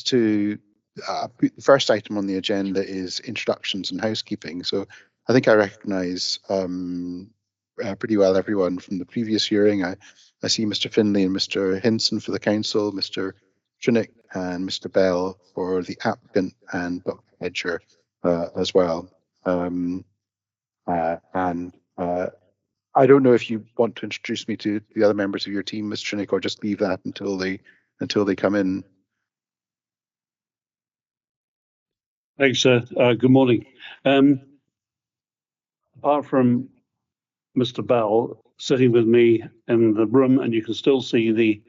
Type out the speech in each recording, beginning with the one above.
to the first item on the agenda is introductions and housekeeping. So I think I recognise pretty well everyone from the previous hearing. I see Mr. Finlay and Mr. Hinson for the council, Mr. Trinick and Mr. Bell for the applicant, and Dr. Hedger as well. I don't know if you want to introduce me to the other members of your team, Mr. Trinick, or just leave that until they come in. Thanks, sir. Good morning. Apart from Mr. Bell sitting with me in the room, and you can still see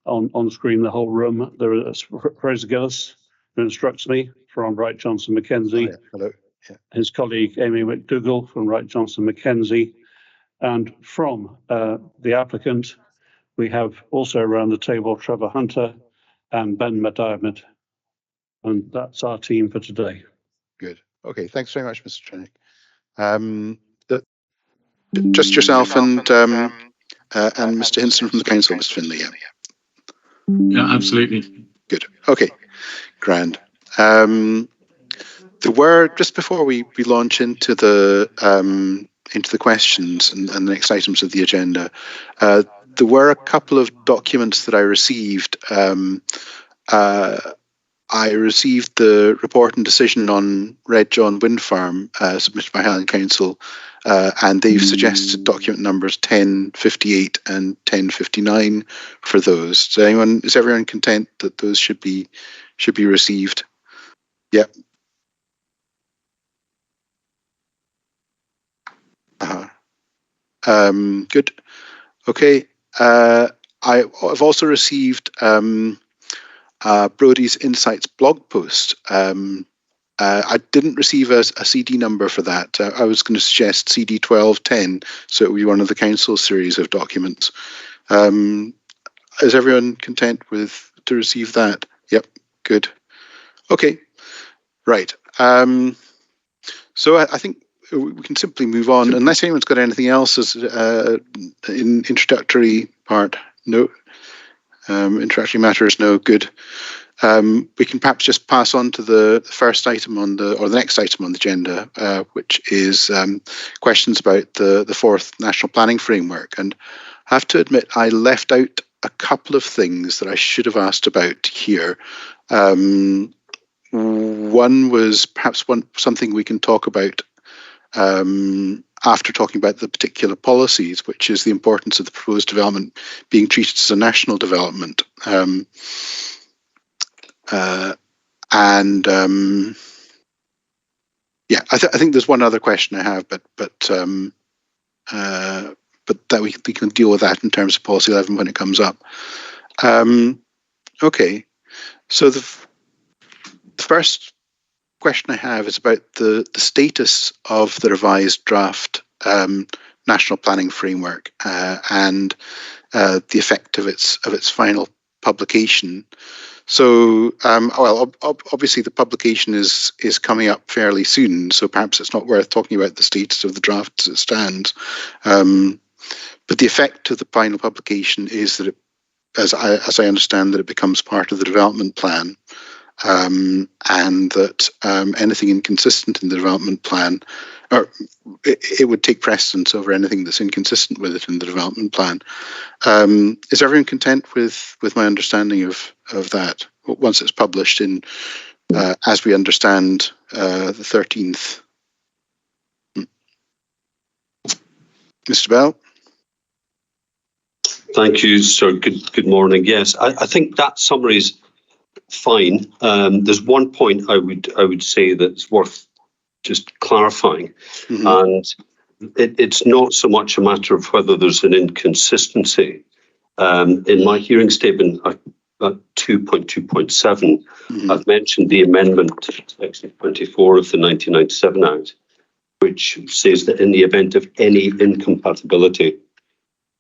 on screen the whole room, there is Fraser Gillis, who instructs me from Wright Johnson Mackenzie. Oh, yeah. Hello. Yeah. His colleague Amy McDougall from Wright Johnson Mackenzie. And from the applicant, we have also around the table Trevor Hunter and Ben McDiarmid. And that's our team for today. Good. Okay, thanks very much, Mr. Trinick. Just yourself and Mr. Hinson from the council, Mr. Finlay. Yeah, absolutely. Good. Okay, grand. There were, just before we launch into the questions and the next items of the agenda, there were a couple of documents that I received. I received the report and decision on Red John Wind Farm submitted by Highland Council, and they've suggested document numbers 1058 and 1059 for those. Is everyone content that those should be received? Yep. Good. Okay. I've also received Brodie's Insights blog post. I didn't receive a CD number for that. I was going to suggest CD 1210, so it would be one of the council series of documents. Is everyone content to receive that? Yep, good. Okay, right. So I think we can simply move on, unless anyone's got anything else as in introductory part. No. Introductory matters, no. Good. We can perhaps just pass on to the first item the next item on the agenda, which is questions about the fourth National Planning Framework. And I have to admit, I left out a couple of things that I should have asked about here. One was perhaps something we can talk about after talking about the particular policies, which is the importance of the proposed development being treated as a national development. Yeah, I think there's one other question I have, but that we can deal with that in terms of policy 11 when it comes up. Okay, so the first question I have is about the status of the revised draft National Planning Framework and the effect of its final publication. So, well, obviously the publication is coming up fairly soon, so perhaps it's not worth talking about the status of the draft as it stands. But the effect of the final publication is that, as I understand, that it becomes part of the development plan, and that anything inconsistent in the development plan, or it would take precedence over anything that's inconsistent with it in the development plan. Is everyone content with my understanding of that once it's published in, as we understand, the 13th? Mr. Bell? Thank you, sir. Good morning. Yes, I think that summary is fine. There's one point I would say that's worth just clarifying, and it's not so much a matter of whether there's an inconsistency. In my hearing statement at 2.2.7, I've mentioned the amendment to Section 24 of the 1997 Act, which says that in the event of any incompatibility,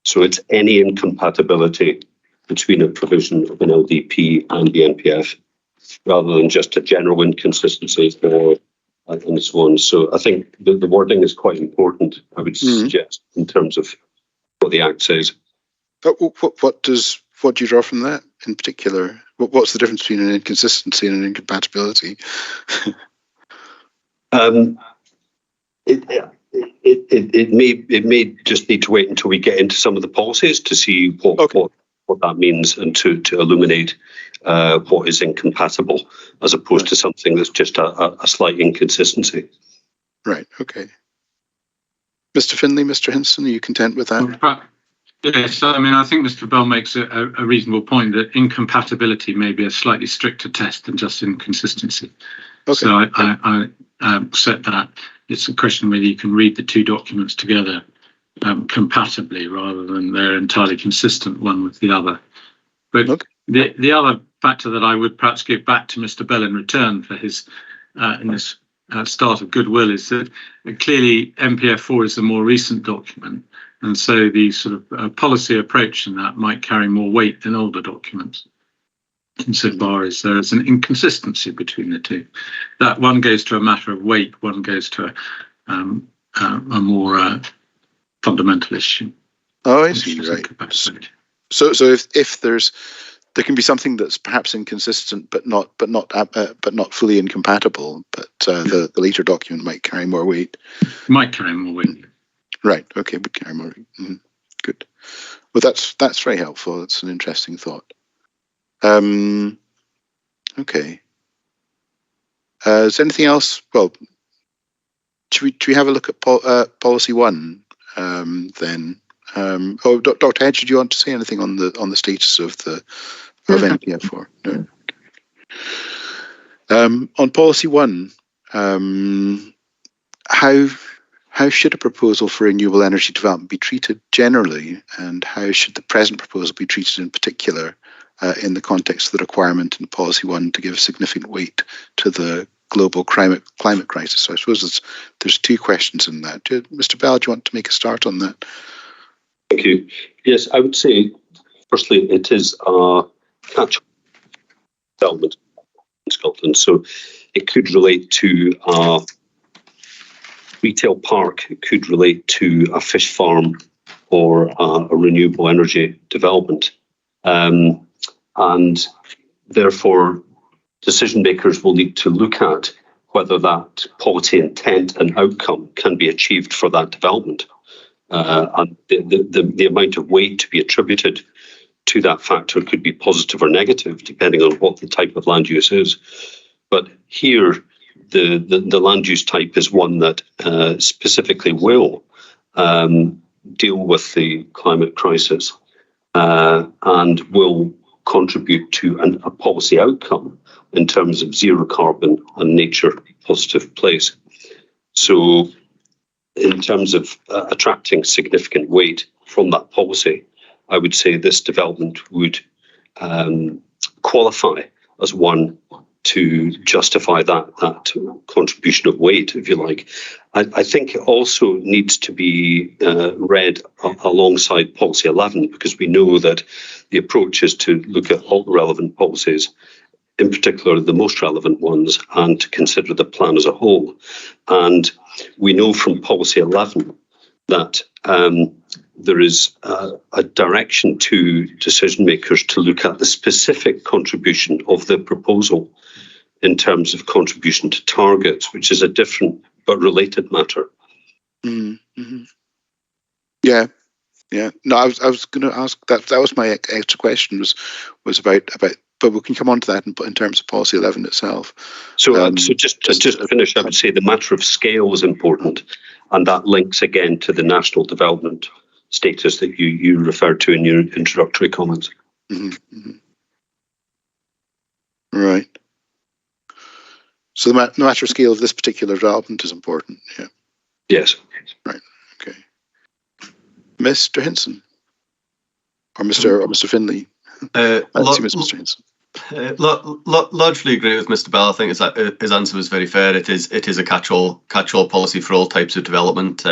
so it's any incompatibility between a provision of an LDP and the NPF, rather than just a general inconsistency or and so on. So I think the wording is quite important, I would suggest, in terms of what the Act says. But what do you draw from that in particular? What's the difference between an inconsistency and an incompatibility? It may just need to wait until we get into some of the policies to see what that means, and to illuminate what is incompatible, as opposed to something that's just a slight inconsistency. Right. Okay. Mr. Finlay, Mr. Hinson, are you content with that? Yes, I mean, I think Mr. Bell makes a reasonable point that incompatibility may be a slightly stricter test than just inconsistency. Okay. So I accept that. It's a question whether you can read the two documents together compatibly, rather than they're entirely consistent one with the other. But the other factor that I would perhaps give back to Mr. Bell in return for his in this start of goodwill is that clearly NPF4 is a more recent document, and so the sort of policy approach in that might carry more weight than older documents, insofar as there is an inconsistency between the two. That one goes to a matter of weight, one goes to a more fundamental issue. Oh, I see. Right. So if there can be something that's perhaps inconsistent, but not fully incompatible, but the later document might carry more weight. Might carry more weight. Right. Okay. Would carry more weight. Mm-hmm. Good. Well, that's very helpful. It's an interesting thought. Okay. Is there anything else? Well, should we have a look at policy 1 then? Dr. Hedge, did you want to say anything on the status of NPF4? No. On policy 1, how should a proposal for renewable energy development be treated generally, and how should the present proposal be treated in particular in the context of the requirement in policy 1 to give significant weight to the global climate crisis? So I suppose there's two questions in that. Mr. Bell, do you want to make a start on that? Thank you. Yes, I would say, firstly, it is a catch-all development in Scotland. So it could relate to a retail park, it could relate to a fish farm, or a renewable energy development. And therefore, decision makers will need to look at whether that policy intent and outcome can be achieved for that development. And the amount of weight to be attributed to that factor could be positive or negative, depending on what the type of land use is. But here, the land use type is one that specifically will deal with the climate crisis and will contribute to a policy outcome in terms of zero carbon and nature positive place. So in terms of attracting significant weight from that policy, I would say this development would qualify as one to justify that contribution of weight, if you like. I think it also needs to be read alongside policy 11, because we know that the approach is to look at all the relevant policies, in particular the most relevant ones, and to consider the plan as a whole. And we know from policy 11 that there is a direction to decision makers to look at the specific contribution of the proposal in terms of contribution to targets, which is a different but related matter. Mm-hmm. Yeah. No, I was going to ask that. That was my extra question. Was about, but we can come on to that in terms of policy 11 itself. So just to finish, I would say the matter of scale is important, and that links again to the national development status that you referred to in your introductory comments. Mm-hmm. Mm-hmm. Right. So the matter of scale of this particular development is important. Yeah. Yes. Right. Okay. Mr. Hinson, or Mr. Finlay. Mr. Hinson. Largely agree with Mr. Bell. I think his answer was very fair. It is a catch-all policy for all types of development.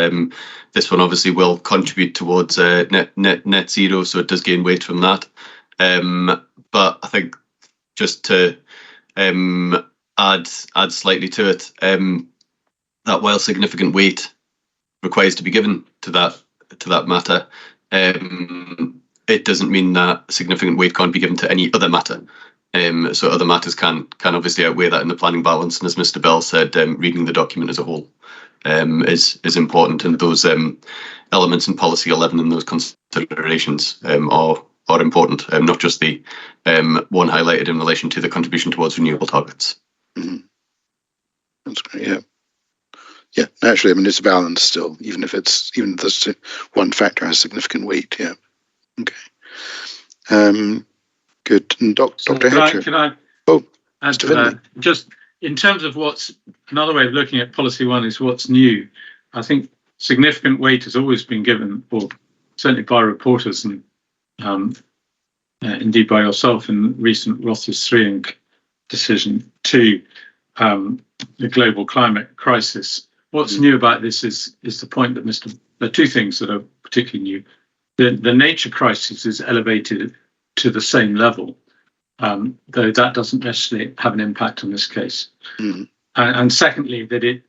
This one obviously will contribute towards net zero, so it does gain weight from that. But I think just to add slightly to it, that while significant weight requires to be given to that matter, it doesn't mean that significant weight can't be given to any other matter. So other matters can obviously outweigh that in the planning balance. And as Mr. Bell said, reading the document as a whole is important, and those elements in policy 11 and those considerations are important, not just the one highlighted in relation to the contribution towards renewable targets. Mm-hmm. That's great. Yeah. Yeah, naturally, I mean, it's a balance still, even if this one factor has significant weight. Yeah. Okay. Good. And Dr. Hedger. Can I add to that? Just in terms of what's another way of looking at policy one is what's new. I think significant weight has always been given, or certainly by reporters and indeed by yourself in recent Roth's 3 decision, to the global climate crisis. What's new about this is the point that there are two things that are particularly new. The nature crisis is elevated to the same level, though that doesn't necessarily have an impact on this case. Mm-hmm. And secondly, that it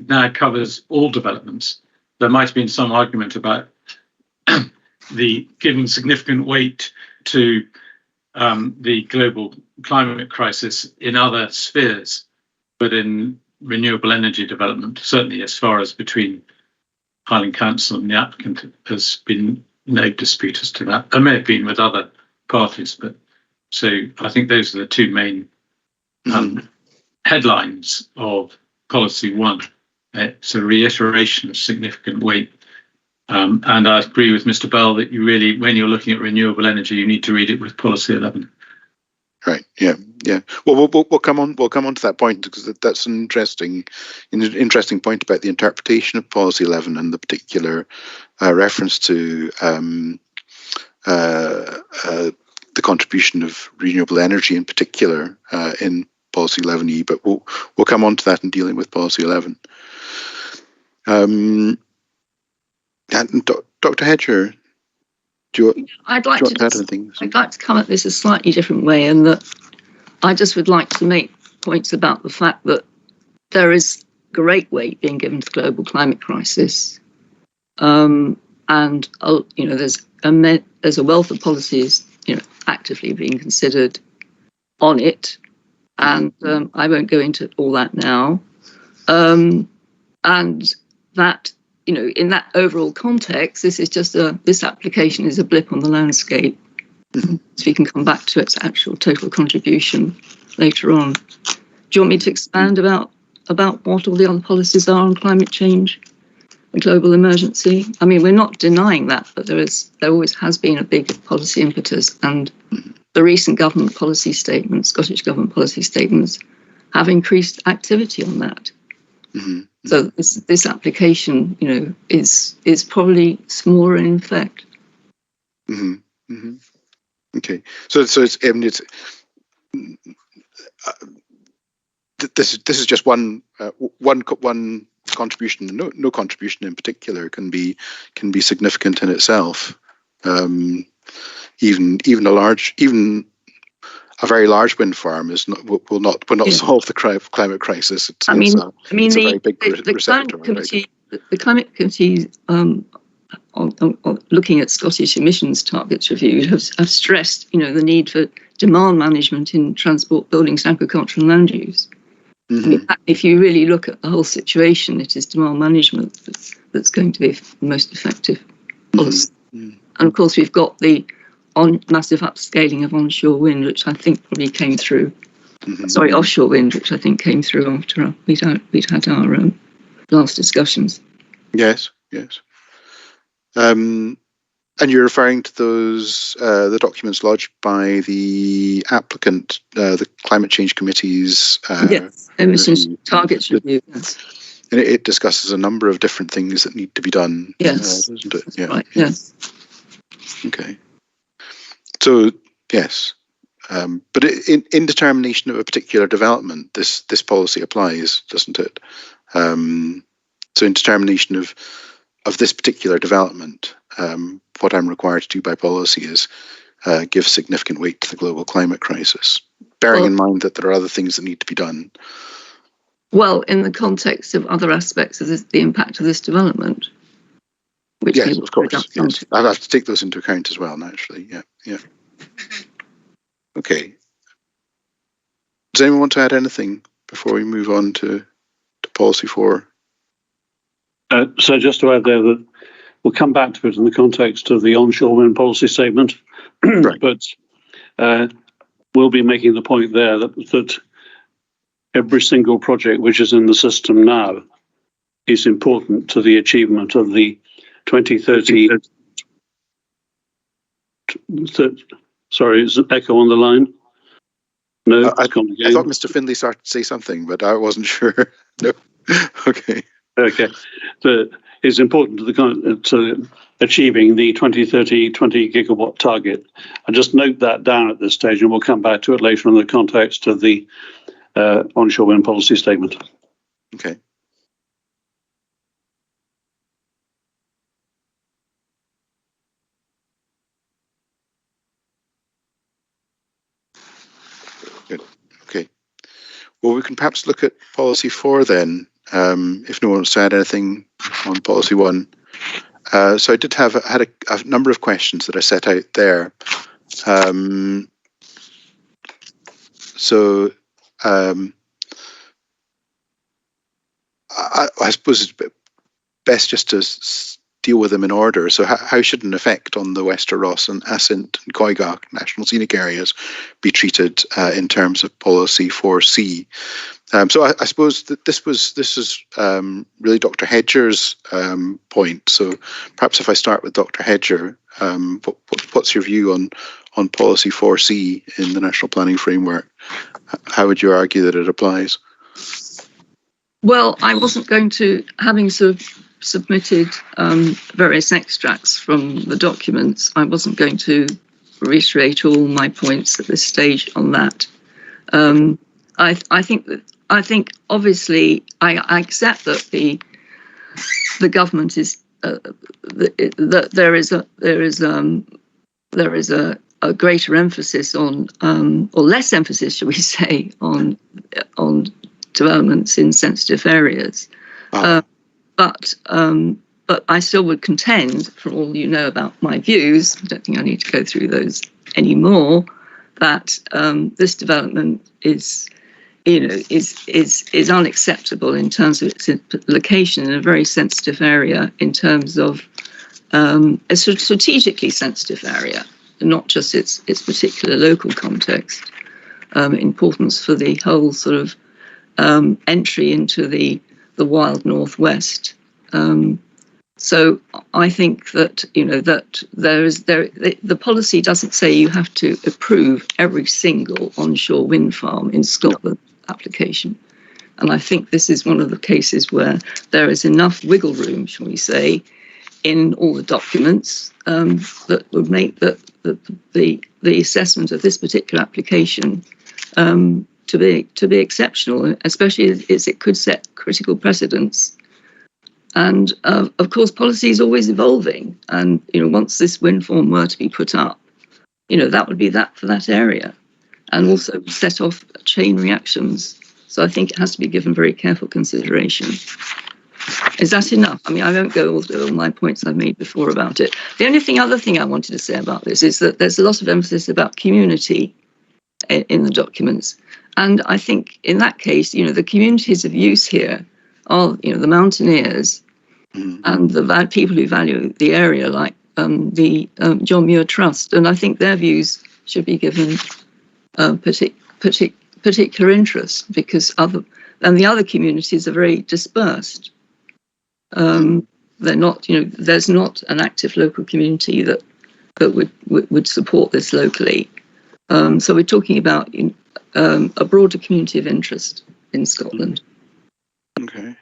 now covers all developments. There might have been some argument about the giving significant weight to the global climate crisis in other spheres, but in renewable energy development, certainly as far as between Highland Council and the applicant, has been no dispute as to that. There may have been with other parties, but so I think those are the two main headlines of policy one. It's a reiteration of significant weight. And I agree with Mr. Bell that you really, when you're looking at renewable energy, you need to read it with policy 11. Right. Yeah. Yeah. Well, we'll come on to that point, because that's an interesting point about the interpretation of policy 11 and the particular reference to the contribution of renewable energy in particular in policy 11E. But we'll come on to that in dealing with policy 11. And Dr. Hedger, I'd like to come at this a slightly different way, and that I just would like to make points about the fact that there is great weight being given to the global climate crisis, and there's a wealth of policies actively being considered on it, and I won't go into all that now, and that. In that overall context, this is just this application is a blip on the landscape. So we can come back to its actual total contribution later on. Do you want me to expand about what all the other policies are on climate change and global emergency? I mean, we're not denying that, but there always has been a big policy impetus, and the recent government policy statements, Scottish government policy statements, have increased activity on that. Mm-hmm. So this application, is probably smaller in effect. Mm-hmm. Mm-hmm. Okay. So it's this is just one contribution. No contribution in particular can be significant in itself. Even a very large wind farm will not solve the climate crisis. It's a very big receptor. The climate committee, on looking at Scottish emissions targets review, have stressed, the need for demand management in transport, buildings, and agriculture and land use. Mm-hmm. I mean, if you really look at the whole situation, it is demand management that's going to be the most effective policy. Mm-hmm. And of course, we've got the massive upscaling of onshore wind, which I think probably came through. Mm-hmm. Sorry, offshore wind, which I think came through after we'd had our last discussions. Yes. And you're referring to those the documents lodged by the applicant, the Climate Change Committee's emissions targets review. Yes. And it discusses a number of different things that need to be done. Yes, doesn't it? Yeah. Right. Yes. Okay. So yes, but in determination of a particular development, this policy applies, doesn't it? So in determination of this particular development, what I'm required to do by policy is give significant weight to the global climate crisis, bearing in mind that there are other things that need to be done. Well, in the context of other aspects of the impact of this development. Yes, of course. Yes. I'll have to take those into account as well, naturally. Yeah. Okay. Does anyone want to add anything before we move on to policy 4? So just to add there that we'll come back to it in the context of the onshore wind policy statement, Right. but we'll be making the point there that every single project which is in the system now is important to the achievement of the 2030. Sorry, is an echo on the line? No, I thought Mr. Findlay started to say something, but I wasn't sure. No. Okay. Okay. It's important to achieving the 2030 20 gigawatt target. I just note that down at this stage, and we'll come back to it later in the context of the onshore wind policy statement. Okay. Good. Okay. Well, we can perhaps look at policy 4 then, if no one wants to add anything on policy 1. So I had a number of questions that I set out there. I suppose it's best just to deal with them in order. So how should an effect on the Wester Ross and Assynt and Coigach national scenic areas be treated in terms of policy 4C? So I suppose that this is really Dr. Hedger's point. So perhaps if I start with Dr. Hedger, what's your view on policy 4C in the National Planning Framework? How would you argue that it applies? Well, I wasn't going to, having sort of submitted various extracts from the documents, I wasn't going to reiterate all my points at this stage on that. I think obviously I accept that the government is that there is a greater emphasis on or less emphasis, shall we say, on developments in sensitive areas. But I still would contend, from all you know about my views, I don't think I need to go through those anymore, that this development is unacceptable in terms of its location in a very sensitive area, in terms of a sort of strategically sensitive area, not just its particular local context, importance for the whole sort of entry into the wild northwest. So I think that that the policy doesn't say you have to approve every single onshore wind farm in Scotland application, and I think this is one of the cases where there is enough wiggle room, shall we say, in all the documents that would make the assessment of this particular application to be exceptional, especially as it could set critical precedents. And of course, policy is always evolving. And once this wind farm were to be put up, that would be that for that area, and also set off chain reactions. So I think it has to be given very careful consideration. Is that enough? I mean, I won't go all through all my points I've made before about it. The only other thing I wanted to say about this is that there's a lot of emphasis about community in the documents. And I think in that case, the communities of use here are, the mountaineers and the people who value the area, like the John Muir Trust. And I think their views should be given particular interest, because the other communities are very dispersed. They're not, there's not an active local community that would support this locally. So we're talking about a broader community of interest in Scotland. Okay.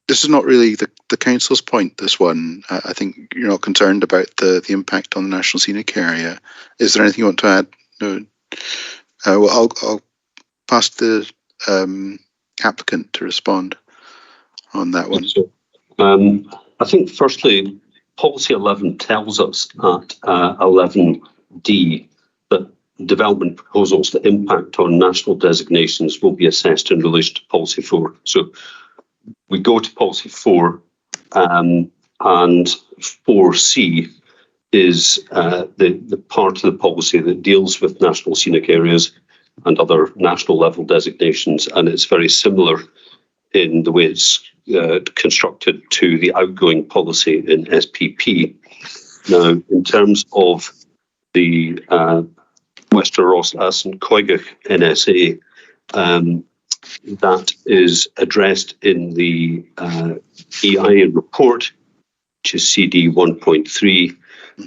This is not really the council's point, this one. I think you're not concerned about the impact on the National Scenic Area. Is there anything you want to add? No. Well, I'll pass the applicant to respond on that one. So, I think firstly, Policy 11 tells us at 11D that development proposals that impact on national designations will be assessed in relation to Policy 4. So we go to Policy 4, and 4C is the part of the policy that deals with national scenic areas and other national level designations, and it's very similar in the way it's constructed to the outgoing policy in SPP. Now, in terms of the Wester Ross Assen Koigach NSA, that is addressed in the EIA report, which is CD 1.3.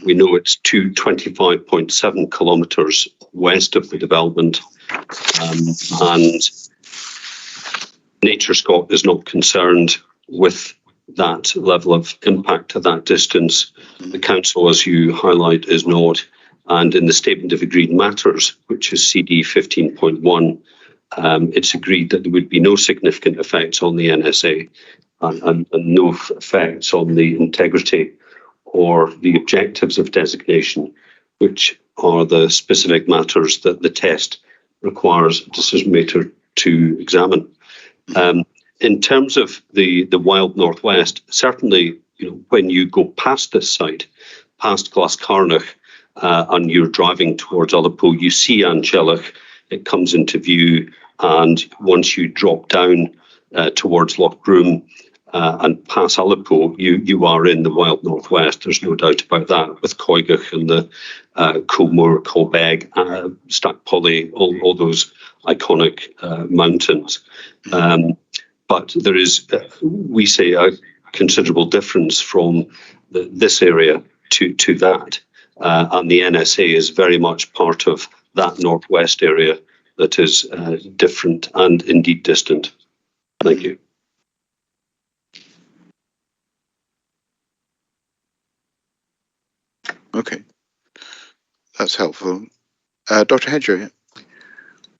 We know it's 225.7 kilometres west of the development, and Nature Scot is not concerned with that level of impact at that distance. The council, as you highlight, is not. And in the Statement of Agreed Matters, which is CD 15.1, it's agreed that there would be no significant effects on the NSA and no effects on the integrity or the objectives of designation, which are the specific matters that the test requires a decision maker to examine. In terms of the wild northwest, certainly, when you go past this site, past Glascarnach, and you're driving towards Ullapool, you see Anchellach, it comes into view, and once you drop down towards Lochbroom and pass Ullapool, you are in the wild northwest. There's no doubt about that, with Koigach and the Coolmore, Colbeg, Stackpolly, all those iconic mountains. But there is, we say, a considerable difference from this area to that. And the NSA is very much part of that northwest area that is different and indeed distant. Thank you. Okay, that's helpful. Dr. Hedger?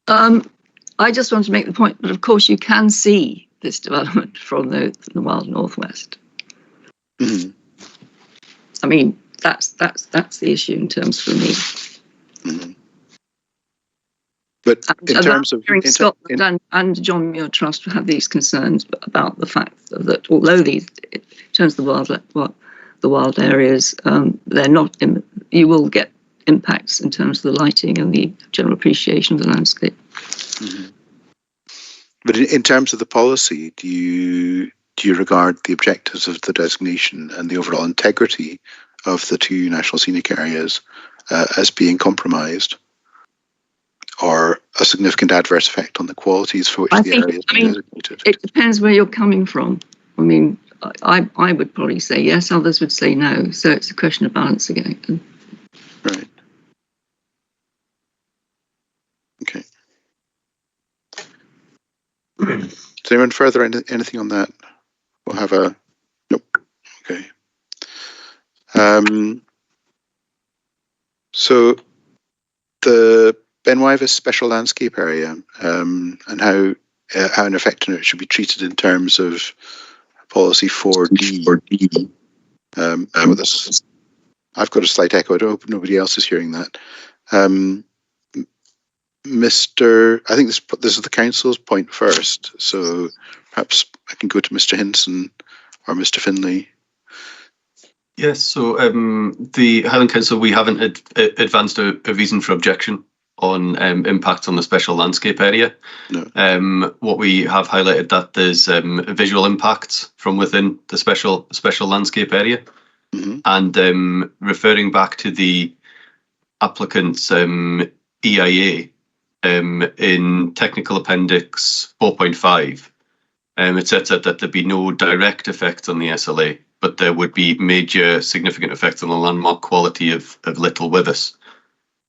I just want to make the point that, of course, you can see this development from the wild northwest. Mm-hmm. I mean, that's the issue in terms for me. Mm-hmm. But in terms of Scotland and John Muir Trust have these concerns about the fact that although these, in terms of the wild areas, they're not. You will get impacts in terms of the lighting and the general appreciation of the landscape. Mm-hmm. But in terms of the policy, do you regard the objectives of the designation and the overall integrity of the two national scenic areas as being compromised, or a significant adverse effect on the qualities for which the area has been designated? It depends where you're coming from. I mean, I would probably say yes, others would say no. So it's a question of balancing it. Right. Okay. Does anyone further anything on that? We'll have a nope. Okay. So the Ben Wyvis Special Landscape Area and how an effect on it should be treated in terms of policy 4D. I've got a slight echo. I hope nobody else is hearing that. I think this is the council's point first, so perhaps I can go to Mr. Hinson or Mr. Finlay. Yes, so the Highland Council, we haven't advanced a reason for objection on impact on the special landscape area. No. What we have highlighted that there's visual impacts from within the special landscape area. Mm-hmm. And referring back to the applicant's EIA, in Technical Appendix 4.5, it sets out that there'd be no direct effect on the SLA, but there would be major significant effects on the landmark quality of Little Withers.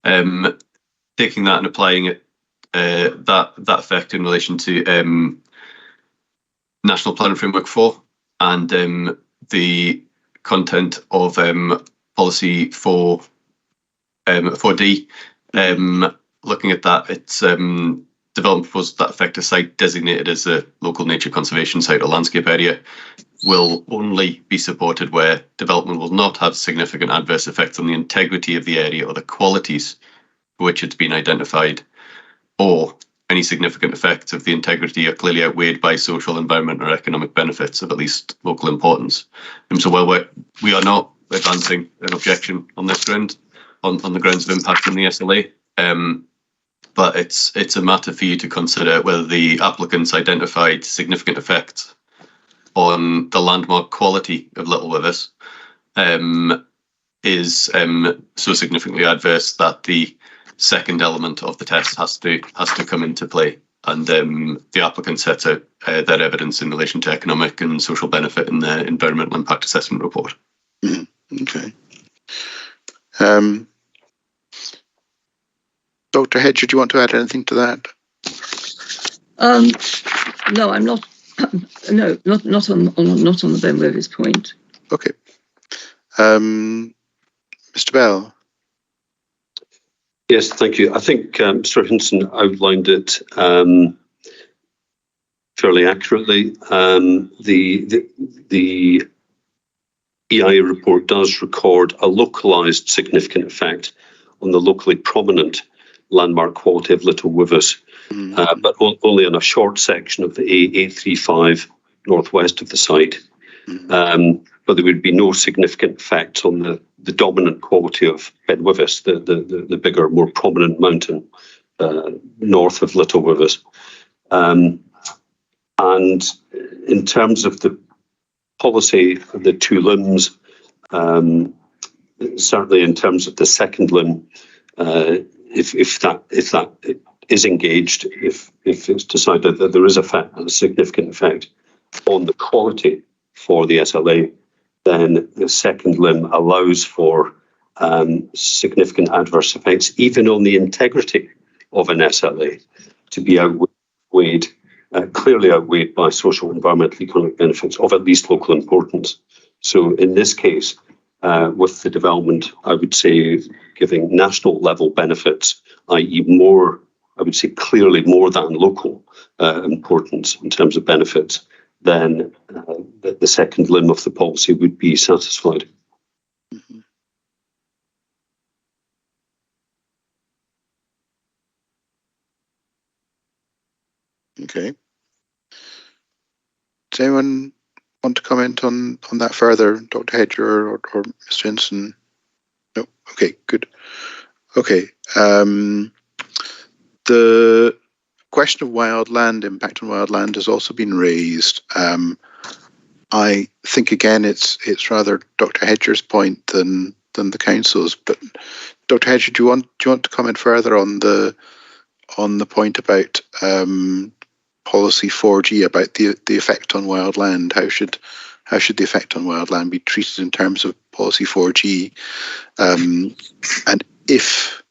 Taking that and applying it, that effect in relation to National Planning Framework 4 and the content of policy 4D, looking at that, it's development proposed that affect a site designated as a local nature conservation site or landscape area will only be supported where development will not have significant adverse effects on the integrity of the area or the qualities for which it's been identified, or any significant effects of the integrity are clearly outweighed by social, environment, or economic benefits of at least local importance. And so while we are not advancing an objection on this ground, on the grounds of impact on the SLA. But it's a matter for you to consider whether the applicants identified significant effects on the landmark quality of Little Withers is so significantly adverse that the second element of the test has to come into play. And the applicant set out their evidence in relation to economic and social benefit in the environmental impact assessment report. Okay. Dr. Hedger, do you want to add anything to that? No, I'm not. No, not on the Ben Withers point. Okay. Mr. Bell. Yes, thank you. I think Mr. Hinson outlined it fairly accurately. The EIA report does record a localised significant effect on the locally prominent landmark quality of Little Withers, but only in a short section of the A835 northwest of the site. But there would be no significant effect on the dominant quality of Ben Withers, the bigger, more prominent mountain north of Little Withers. And in terms of the policy of the two limbs, certainly in terms of the second limb, if that is engaged, if it's decided that there is a significant effect on the quality for the SLA, then the second limb allows for significant adverse effects, even on the integrity of an SLA, to be outweighed, clearly outweighed by social, environmental, economic benefits of at least local importance. So in this case, with the development, I would say giving national level benefits, i.e. more, I would say clearly more than local importance in terms of benefits, then the second limb of the policy would be satisfied. Okay. Does anyone want to comment on that further, Dr. Hedger or Mr. Hinson? No? Okay, good. Okay. The question of wildland, impact on wildland, has also been raised. I think again it's rather Dr. Hedger's point than the council's. But Dr. Hedger, do you want to comment further on the point about policy 4G, about the effect on wildland? How should the effect on wildland be treated in terms of policy 4G? And if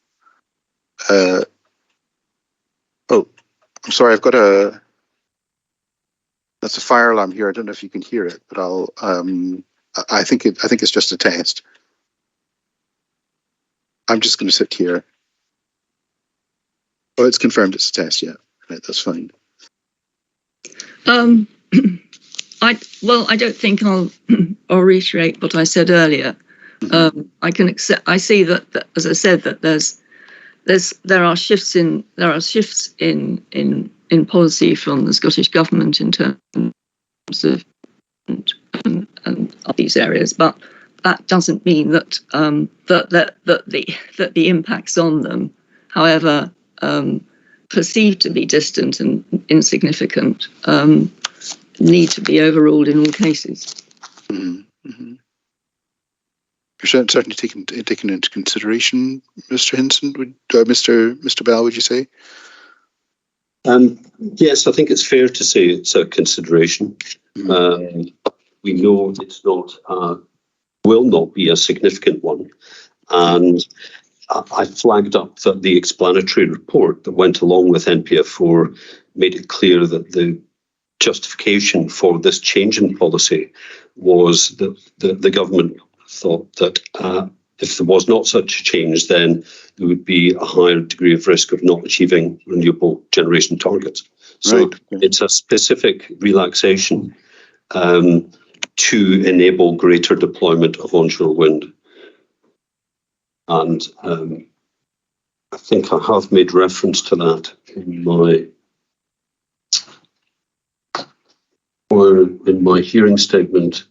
I'm sorry, I've got that's a fire alarm here. I don't know if you can hear it, but I think it's just a test. I'm just going to sit here. Oh, it's confirmed it's a test. Yeah, right, that's fine. I don't think I'll reiterate what I said earlier. I can accept. I see that as I said, that there are shifts in policy from the Scottish government in terms of and these areas, but that doesn't mean that the impacts on them, however perceived to be distant and insignificant, need to be overruled in all cases. Mm-hmm. Certainly taken into consideration, Mr. Hinson. Mr. Bell, would you say? Yes, I think it's fair to say it's a consideration. We know it's not, will not be a significant one, and I flagged up that the explanatory report that went along with NPF4 made it clear that the justification for this change in policy was that the government thought that if there was not such a change, then there would be a higher degree of risk of not achieving renewable generation targets. So right. It's a specific relaxation to enable greater deployment of onshore wind. And I think I have made reference to that in my hearing statement.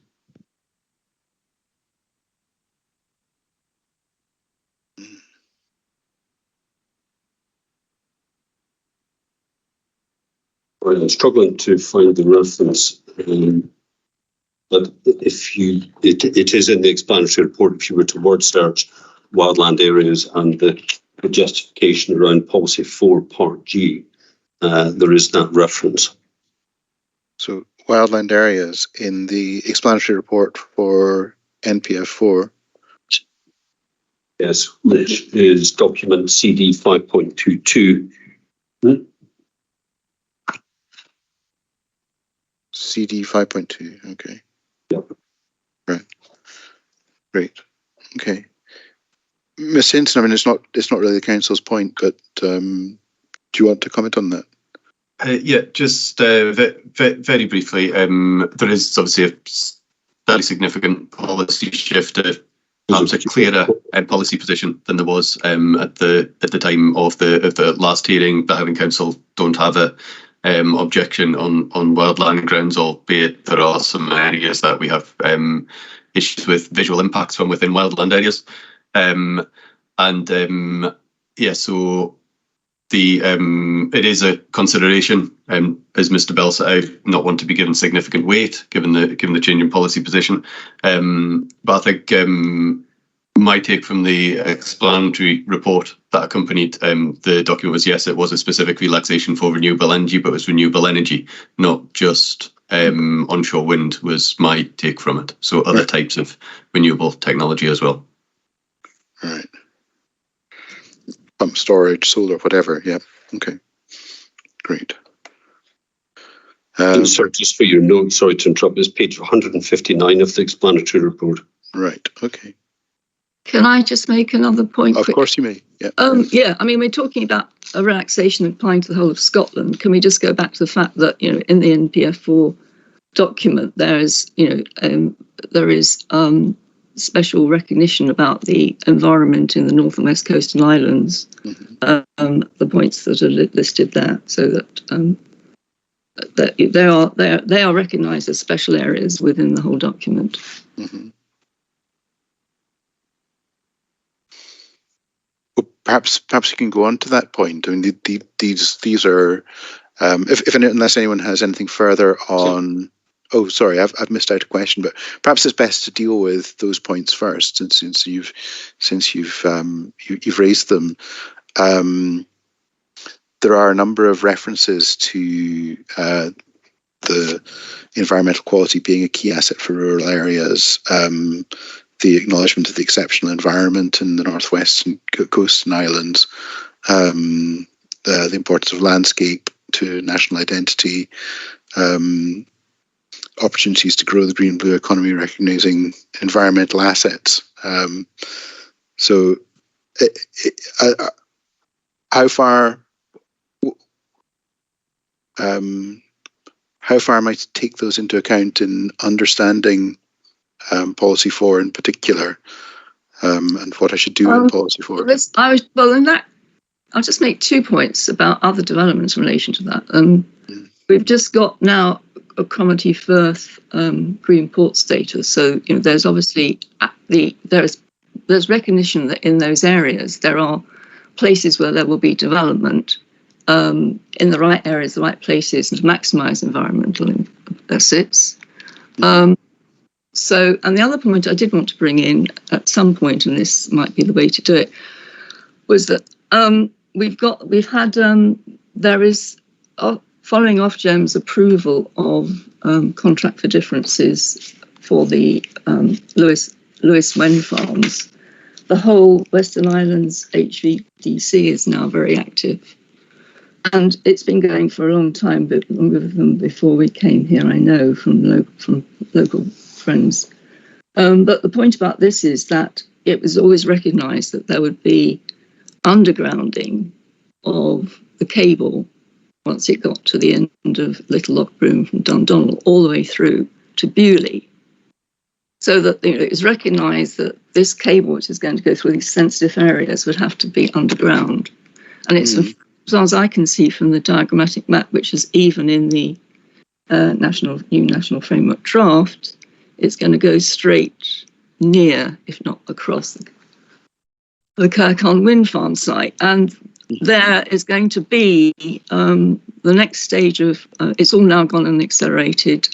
I'm struggling to find the reference, but it is in the explanatory report. If you were to word search wildland areas and the justification around policy 4 part G, there is that reference. So wildland areas in the explanatory report for NPF4. Yes, which is document CD 5.22. CD 5.2. Okay. Yep. Right. Great. Okay. Ms. Hinton, I mean, it's not really the council's point, but do you want to comment on that? Yeah, just very briefly. There is obviously a fairly significant policy shift, perhaps a clearer policy position than there was at the time of the last hearing. The Highland Council don't have a objection on wildland grounds, albeit there are some areas that we have issues with visual impacts from within wildland areas. Yeah, so it is a consideration, as Mr. Bell said, I not want to be given significant weight given the change in policy position. But I think my take from the explanatory report that accompanied the document was, yes, it was a specific relaxation for renewable energy, but it was renewable energy, not just onshore wind, was my take from it. So other types of renewable technology as well. All right. Pump storage, solar, whatever. Yeah. Okay. Great. Sorry, just for your note, sorry to interrupt, it's page 159 of the explanatory report. Right. Okay. Can I just make another point? Of course you may. Yeah. Yeah. I mean, we're talking about a relaxation applying to the whole of Scotland. Can we just go back to the fact that, you know, in the NPF4 document, there is special recognition about the environment in the North and West Coastal Islands, the points that are listed there, so that they are recognised as special areas within the whole document. Mm-hmm. Well, perhaps you can go on to that point. I mean, these are unless anyone has anything further on. Oh, sorry, I've missed out a question, but perhaps it's best to deal with those points first, since you've raised them. There are a number of references to the environmental quality being a key asset for rural areas, the acknowledgement of the exceptional environment in the northwest and coast and islands, the importance of landscape to national identity. Opportunities to grow the green and blue economy, recognizing environmental assets. So, how far might you take those into account in understanding policy 4 in particular, and what I should do in policy 4? I'll just make 2 points about other developments in relation to that. We've just got now a Cromarty Firth green port status, so you know there's obviously there's recognition that in those areas there are places where there will be development in the right areas, the right places, and to maximise environmental assets. So, and the other point I did want to bring in at some point, and this might be the way to do it, was that there is. Following Ofgem's approval of contract for differences for the Lewis wind farms, the whole Western Islands HVDC is now very active. And it's been going for a long time, but longer than before we came here, I know, from local friends. But the point about this is that it was always recognised that there would be undergrounding of the cable once it got to the end of Little Lochbroom from Dundonald all the way through to Bewley. So that it was recognised that this cable, which is going to go through these sensitive areas, would have to be underground. And it's, as far as I can see from the diagrammatic map, which is even in the new national framework draft, it's going to go straight near, if not across, the Kirkan wind farm site. And there is going to be the next stage of it's all now gone an accelerated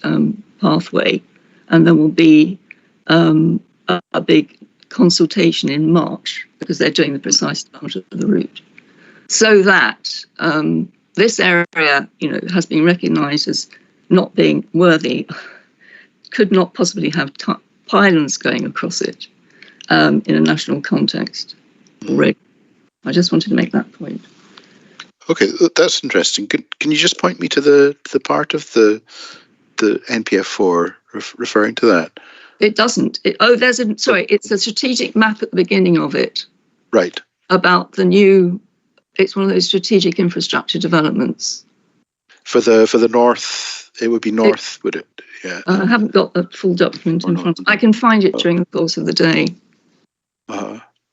pathway, and there will be a big consultation in March because they're doing the precise development of the route, so that this area, has been recognised as not being worthy, could not possibly have pylons going across it in a national context already. I just wanted to make that point. Okay, that's interesting. Can you just point me to the part of the NPF4 referring to that? It doesn't. It's a strategic map at the beginning of it. Right. About the new. It's one of those strategic infrastructure developments. For the north, it would be north, would it? Yeah. I haven't got the full document in front. I can find it during the course of the day.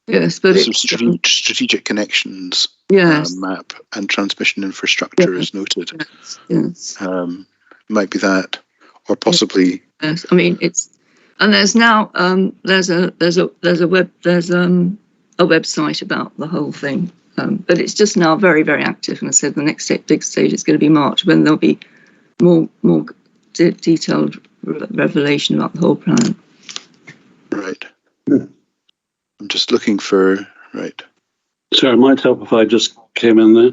Yes, but it's strategic connections map and transmission infrastructure is noted. Yes. Might be that, or possibly. Yes, I mean there's now there's a website about the whole thing, but it's just now very, very active. And I said the next big stage is going to be March, when there'll be more detailed revelation about the whole plan. Right. I'm just looking for, right. So it might help if I just came in there.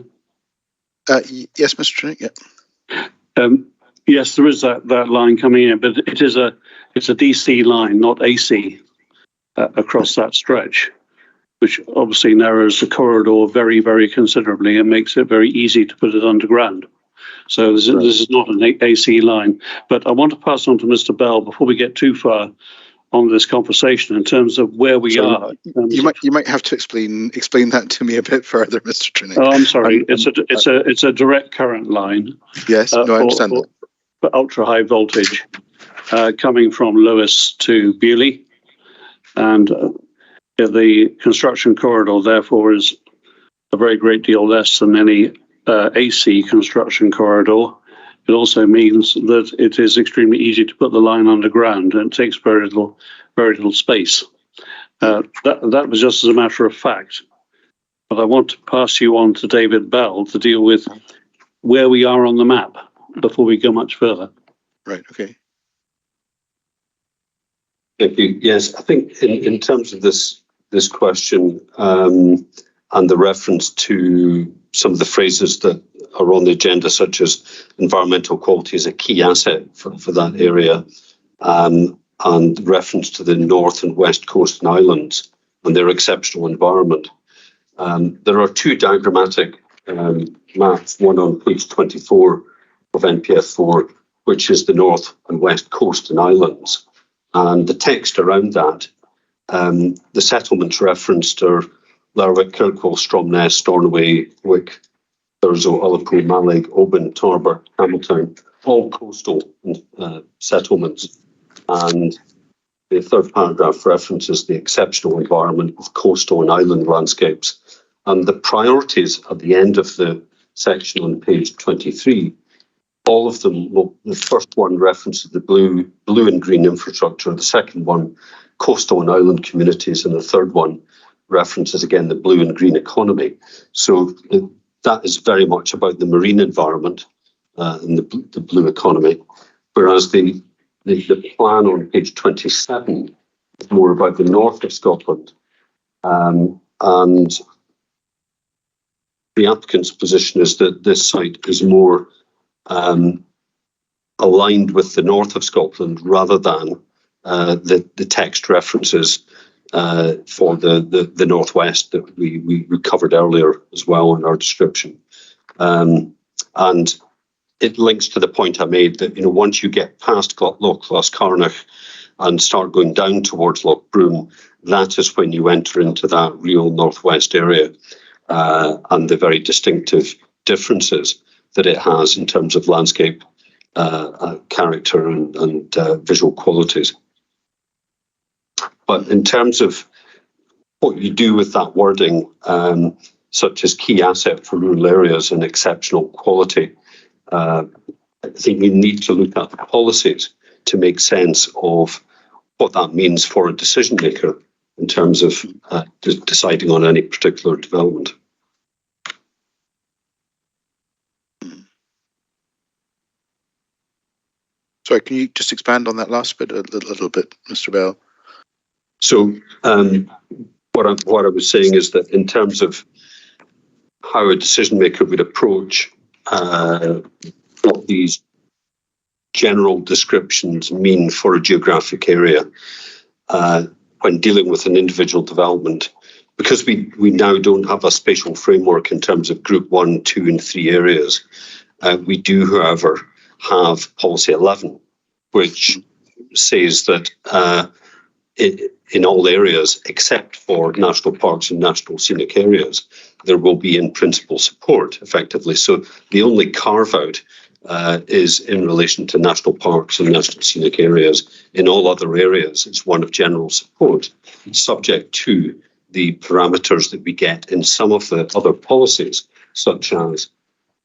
Yes, Mr. Trinick, yeah. Yes, there is that line coming in, but it's a DC line, not AC, across that stretch, which obviously narrows the corridor very, very considerably and makes it very easy to put it underground. So this is not an AC line. But I want to pass on to Mr. Bell before we get too far on this conversation in terms of where we are. You might have to explain that to me a bit further, Mr. Trinick. Oh, I'm sorry. It's a direct current line. Yes, I understand that. For ultra high voltage, coming from Lewis to Beaulieu, and the construction corridor therefore is a very great deal less than any AC construction corridor. It also means that it is extremely easy to put the line underground, and it takes very little space. That was just as a matter of fact. But I want to pass you on to David Bell to deal with where we are on the map before we go much further. Right, okay. Thank you. Yes, I think in terms of this question and the reference to some of the phrases that are on the agenda, such as environmental quality is a key asset for that area, and reference to the north and west coast and islands and their exceptional environment. There are two diagrammatic maps, one on page 24 of NPF4, which is the north and west coast and islands. And the text around that, the settlements referenced are Lerwick, Kirkwall, Stromness, Stornoway, Wick, Thurso, Ullapool, Mallaig, Oban, Tarbert, Hamilton, all coastal settlements. And the third paragraph references the exceptional environment of coastal and island landscapes. And the priorities at the end of the section on page 23, all of them, well, the first one references the blue and green infrastructure, the second one, coastal and island communities, and the third one references again the blue and green economy. So that is very much about the marine environment and the blue economy, whereas the plan on page 27 is more about the north of Scotland, and the applicant's position is that this site is more aligned with the north of Scotland rather than the text references for the northwest that we covered earlier as well in our description. And it links to the point I made that, once you get past Loch Glascarnach and start going down towards Loch Broom, that is when you enter into that real northwest area and the very distinctive differences that it has in terms of landscape character and visual qualities. But in terms of what you do with that wording, such as key asset for rural areas and exceptional quality, I think we need to look at the policies to make sense of what that means for a decision maker in terms of deciding on any particular development. Sorry, can you just expand on that last bit a little bit, Mr. Bell? So what I was saying is that in terms of how a decision maker would approach what these general descriptions mean for a geographic area when dealing with an individual development, because we now don't have a spatial framework in terms of group 1, 2 and 3 areas, we do, however, have policy 11, which says that in all areas except for national parks and national scenic areas, there will be in principle support effectively. So the only carve out is in relation to national parks and national scenic areas. In all other areas, it's one of general support, subject to the parameters that we get in some of the other policies, such as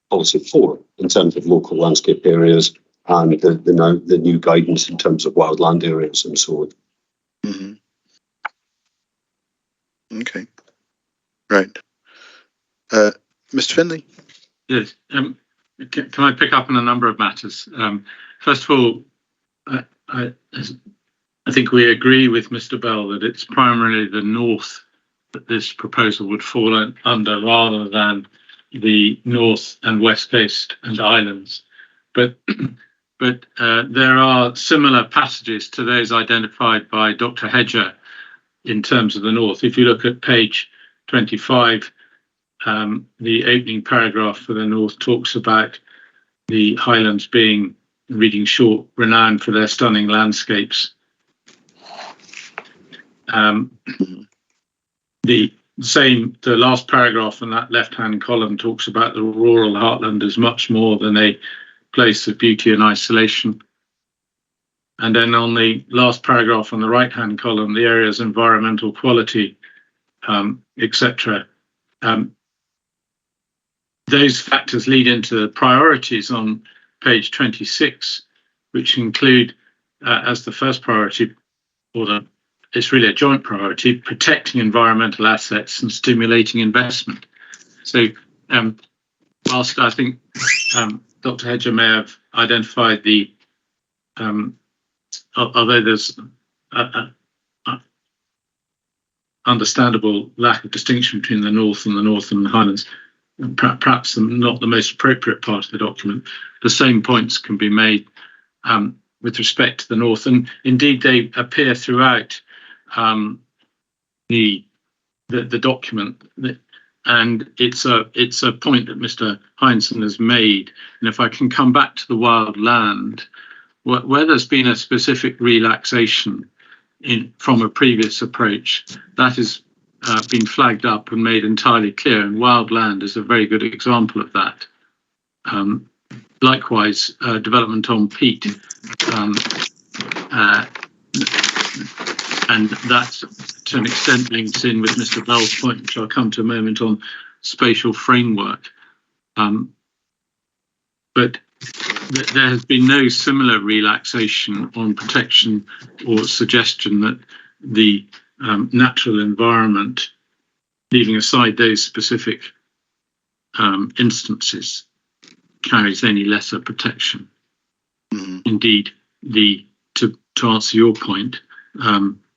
policy 4 in terms of local landscape areas and the new guidance in terms of wildland areas and so on. Mm-hmm. Okay, right. Mr. Finlay? Yes. Can I pick up on a number of matters? First of all, I think we agree with Mr. Bell that it's primarily the north that this proposal would fall under, rather than the north and west coast and islands. But there are similar passages to those identified by Dr. Hedger in terms of the north. If you look at page 25, the opening paragraph for the north talks about the Highlands being, reading short, renowned for their stunning landscapes. The last paragraph in that left-hand column talks about the rural heartland as much more than a place of beauty and isolation. And then on the last paragraph on the right-hand column, the area's environmental quality, etc. Those factors lead into the priorities on page 26, which include as the first priority, it's really a joint priority, protecting environmental assets and stimulating investment. So whilst I think Dr. Hedger may have identified although there's understandable lack of distinction between the north and the Highlands, perhaps not the most appropriate part of the document, the same points can be made with respect to the north, and indeed they appear throughout the document. And it's a point that Mr. Heinsohn has made. And if I can come back to the wild land, where there's been a specific relaxation from a previous approach, that has been flagged up and made entirely clear, and wild land is a very good example of that. Likewise, development on peat, and that to an extent links in with Mr. Bell's point, which I'll come to a moment, on spatial framework. But there has been no similar relaxation on protection or suggestion that the natural environment, leaving aside those specific instances, carries any lesser protection. Mm-hmm. Indeed, to answer your point,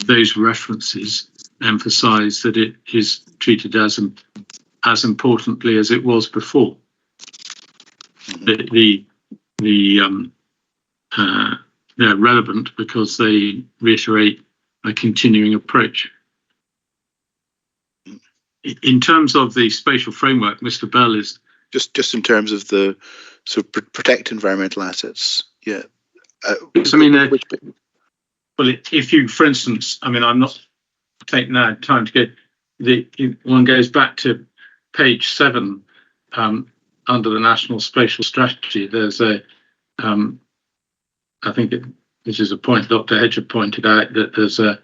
those references emphasise that it is treated as importantly as it was before. They're relevant because they reiterate a continuing approach. In terms of the spatial framework, Mr. Bell is just in terms of the sort of protect environmental assets. Yeah. Well, if you, for instance, I'm not taking now time to get one goes back to page 7 under the National Spatial Strategy. There's this is a point Dr. Hedger pointed out, that there's a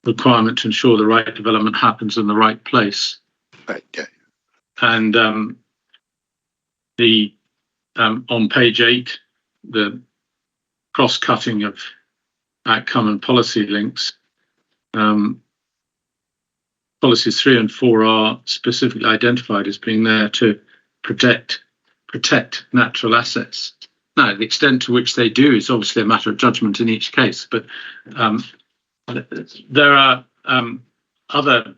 requirement to ensure the right development happens in the right place. Right. Yeah. And on page 8, the cross-cutting of outcome and policy links. Policies 3 and 4 are specifically identified as being there to protect natural assets Now, the extent to which they do is obviously a matter of judgment in each case, but there are other,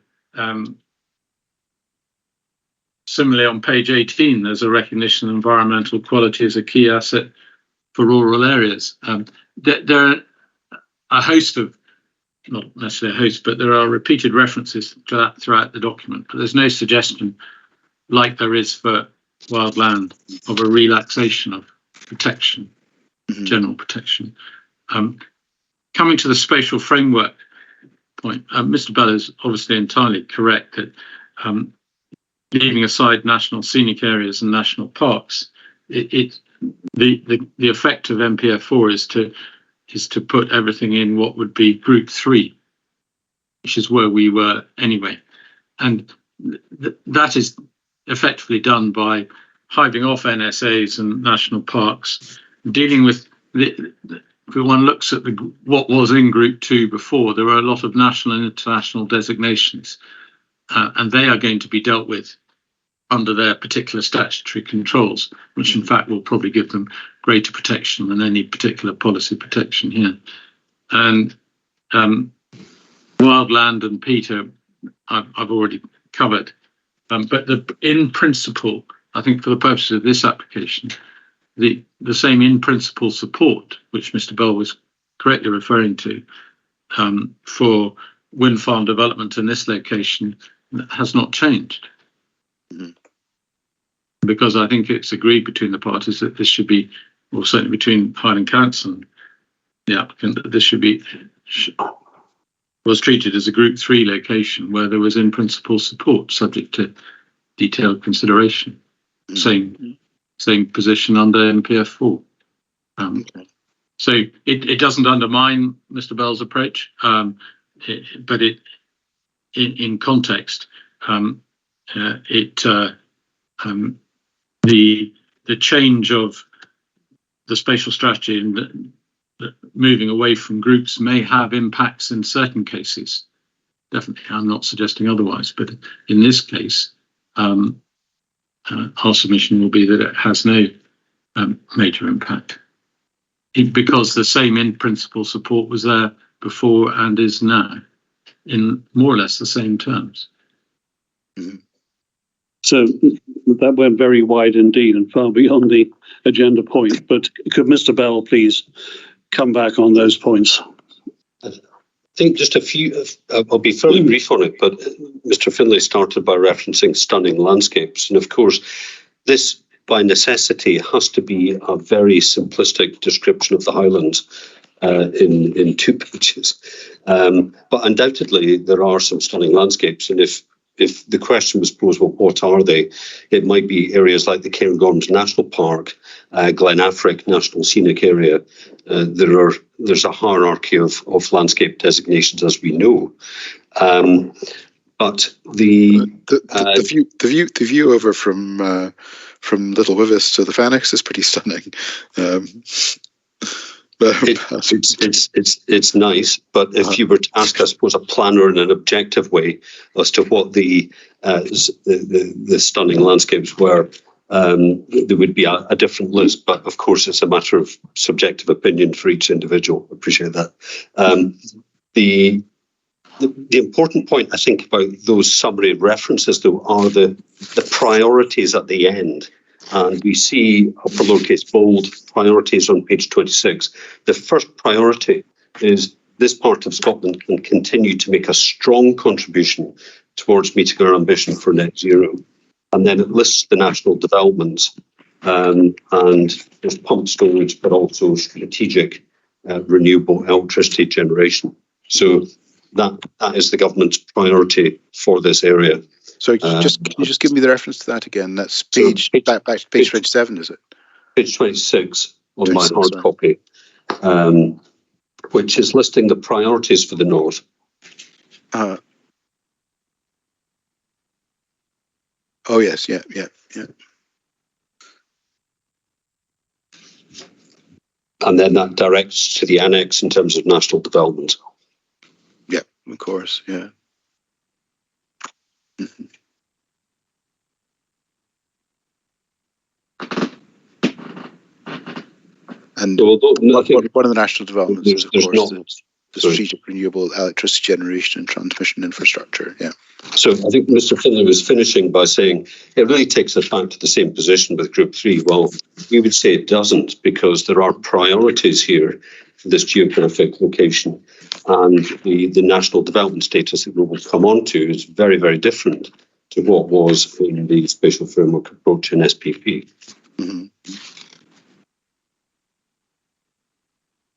similarly on page 18, there's a recognition of environmental quality as a key asset for rural areas. There are a host of, not necessarily a host, but there are repeated references to that throughout the document, but there's no suggestion, like there is for wildland, of a relaxation of protection, general protection. Coming to the spatial framework point, Mr. Bell is obviously entirely correct that leaving aside national scenic areas and national parks, the effect of NPF4 is to put everything in what would be Group 3, which is where we were anyway, and that is effectively done by hiving off NSAs and national parks, dealing with if one looks at what was in Group 2 before, there are a lot of national and international designations, and they are going to be dealt with under their particular statutory controls, which in fact will probably give them greater protection than any particular policy protection here. And wildland and Peter, I've already covered, but in principle, I think for the purposes of this application, the same in principle support, which Mr. Bell was correctly referring to, for wind farm development in this location has not changed. Because I think it's agreed between the parties that this should be, or certainly between Highland Council and the applicant, that this was treated as a Group 3 location where there was in principle support subject to detailed consideration. Same position under NPF4. So it doesn't undermine Mr. Bell's approach, but in context, the change of the spatial strategy and moving away from groups may have impacts in certain cases. Definitely, I'm not suggesting otherwise, but in this case, our submission will be that it has no major impact because the same in principle support was there before and is now in more or less the same terms. So that went very wide indeed and far beyond the agenda point, but could Mr. Bell please come back on those points? I think just a few, I'll be fairly brief on it, but Mr. Finlay started by referencing stunning landscapes. And of course, this by necessity has to be a very simplistic description of the Highlands in 2 pages. But undoubtedly, there are some stunning landscapes. And if the question was posed, well, what are they? It might be areas like the Cairngorms National Park, Glen Affric National Scenic Area. There's a hierarchy of landscape designations, as we know. But the view over from Little Wivis to the Fanix is pretty stunning. It's nice, but if you were to ask, I suppose, a planner in an objective way as to what the stunning landscapes were, there would be a different list. But of course, it's a matter of subjective opinion for each individual. I appreciate that. The important point, I think, about those summary references, though, are the priorities at the end. And we see upper lowercase bold priorities on page 26. The first priority is this part of Scotland can continue to make a strong contribution towards meeting our ambition for net zero. And then it lists the national developments, and there's pump storage, but also strategic renewable electricity generation. So that is the government's priority for this area. So can you just give me the reference to that again? That's page back to page 27, is it? Page 26 on my hard copy, which is listing the priorities for the North. Oh yes, yeah. And then that directs to the annex in terms of national development. Yeah, of course, yeah. And one of the national developments is, of course, the strategic renewable electricity generation and transmission infrastructure. Yeah. So I think Mr. Finlay was finishing by saying it really takes us back to the same position with Group 3. Well, we would say it doesn't, because there are priorities here for this geographic location, and the national development status that we will come on to is very, very different to what was in the spatial framework approach in SPP. Mm-hmm.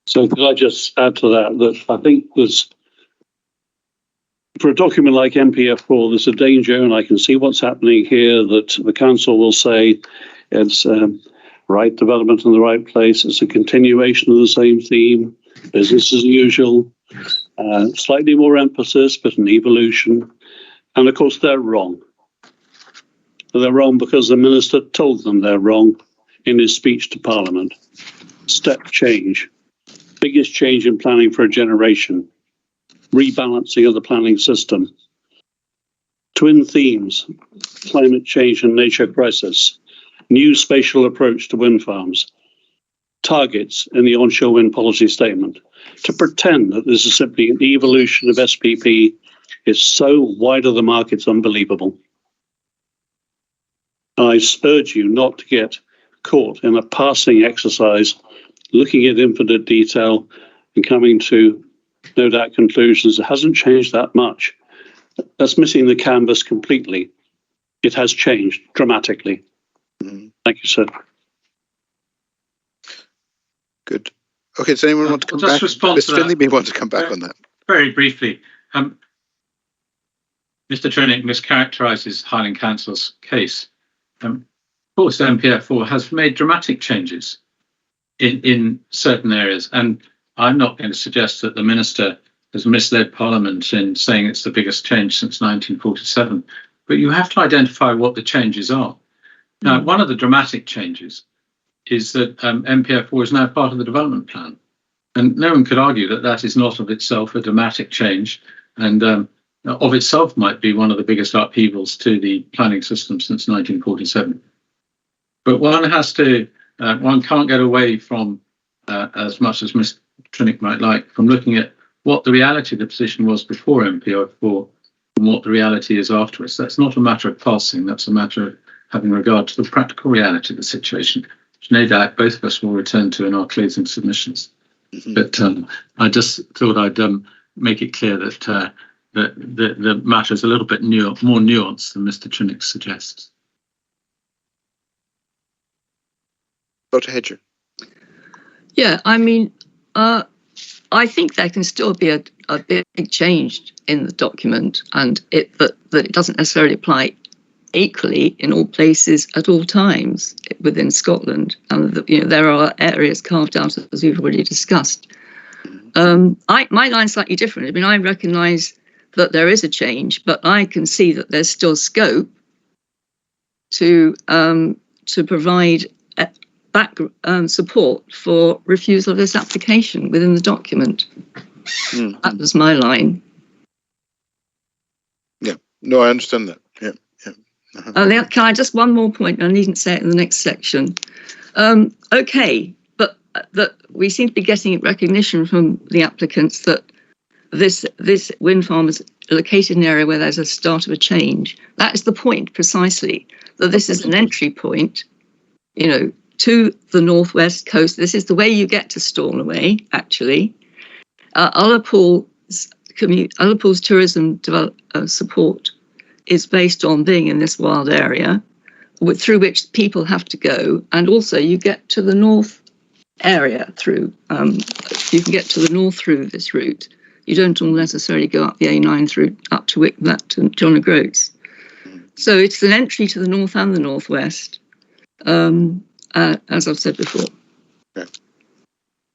So could I just add to that I think there's, for a document like NPF4, there's a danger, and I can see what's happening here, that the council will say it's right development in the right place, it's a continuation of the same theme, business as usual, slightly more emphasis, but an evolution. And of course, they're wrong. They're wrong because the minister told them they're wrong in his speech to Parliament. Step change. Biggest change in planning for a generation. Rebalancing of the planning system. Twin themes, climate change and nature crisis. New spatial approach to wind farms. Targets in the onshore wind policy statement. To pretend that this is simply an evolution of SPP is so wide of the mark, it's unbelievable. I urge you not to get caught in a passing exercise, looking at infinite detail and coming to no doubt conclusions. It hasn't changed that much. That's missing the canvas completely. It has changed dramatically. Mm-hmm. Thank you, sir. Good. Okay, does anyone want to come back? Mr. Finlay may want to come back on that. Very briefly. Mr. Trinick mischaracterises Highland Council's case. Of course, NPF4 has made dramatic changes in certain areas, and I'm not going to suggest that the minister has misled Parliament in saying it's the biggest change since 1947, but you have to identify what the changes are. Now, one of the dramatic changes is that NPF4 is now part of the development plan, and no one could argue that that is not of itself a dramatic change, and of itself might be one of the biggest upheavals to the planning system since 1947. But one has to, one can't get away from, as much as Ms. Trinick might like, from looking at what the reality of the position was before NPF4 and what the reality is afterwards. That's not a matter of passing, that's a matter of having regard to the practical reality of the situation, which no doubt both of us will return to in our closing submissions. Mm-hmm. But I just thought I'd make it clear that the matter is a little bit more nuanced than Mr. Trinick suggests. Dr. Hedger. Yeah, I mean, I think there can still be a big change in the document, and that it doesn't necessarily apply equally in all places at all times within Scotland. And there are areas carved out, as we've already discussed. My line's slightly different. I mean, I recognise that there is a change, but I can see that there's still scope to provide back support for refusal of this application within the document. That was my line. Yeah, no, I understand that. Yeah, yeah. Uh-huh. Can I just one more point? I needn't say it in the next section. Okay, but that we seem to be getting recognition from the applicants that this wind farm is located in an area where there's a start of a change. That is the point precisely, that this is an entry point, to the northwest coast. This is the way you get to Stornoway, actually. Ullapool's tourism support is based on being in this wild area through which people have to go. And also you get to the north area through, you can get to the north through this route. You don't all necessarily go up the A9 through up to Wickbat to John O'Groats. So it's an entry to the north and the northwest. As I've said before. Yeah.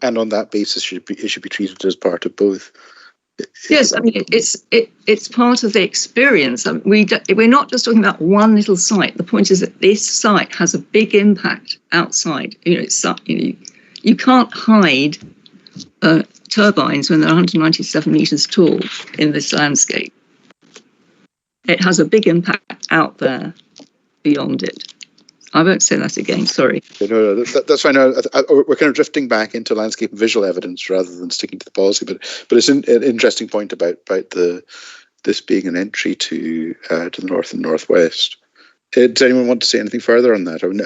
And on that basis, it should be treated as part of both. Yes, I mean, it's part of the experience. I mean, we're not just talking about one little site. The point is that this site has a big impact outside. You can't hide turbines when they're 197 metres tall in this landscape. It has a big impact out there beyond it. I won't say that again, sorry. No, that's fine. We're kind of drifting back into landscape and visual evidence rather than sticking to the policy, but it's an interesting point about this being an entry to the north and northwest. Does anyone want to say anything further on that? I mean,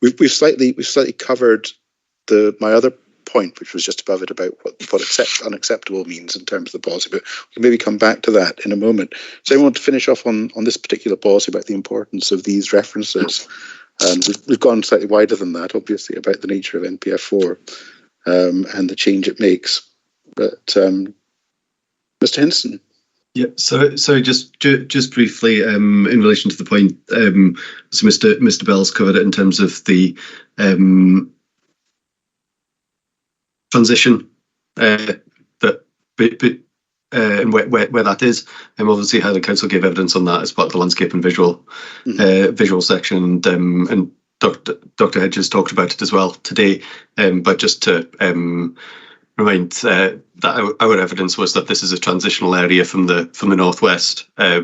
we've slightly covered my other point, which was just above it, about what unacceptable means in terms of the policy, but we can maybe come back to that in a moment. Does anyone want to finish off on this particular policy about the importance of these references? We've gone slightly wider than that, obviously, about the nature of NPF4 and the change it makes. But Mr. Hinson. Yeah, so just briefly in relation to the point, so Mr. Bell's covered it in terms of the transition and where that is. Obviously, Highland Council gave evidence on that as part of the landscape and visual section, and Dr. Hedges talked about it as well today. But just to remind that our evidence was that this is a transitional area from the northwest or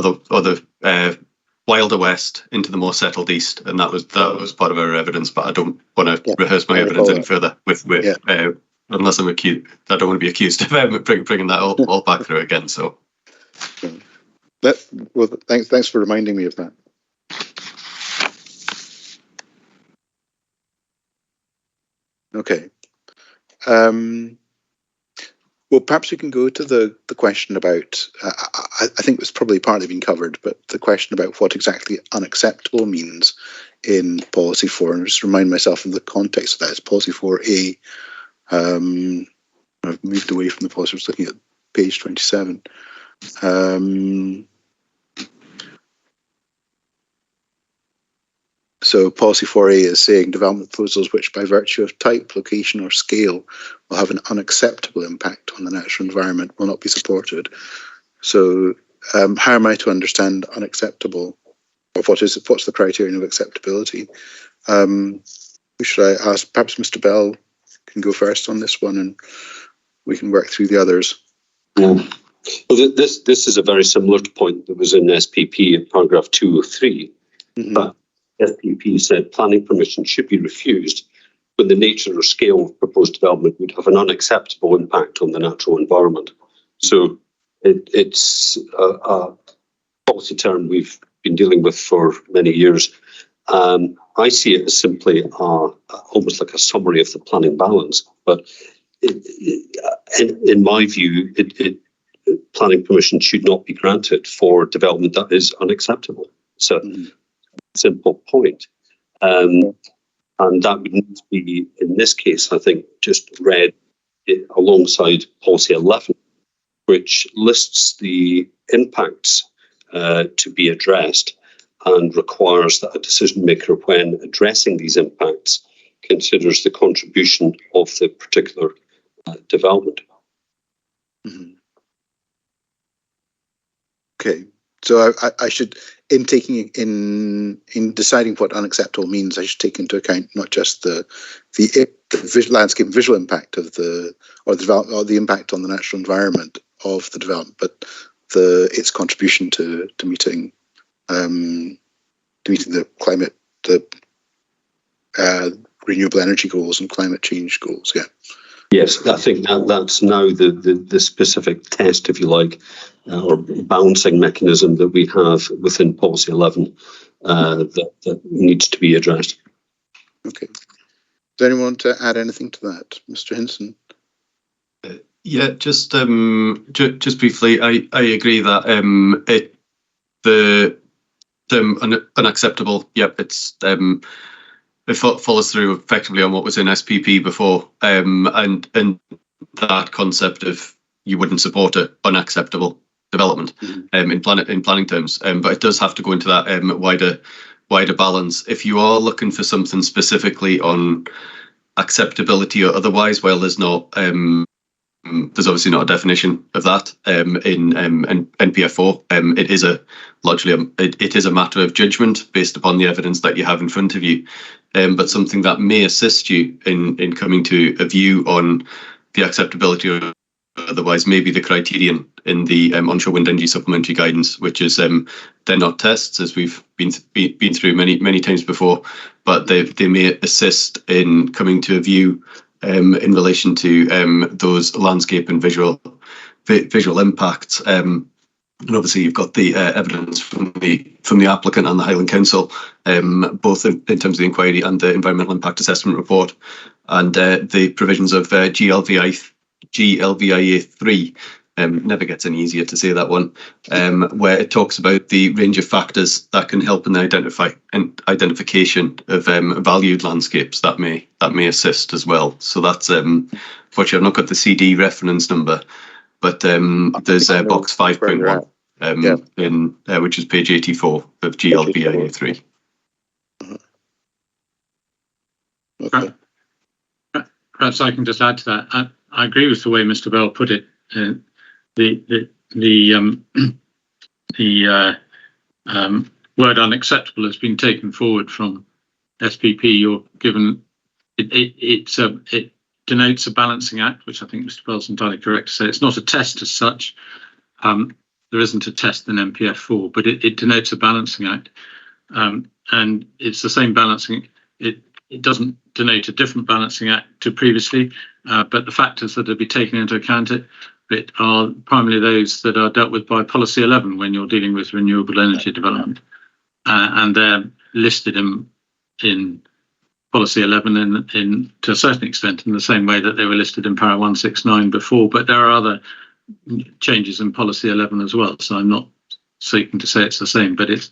the wilder west into the more settled east, and that was part of our evidence. But I don't want to rehearse my evidence any further unless I'm accused. I don't want to be accused of bringing that all back through again. So, thanks for reminding me of that. Okay. Well, perhaps we can go to the question about, I think it's probably partly been covered, but the question about what exactly unacceptable means in Policy 4. And just remind myself of the context of that. It's Policy 4A. I've moved away from the policy. I was looking at page 27. So Policy 4A is saying development proposals which by virtue of type, location or scale will have an unacceptable impact on the natural environment will not be supported. So how am I to understand unacceptable? Or what's the criterion of acceptability? Who should I ask? Perhaps Mr. Bell can go first on this one and we can work through the others. Well, this is a very similar point that was in SPP in paragraph 203. But SPP said planning permission should be refused when the nature or scale of proposed development would have an unacceptable impact on the natural environment. So it's a policy term we've been dealing with for many years. I see it as simply almost like a summary of the planning balance. But in my view, planning permission should not be granted for development that is unacceptable. So. Simple point. And that would need to be, in this case, I think, just read alongside Policy 11, which lists the impacts to be addressed and requires that a decision maker, when addressing these impacts, considers the contribution of the particular development. Okay. So I should, in deciding what unacceptable means, I should take into account not just the landscape and visual impact of the impact on the natural environment of the development, but its contribution to meeting the climate, renewable energy goals and climate change goals. Yeah. Yes, I think that's now the specific test, if you like, or balancing mechanism that we have within Policy 11 that needs to be addressed. Okay. Does anyone want to add anything to that, Mr. Hinson? Yeah, just briefly, I agree that the term unacceptable. Yep, it follows through effectively on what was in SPP before, and that concept of you wouldn't support an unacceptable development in planning terms, but it does have to go into that wider balance. If you are looking for something specifically on acceptability or otherwise, well, there's obviously not a definition of that in NPF4. It is a matter of judgment based upon the evidence that you have in front of you, but something that may assist you in coming to a view on the acceptability or otherwise maybe the criterion in the onshore wind energy supplementary guidance, which is they're not tests, as we've been through many times before, but they may assist in coming to a view in relation to those landscape and visual impacts. And obviously, you've got the evidence from the applicant and the Highland Council, both in terms of the inquiry and the environmental impact assessment report, and the provisions of GLVIA 3. Never gets any easier to say that one, where it talks about the range of factors that can help in the identification of valued landscapes that may assist as well. So that's fortunately I've not got the CD reference number, but there's box 5.1 in which is page 84 of GLVIA 3. Okay. Perhaps I can just add to that. I agree with the way Mr. Bell put it. The word unacceptable has been taken forward from SPP. You're given it denotes a balancing act, which I think Mr. Bell's entirely correct to say. It's not a test as such. There isn't a test in NPF4, but it denotes a balancing act, and it's the same balancing. It doesn't denote a different balancing act to previously, but the factors that will be taken into account it are primarily those that are dealt with by Policy 11 when you're dealing with renewable energy development, and they're listed in Policy 11 in to a certain extent in the same way that they were listed in Para 169 before, but there are other changes in Policy 11 as well. So I'm not seeking to say it's the same, but it's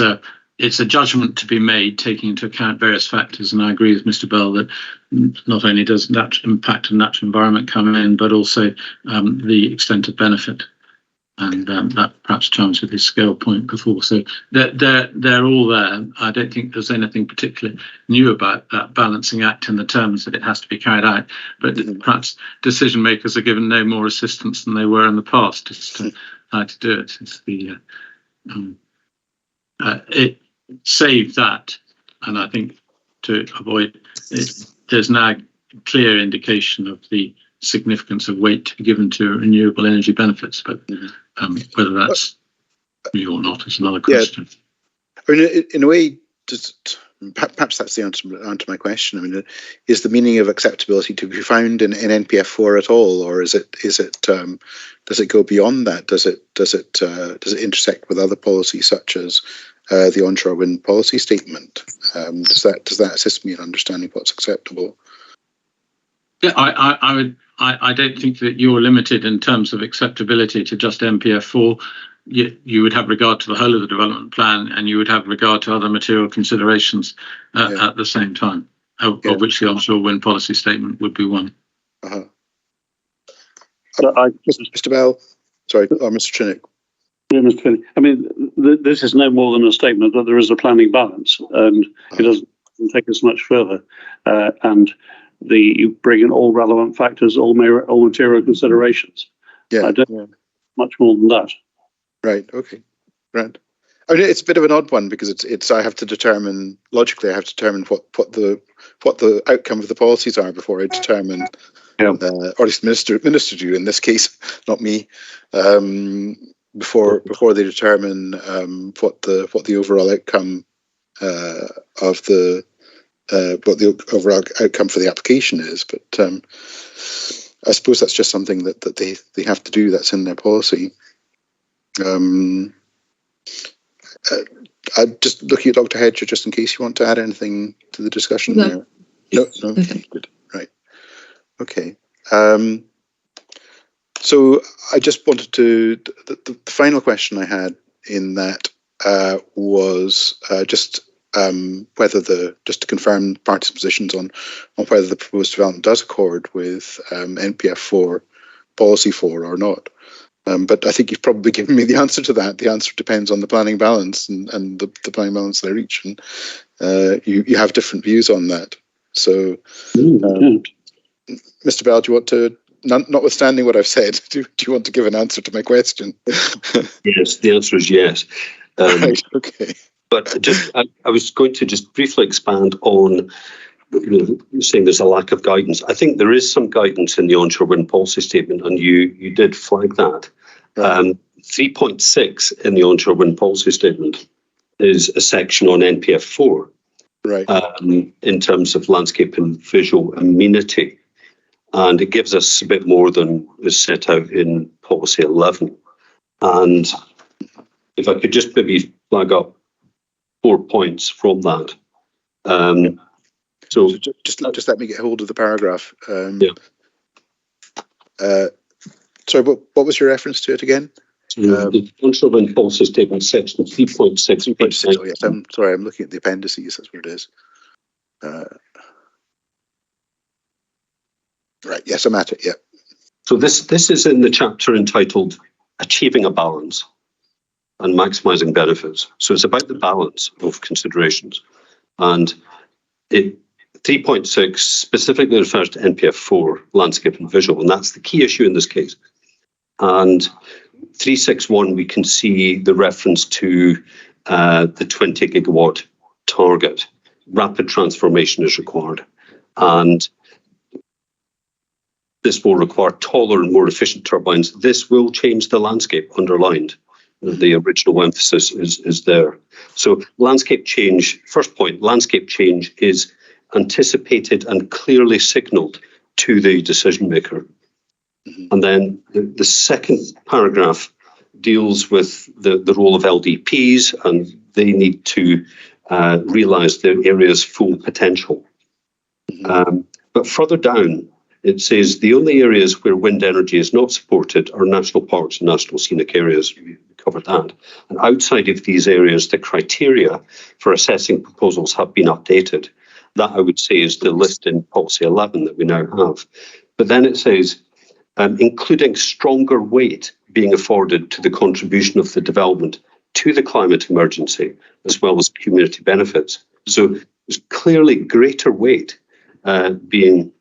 a judgment to be made taking into account various factors. And I agree with Mr. Bell that not only does that impact on natural environment come in, but also the extent of benefit. And that perhaps chimes with his scale point before. So they're all there. I don't think there's anything particularly new about that balancing act in the terms that it has to be carried out. But perhaps decision makers are given no more assistance than they were in the past as to how to do it. It's the it saved that, and I think to avoid it, there's now a clear indication of the significance of weight to be given to renewable energy benefits, but whether that's new or not is another question. I mean, in a way, perhaps that's the answer to my question. I mean, is the meaning of acceptability to be found in NPF4 at all, or is it does it go beyond that? Does it intersect with other policies such as the onshore wind policy statement? Does that assist me in understanding what's acceptable? Yeah, I don't think that you're limited in terms of acceptability to just NPF4. You would have regard to the whole of the development plan, and you would have regard to other material considerations at the same time, of which the onshore wind policy statement would be one. Mr. Bell, sorry, or Mr. Chinnick. Yeah, Mr. Finney. I mean, this is no more than a statement that there is a planning balance, and it doesn't take us much further. And you bring in all relevant factors, all material considerations. I don't much more than that. Right. Okay. Right. I mean, it's a bit of an odd one because it's. I have to determine logically. I have to determine what the outcome of the policies are before I determine, or at least minister do in this case, not me. Before they determine what the overall outcome of the what the overall outcome for the application is, but I suppose that's just something that they have to do. That's in their policy. I'm just looking at Dr. Hedger just in case you want to add anything to the discussion there. No. Okay. Good. Right. Okay. So I just wanted to. The final question I had in that was just. Whether just to confirm parties' positions on whether the proposed development does accord with NPF4 policy 4 or not. But I think you've probably given me the answer to that. The answer depends on the planning balance and the planning balance they reach, and you have different views on that. So, Mr. Bell, do you want to, notwithstanding what I've said, do you want to give an answer to my question? Yes, the answer is yes. Right. Okay. But I was going to just briefly expand on saying there's a lack of guidance. I think there is some guidance in the onshore wind policy statement, and you did flag that. 3.6 in the onshore wind policy statement is a section on NPF4, in terms of landscape and visual amenity, and it gives us a bit more than is set out in policy 11. And if I could just maybe flag up 4 points from that. So just let me get hold of the paragraph. Sorry, what was your reference to it again? The onshore wind policy statement, section 3.6. 3.6. Oh yes, I'm sorry. I'm looking at the appendices. That's what it is. Right. Yes, I'm at it. Yeah. So this is in the chapter entitled "Achieving a Balance and Maximising Benefits." So it's about the balance of considerations, and 3.6 specifically refers to NPF4, landscape and visual, and that's the key issue in this case. And 361, we can see the reference to the 20 gigawatt target. Rapid transformation is required, and this will require taller and more efficient turbines. This will change the landscape, underlined. The original emphasis is there. So landscape change, first point, landscape change is anticipated and clearly signalled to the decision maker. And then the second paragraph deals with the role of LDPs, and they need to realise their area's full potential. But further down, it says the only areas where wind energy is not supported are national parks and national scenic areas. We covered that. And outside of these areas, the criteria for assessing proposals have been updated. That, I would say, is the list in Policy 11 that we now have. But then it says, including stronger weight being afforded to the contribution of the development to the climate emergency, as well as community benefits. So there's clearly greater weight being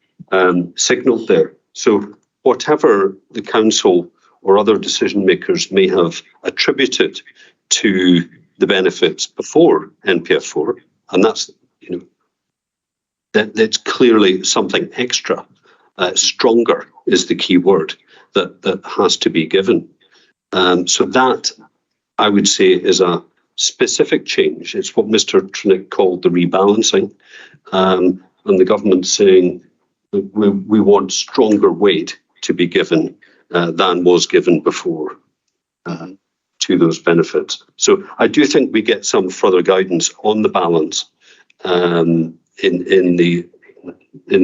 signalled there. So whatever the council or other decision makers may have attributed to the benefits before NPF4, and that's, that's clearly something extra. Stronger is the key word that has to be given. So that, I would say, is a specific change. It's what Mr. Trinick called the rebalancing, and the government saying that we want stronger weight to be given than was given before to those benefits. So I do think we get some further guidance on the balance in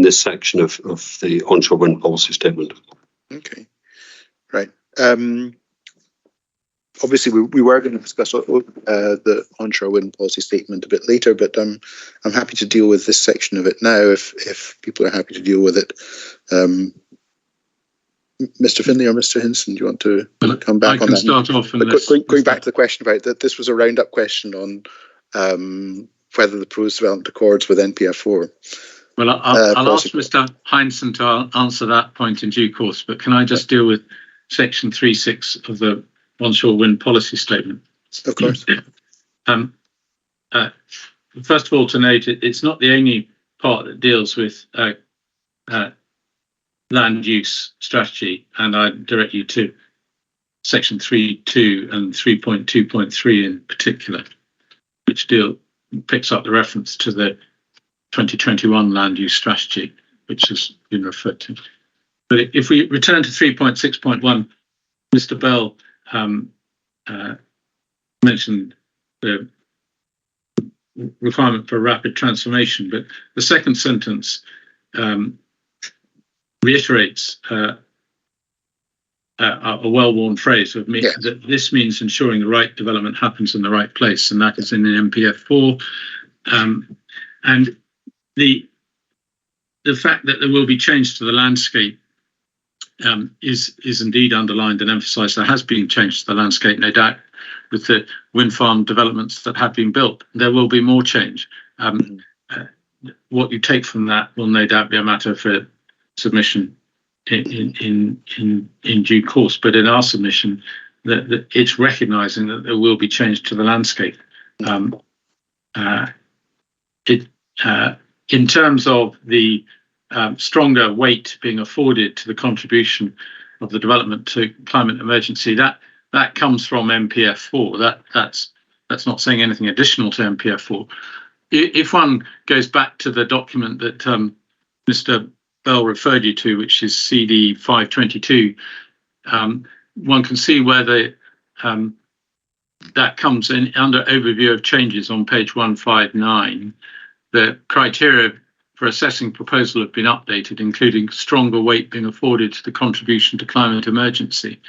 this section of the onshore wind policy statement. Okay, right. Obviously, we were going to discuss the onshore wind policy statement a bit later, but I'm happy to deal with this section of it now if people are happy to deal with it. Mr. Finlay or Mr. Hinson, do you want to come back on that? I can start off on this. Going back to the question about that, this was a roundup question on whether the proposed development accords with NPF4. Well, I'll ask Mr. Hinson to answer that point in due course, but can I just deal with section 3.6 of the onshore wind policy statement? Of course. First of all, to note, it's not the only part that deals with land use strategy, and I direct you to section 3.2 and 3.2.3 in particular, which picks up the reference to the 2021 land use strategy, which has been referred to. But if we return to 3.6.1, Mr. Bell mentioned the requirement for rapid transformation, but the second sentence reiterates a well-worn phrase of that this means ensuring the right development happens in the right place, and that is in the NPF4. And the fact that there will be change to the landscape is indeed underlined and emphasised. There has been change to the landscape, no doubt, with the wind farm developments that have been built. There will be more change. What you take from that will no doubt be a matter for submission in due course. But in our submission, that it's recognising that there will be change to the landscape. in terms of the stronger weight being afforded to the contribution of the development to climate emergency, that comes from NPF4. That's not saying anything additional to NPF4. If one goes back to the document that Mr. Bell referred you to, which is CD 522, one can see where that comes in under overview of changes on page 159. The criteria for assessing proposal have been updated, including stronger weight being afforded to the contribution to climate emergency.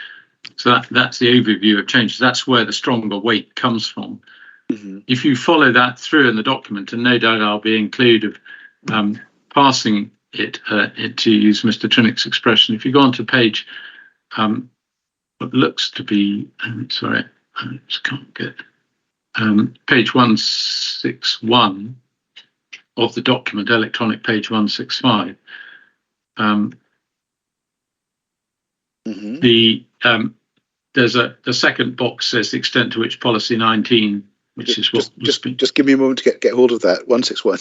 So that's the overview of changes. That's where the stronger weight comes from. Mm-hmm. If you follow that through in the document, and no doubt I'll be included passing it, to use Mr. Trinick's expression, if you go on to page, what looks to be, sorry, I just can't get, page 161 of the document, electronic page 165, there's the second box says the extent to which policy 19, which is what just give me a moment to get hold of that. 161.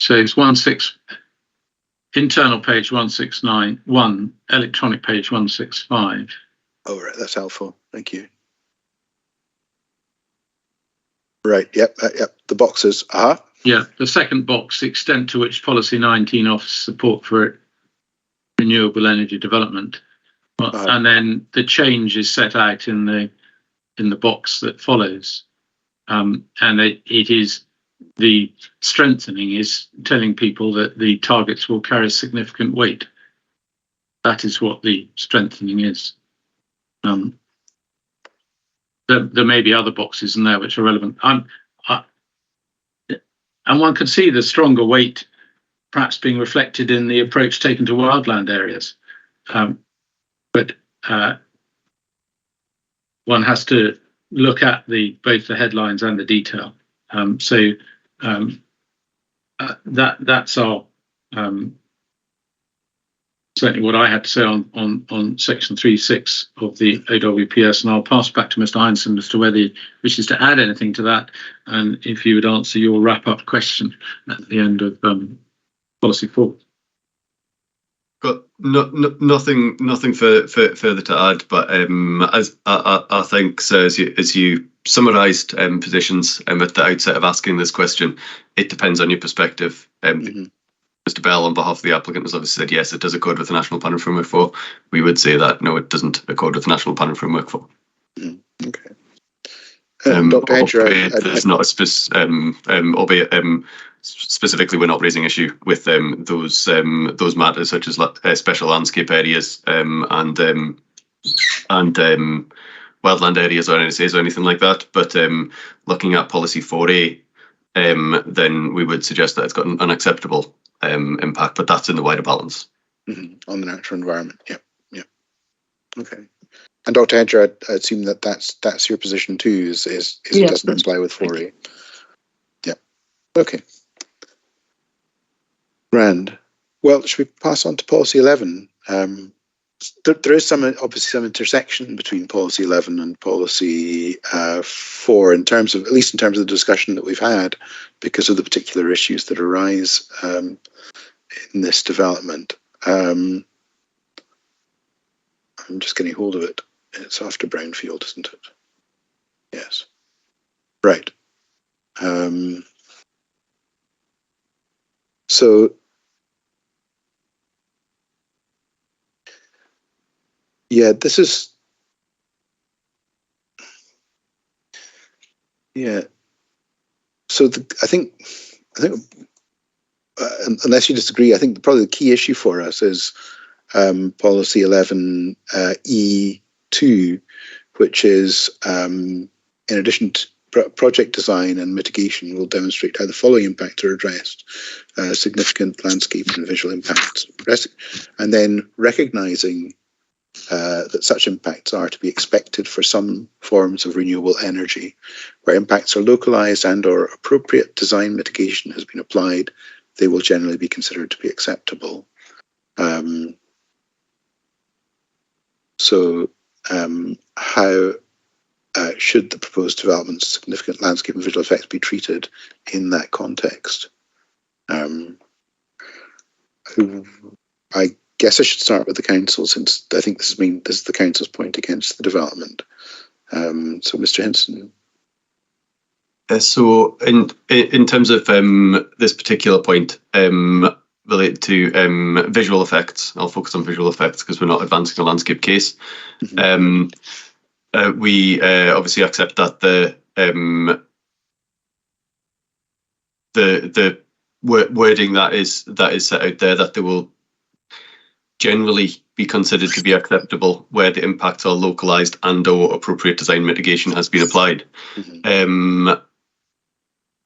So it's internal page 169, electronic page 165. Oh, right, that's helpful. Thank you. Right. Yep. The boxes. Yeah, the second box, the extent to which policy 19 offers support for renewable energy development, and then the change is set out in the box that follows, and it is the strengthening is telling people that the targets will carry significant weight. That is what the strengthening is. There may be other boxes in there which are relevant. And one can see the stronger weight perhaps being reflected in the approach taken to wildland areas. But one has to look at both the headlines and the detail. That's our certainly what I had to say on section 3.6 of the OWPS, and I'll pass back to Mr. Heinsohn as to whether he wishes to add anything to that, and if you would answer your wrap-up question at the end of policy 4. Got nothing further to add, but as I think, so as you summarised positions at the outset of asking this question, it depends on your perspective. Mr. Bell, on behalf of the applicant, has obviously said yes, it does accord with the National Planning Framework 4. We would say that no, it doesn't accord with the National Planning Framework 4. Okay. Dr. Hedger, there's not a albeit specifically we're not raising issue with those matters such as special landscape areas and wildland areas or NSAs or anything like that. But looking at policy 4A, then we would suggest that it's got an unacceptable impact, but that's in the wider balance. On the natural environment. Yeah. Okay. And Dr. Hedger, I assume that's your position too, is it doesn't apply with 4A. Yeah. Okay. Rand. Well, should we pass on to policy 11? There is obviously some intersection between policy 11 and policy 4 at least in terms of the discussion that we've had, because of the particular issues that arise in this development. I'm just getting hold of it. It's after Brownfield, isn't it? Yes. Right. So, yeah, this is, yeah. So I think, unless you disagree, I think probably the key issue for us is policy 11 E2, which is in addition to project design and mitigation will demonstrate how the following impacts are addressed: significant landscape and visual impacts, and then recognising that such impacts are to be expected for some forms of renewable energy. Where impacts are localised and or appropriate design mitigation has been applied, they will generally be considered to be acceptable. How should the proposed development's significant landscape and visual effects be treated in that context? I guess I should start with the council, since I think this is the council's point against the development. So, Mr. Henson. So, in terms of this particular point related to visual effects, I'll focus on visual effects because we're not advancing a landscape case. Mm-hmm. We obviously accept that the wording that is set out there, that they will generally be considered to be acceptable where the impacts are localised and/or appropriate design mitigation has been applied. Mm-hmm.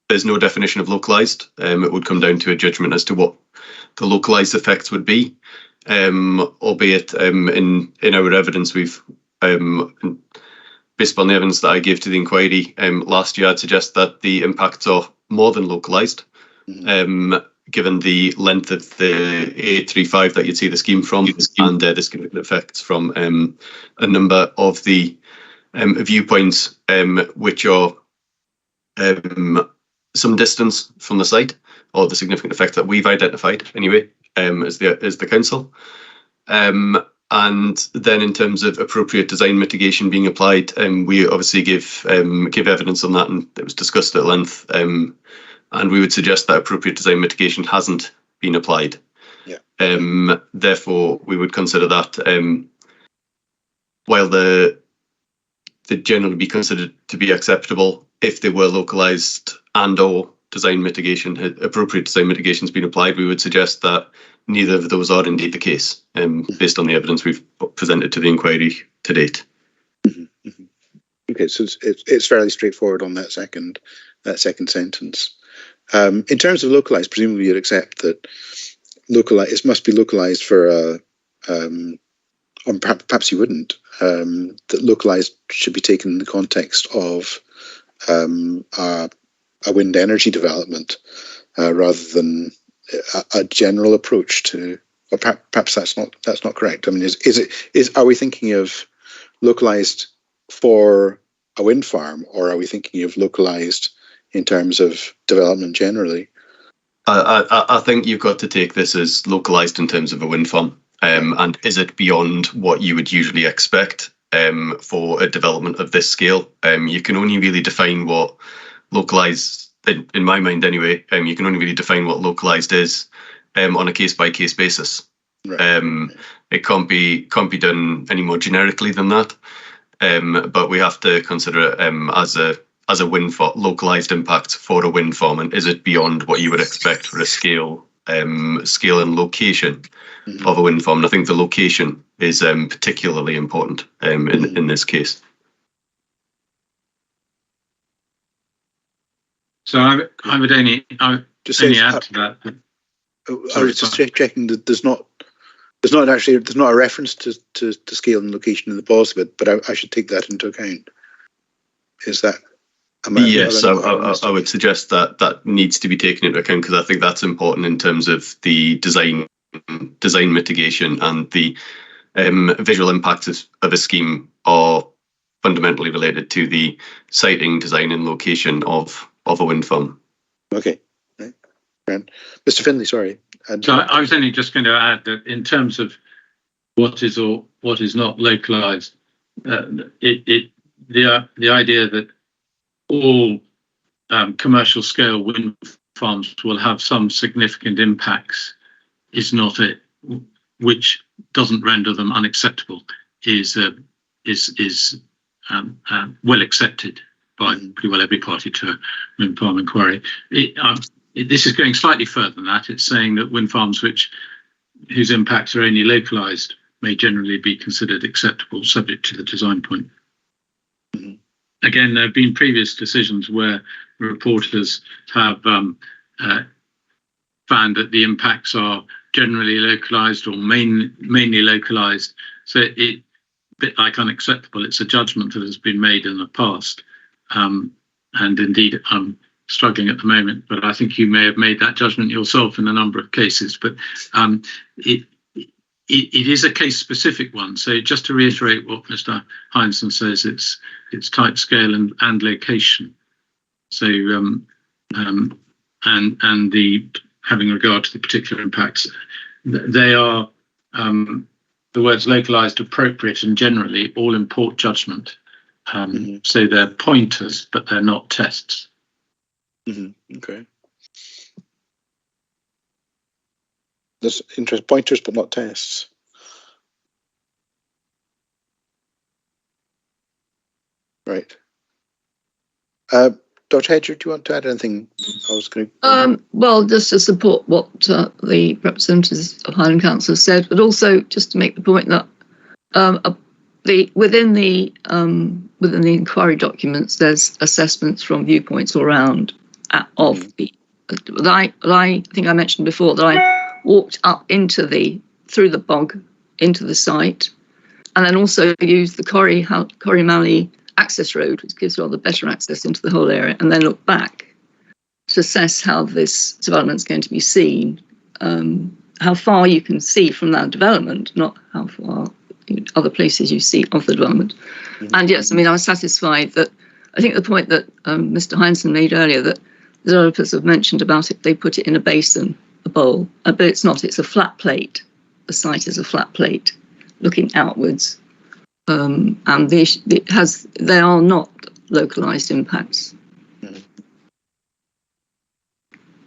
There's no definition of localised. It would come down to a judgment as to what the localised effects would be, albeit in our evidence, we've based on the evidence that I gave to the inquiry last year, I'd suggest that the impacts are more than localised. Mm-hmm. Given the length of the A35 that you'd see the scheme from, and the significant effects from a number of the viewpoints which are some distance from the site, or the significant effect that we've identified anyway as the council. And then in terms of appropriate design mitigation being applied, we obviously give evidence on that, and it was discussed at length. And we would suggest that appropriate design mitigation hasn't been applied. Yeah. Therefore, we would consider that while they'd generally be considered to be acceptable if they were localised and/or appropriate design mitigation has been applied, we would suggest that neither of those are indeed the case, based on the evidence we've presented to the inquiry to date. Mm-hmm. Mm-hmm. Okay, so it's fairly straightforward on that second sentence. In terms of localised, presumably you'd accept that it must be localised for or perhaps you wouldn't. That localised should be taken in the context of a wind energy development rather than a general approach to. Or perhaps that's not correct. I mean, are we thinking of localised for a wind farm, or are we thinking of localised in terms of development generally? I think you've got to take this as localised in terms of a wind farm. And is it beyond what you would usually expect for a development of this scale? You can only really define what localised, in my mind anyway, you can only really define what localised is on a case-by-case basis. Right. It can't be done any more generically than that. But we have to consider it as a wind farm, localised impact for a wind farm, and is it beyond what you would expect for a scale and location of a wind farm? And I think the location is particularly important in this case. So I would only add to that. I was just checking that there's not a reference to scale and location in the policy, but I should take that into account. Is that? Yes, I would suggest that needs to be taken into account, because I think that's important in terms of the design mitigation, and the visual impacts of a scheme are fundamentally related to the siting, design and location of a wind farm. Okay. Right. Mr. Finlay, sorry. So I was only just going to add that in terms of what is or what is not localised, the idea that all commercial scale wind farms will have some significant impacts is not it, which doesn't render them unacceptable, is well accepted by pretty well every party to a wind farm inquiry. This is going slightly further than that. It's saying that wind farms whose impacts are only localised may generally be considered acceptable, subject to the design point. Mm-hmm. Again, there have been previous decisions where reporters have found that the impacts are generally localised or mainly localised. So a bit like unacceptable, it's a judgment that has been made in the past. And indeed, I'm struggling at the moment, but I think you may have made that judgment yourself in a number of cases. But it is a case-specific one. So just to reiterate what Mr. Heinsohn says, it's type, scale, and location. So and the having regard to the particular impacts. They are, the words localised, appropriate, and generally all import judgment. So they're pointers, but they're not tests. Okay. There's interest pointers, but not tests. Right. Dr. Hedger, do you want to add anything? I was going to. Well, just to support what the representatives of Highland Council have said, but also just to make the point that within the inquiry documents, there's assessments from viewpoints all around of the. I think I mentioned before that I walked up through the bog into the site, and then also used the Corrie Malley access road, which gives rather better access into the whole area, and then look back to assess how this development is going to be seen, how far you can see from that development, not how far other places you see of the development. And yes, I mean, I was satisfied that, I think the point that Mr. Heinsohn made earlier, that the developers have mentioned about it, they put it in a basin, a bowl, but it's not, it's a flat plate. The site is a flat plate looking outwards. And they are not localised impacts.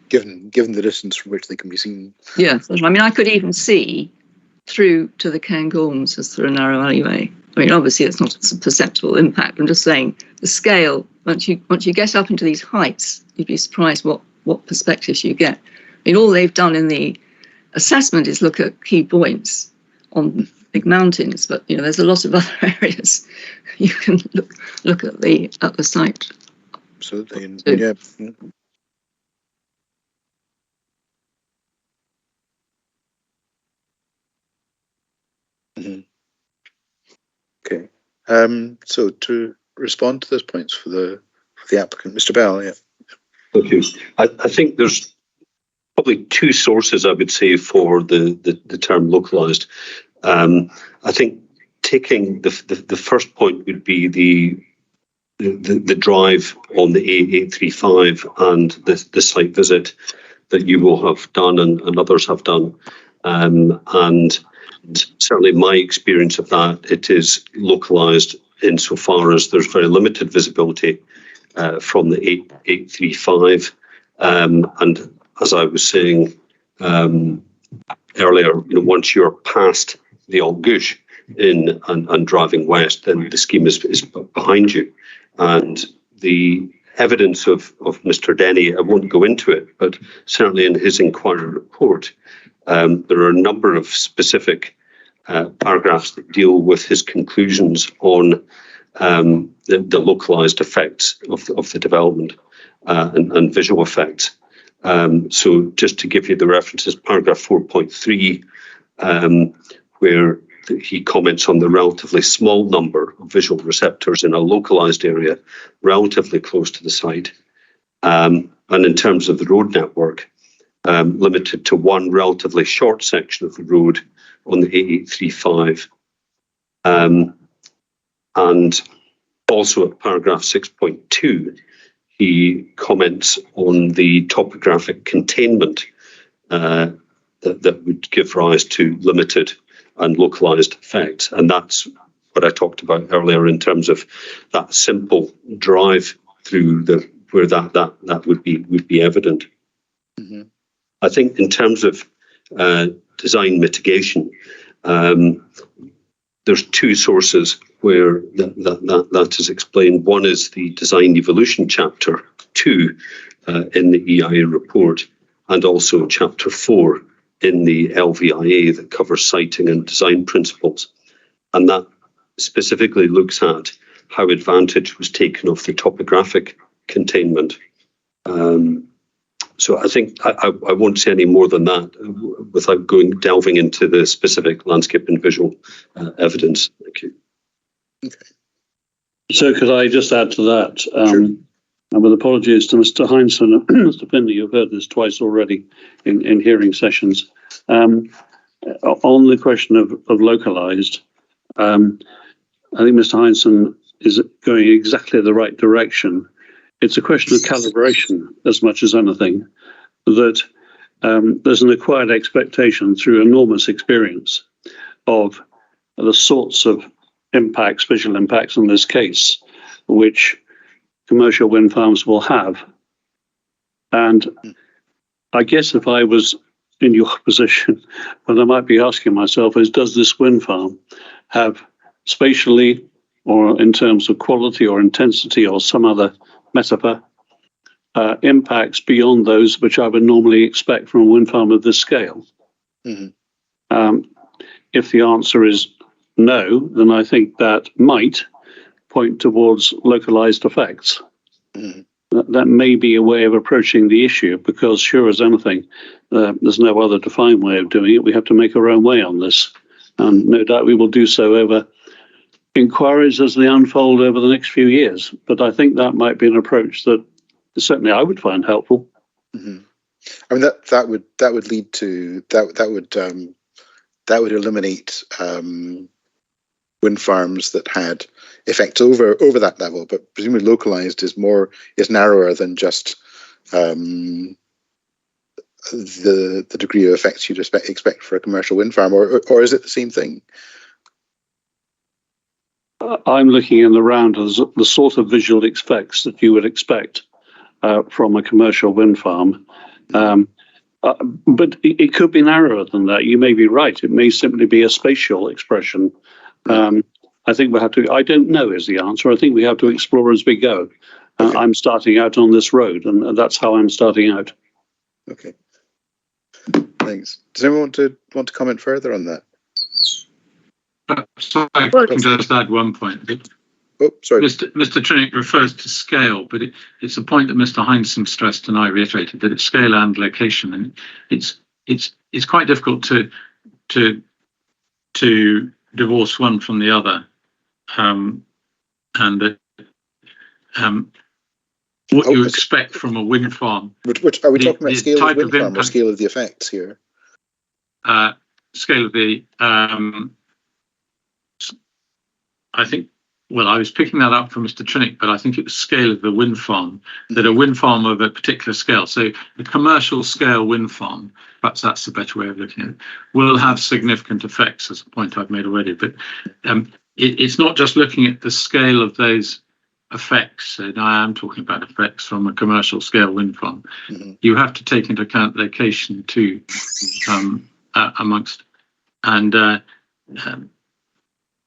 Given the distance from which they can be seen. Yeah, I mean, I could even see through to the Cairngorms as through a narrow alleyway. I mean, obviously, it's not a perceptible impact. I'm just saying the scale. Once you get up into these heights, you'd be surprised what perspectives you get. I mean, all they've done in the assessment is look at key points on big mountains, but there's a lot of other areas you can look at the site. Absolutely, yeah. Okay. So to respond to those points for the applicant, Mr. Bell, yeah. Thank you. I think there's probably two sources I would say for the term localised. I think taking the first point would be the drive on the A835 and the site visit that you will have done and others have done. And certainly my experience of that, it is localised insofar as there's very limited visibility from the 835. And as I was saying earlier, once you're past the Allgoosh and driving west, then the scheme is behind you. And the evidence of Mr. Denny, I won't go into it, but certainly in his inquiry report, there are a number of specific paragraphs that deal with his conclusions on the localised effects of the development and visual effects. So just to give you the references, paragraph 4.3, where he comments on the relatively small number of visual receptors in a localised area relatively close to the site. And in terms of the road network, limited to one relatively short section of the road on the A835. And also at paragraph 6.2, he comments on the topographic containment that would give rise to limited and localised effects. And that's what I talked about earlier in terms of that simple drive through where that would be evident. Mm-hmm. I think in terms of design mitigation, there's two sources where that is explained. One is the Design Evolution Chapter 2 in the EIA report, and also Chapter 4 in the LVIA that covers siting and design principles. And that specifically looks at how advantage was taken of the topographic containment. So I think I won't say any more than that without delving into the specific landscape and visual evidence. Thank you. Okay. So could I just add to that? Sure. And with apologies to Mr. Heinsohn and Mr. Finley, you've heard this twice already in hearing sessions. On the question of localised, I think Mr. Heinsohn is going exactly the right direction. It's a question of calibration as much as anything, that there's an acquired expectation through enormous experience of the sorts of impacts, visual impacts in this case, which commercial wind farms will have. And I guess if I was in your position, what I might be asking myself is, does this wind farm have spatially or in terms of quality or intensity or some other metaphor impacts beyond those which I would normally expect from a wind farm of this scale? If the answer is no, then I think that might point towards localized effects. That may be a way of approaching the issue, because sure as anything, there's no other defined way of doing it. We have to make our own way on this. And no doubt we will do so over inquiries as they unfold over the next few years. But I think that might be an approach that certainly I would find helpful. I mean, that would lead to that would eliminate wind farms that had effects over that level, but presumably localized is narrower than just the degree of effects you'd expect for a commercial wind farm, or is it the same thing? I'm looking in the round as the sort of visual effects that you would expect from a commercial wind farm. But it could be narrower than that. You may be right. It may simply be a spatial expression. I think we have to, I don't know is the answer. I think we have to explore as we go. Okay. I'm starting out on this road, and that's how I'm starting out. Okay. Thanks. Does anyone want to comment further on that? Sorry, I can just add one point. Oh, sorry. Mr. Trinick refers to scale, but it's a point that Mr. Hindson stressed and I reiterated, that it's scale and location, and it's quite difficult to divorce one from the other, and that what you expect from a wind farm. Which are we talking about? Scale of wind farm or scale of the effects here? Scale of the. I think. Well, I was picking that up from Mr. Trinick, but I think it was scale of the wind farm, that a wind farm of a particular scale, so a commercial scale wind farm, perhaps that's the better way of looking at it, will have significant effects, as a point I've made already. But it's not just looking at the scale of those effects, and I am talking about effects from a commercial scale wind farm. You have to take into account location too, amongst, and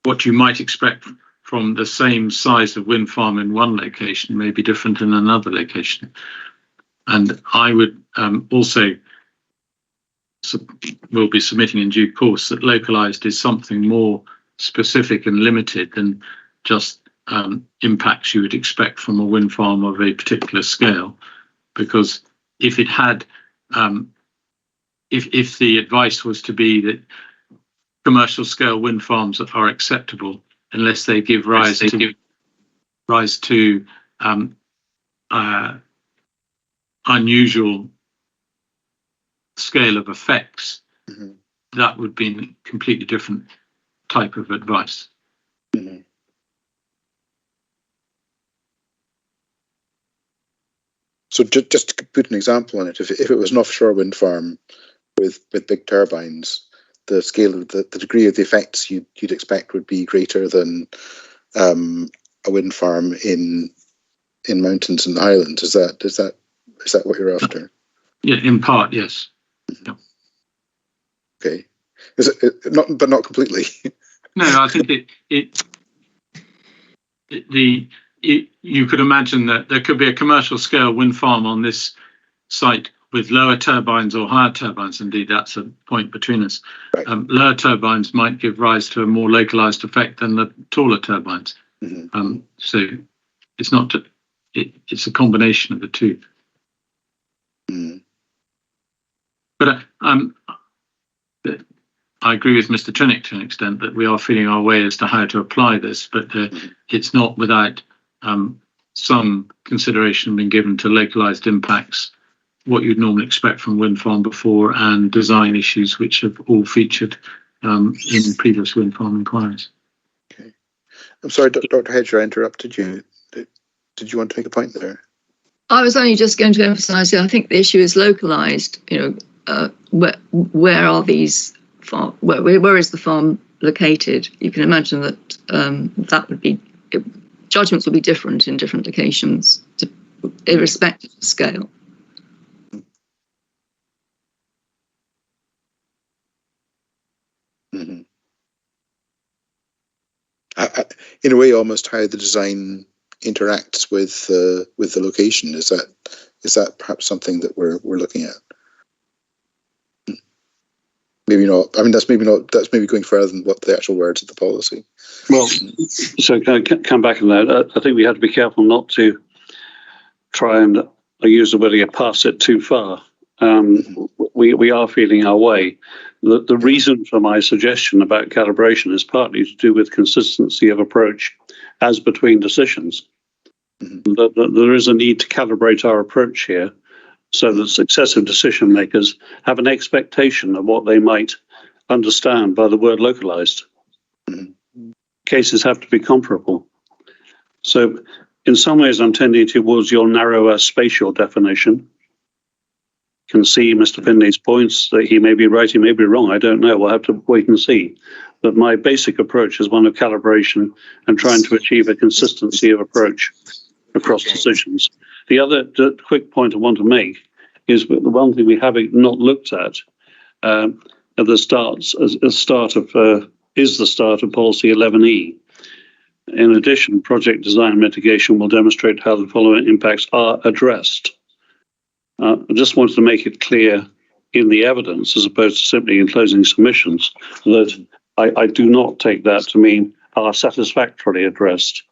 what you might expect from the same size of wind farm in one location may be different in another location. And I would also will be submitting in due course that localized is something more specific and limited than just impacts you would expect from a wind farm of a particular scale. Because if it had, if the advice was to be that commercial scale wind farms are acceptable unless they give rise to unusual scale of effects, that would be a completely different type of advice. So just to put an example on it, if it was an offshore wind farm with big turbines, the scale of the degree of the effects you'd expect would be greater than a wind farm in mountains and islands. Is that what you're after? Yeah, in part, yes. Yeah. Okay. Is it not, but not completely? No, I think you could imagine that there could be a commercial scale wind farm on this site with lower turbines or higher turbines. Indeed, that's a point between us. Right. Lower turbines might give rise to a more localized effect than the taller turbines. So it's not, it's a combination of the two. But I agree with Mr. Trinick to an extent that we are feeling our way as to how to apply this, but it's not without some consideration being given to localized impacts, what you'd normally expect from wind farm before, and design issues which have all featured in previous wind farm inquiries. Okay. I'm sorry, Dr. Hedger, I interrupted you. Did you want to make a point there? I was only just going to emphasise that I think the issue is localised. You know, where are these farm? Where is the farm located? You can imagine that that would be judgments would be different in different locations, irrespective of scale. Mm-hmm. In a way, almost how the design interacts with the location. Is that perhaps something that we're looking at? Maybe not. I mean, that's maybe going further than what the actual words of the policy. Well, so can I come back on that? I think we have to be careful not to try and, I use the word again, pass it too far. We are feeling our way. The reason for my suggestion about calibration is partly to do with consistency of approach as between decisions. There is a need to calibrate our approach here so that successive decision makers have an expectation of what they might understand by the word localized. Cases have to be comparable. So in some ways, I'm tending towards your narrower spatial definition. Can see Mr. Finley's points that he may be right, he may be wrong. I don't know. We'll have to wait and see. But my basic approach is one of calibration and trying to achieve a consistency of approach across decisions. The other quick point I want to make is the one thing we have not looked at the start of policy 11E. In addition, project design mitigation will demonstrate how the following impacts are addressed. I just wanted to make it clear in the evidence, as opposed to simply in closing submissions, that I do not take that to mean are satisfactorily addressed,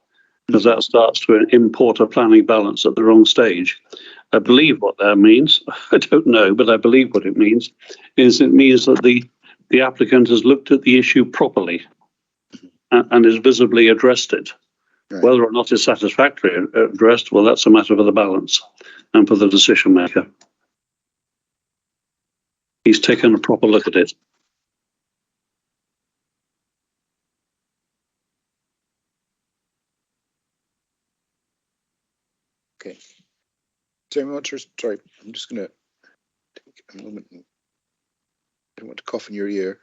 because that starts to import a planning balance at the wrong stage. I believe what that means. I don't know, but I believe what it means is it means that the applicant has looked at the issue properly and has visibly addressed it. Right. Whether or not it's satisfactorily addressed, well, that's a matter for the balance and for the decision maker. He's taken a proper look at it. Okay. Sorry, I'm just going to take a moment. I don't want to cough in your ear.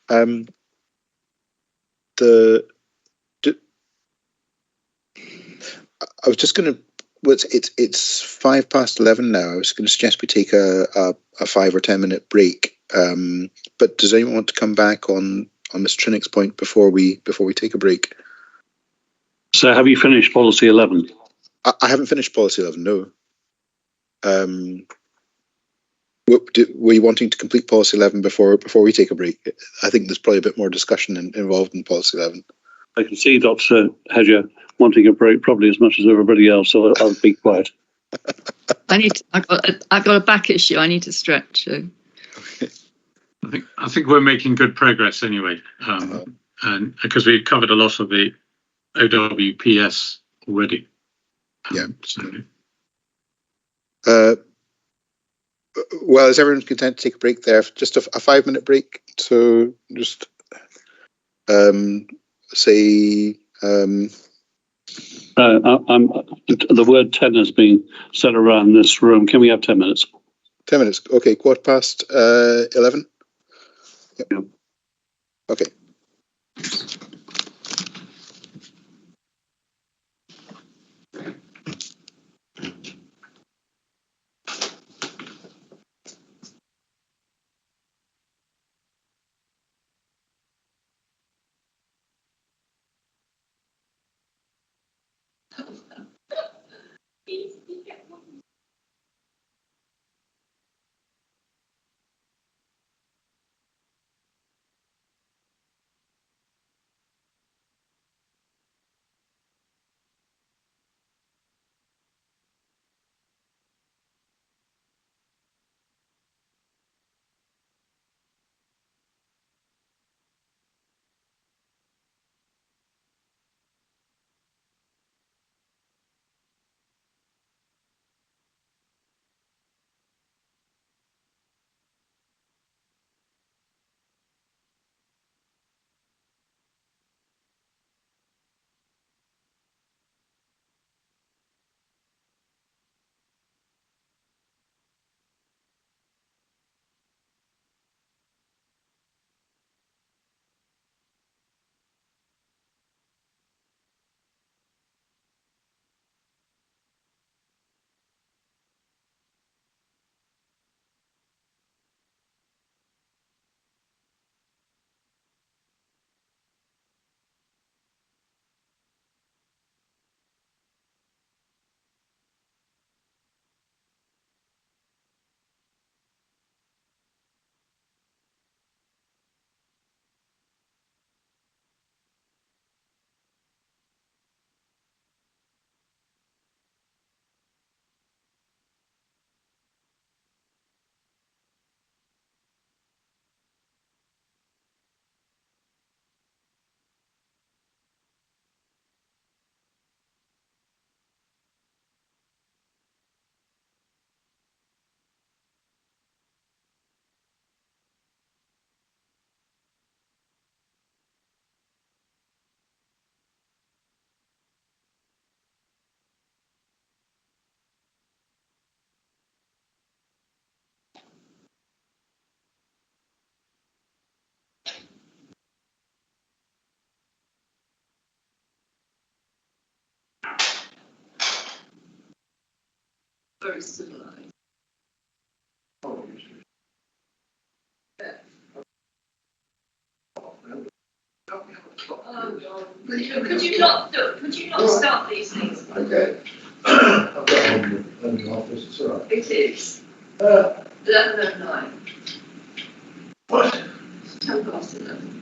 I was just going to. Well, it's 11:05 now. I was going to suggest we take a 5 or 10 minute break. But does anyone want to come back on Mr. Trinnick's point before we take a break? So, have you finished policy 11? I haven't finished policy 11. No. Were you wanting to complete policy 11 before we take a break? I think there's probably a bit more discussion involved in policy 11. I can see Dr. Hedger wanting a break probably as much as everybody else, so I'll be quiet. I've got a back issue. I need to stretch. So. Okay. I think we're making good progress anyway, and because we've covered a lot of the OWPS already. Well, is everyone content to take a break there? Just a 5 minute break. So just say. The word 10 has been said around this room. Can we have 10 minutes? 10 minutes. Okay, 11:15. Yep. Yep. Okay. very similar. Could you not start these things? Okay. I've got on the office, it's all right. It is. 11:09. What? It's 11:10.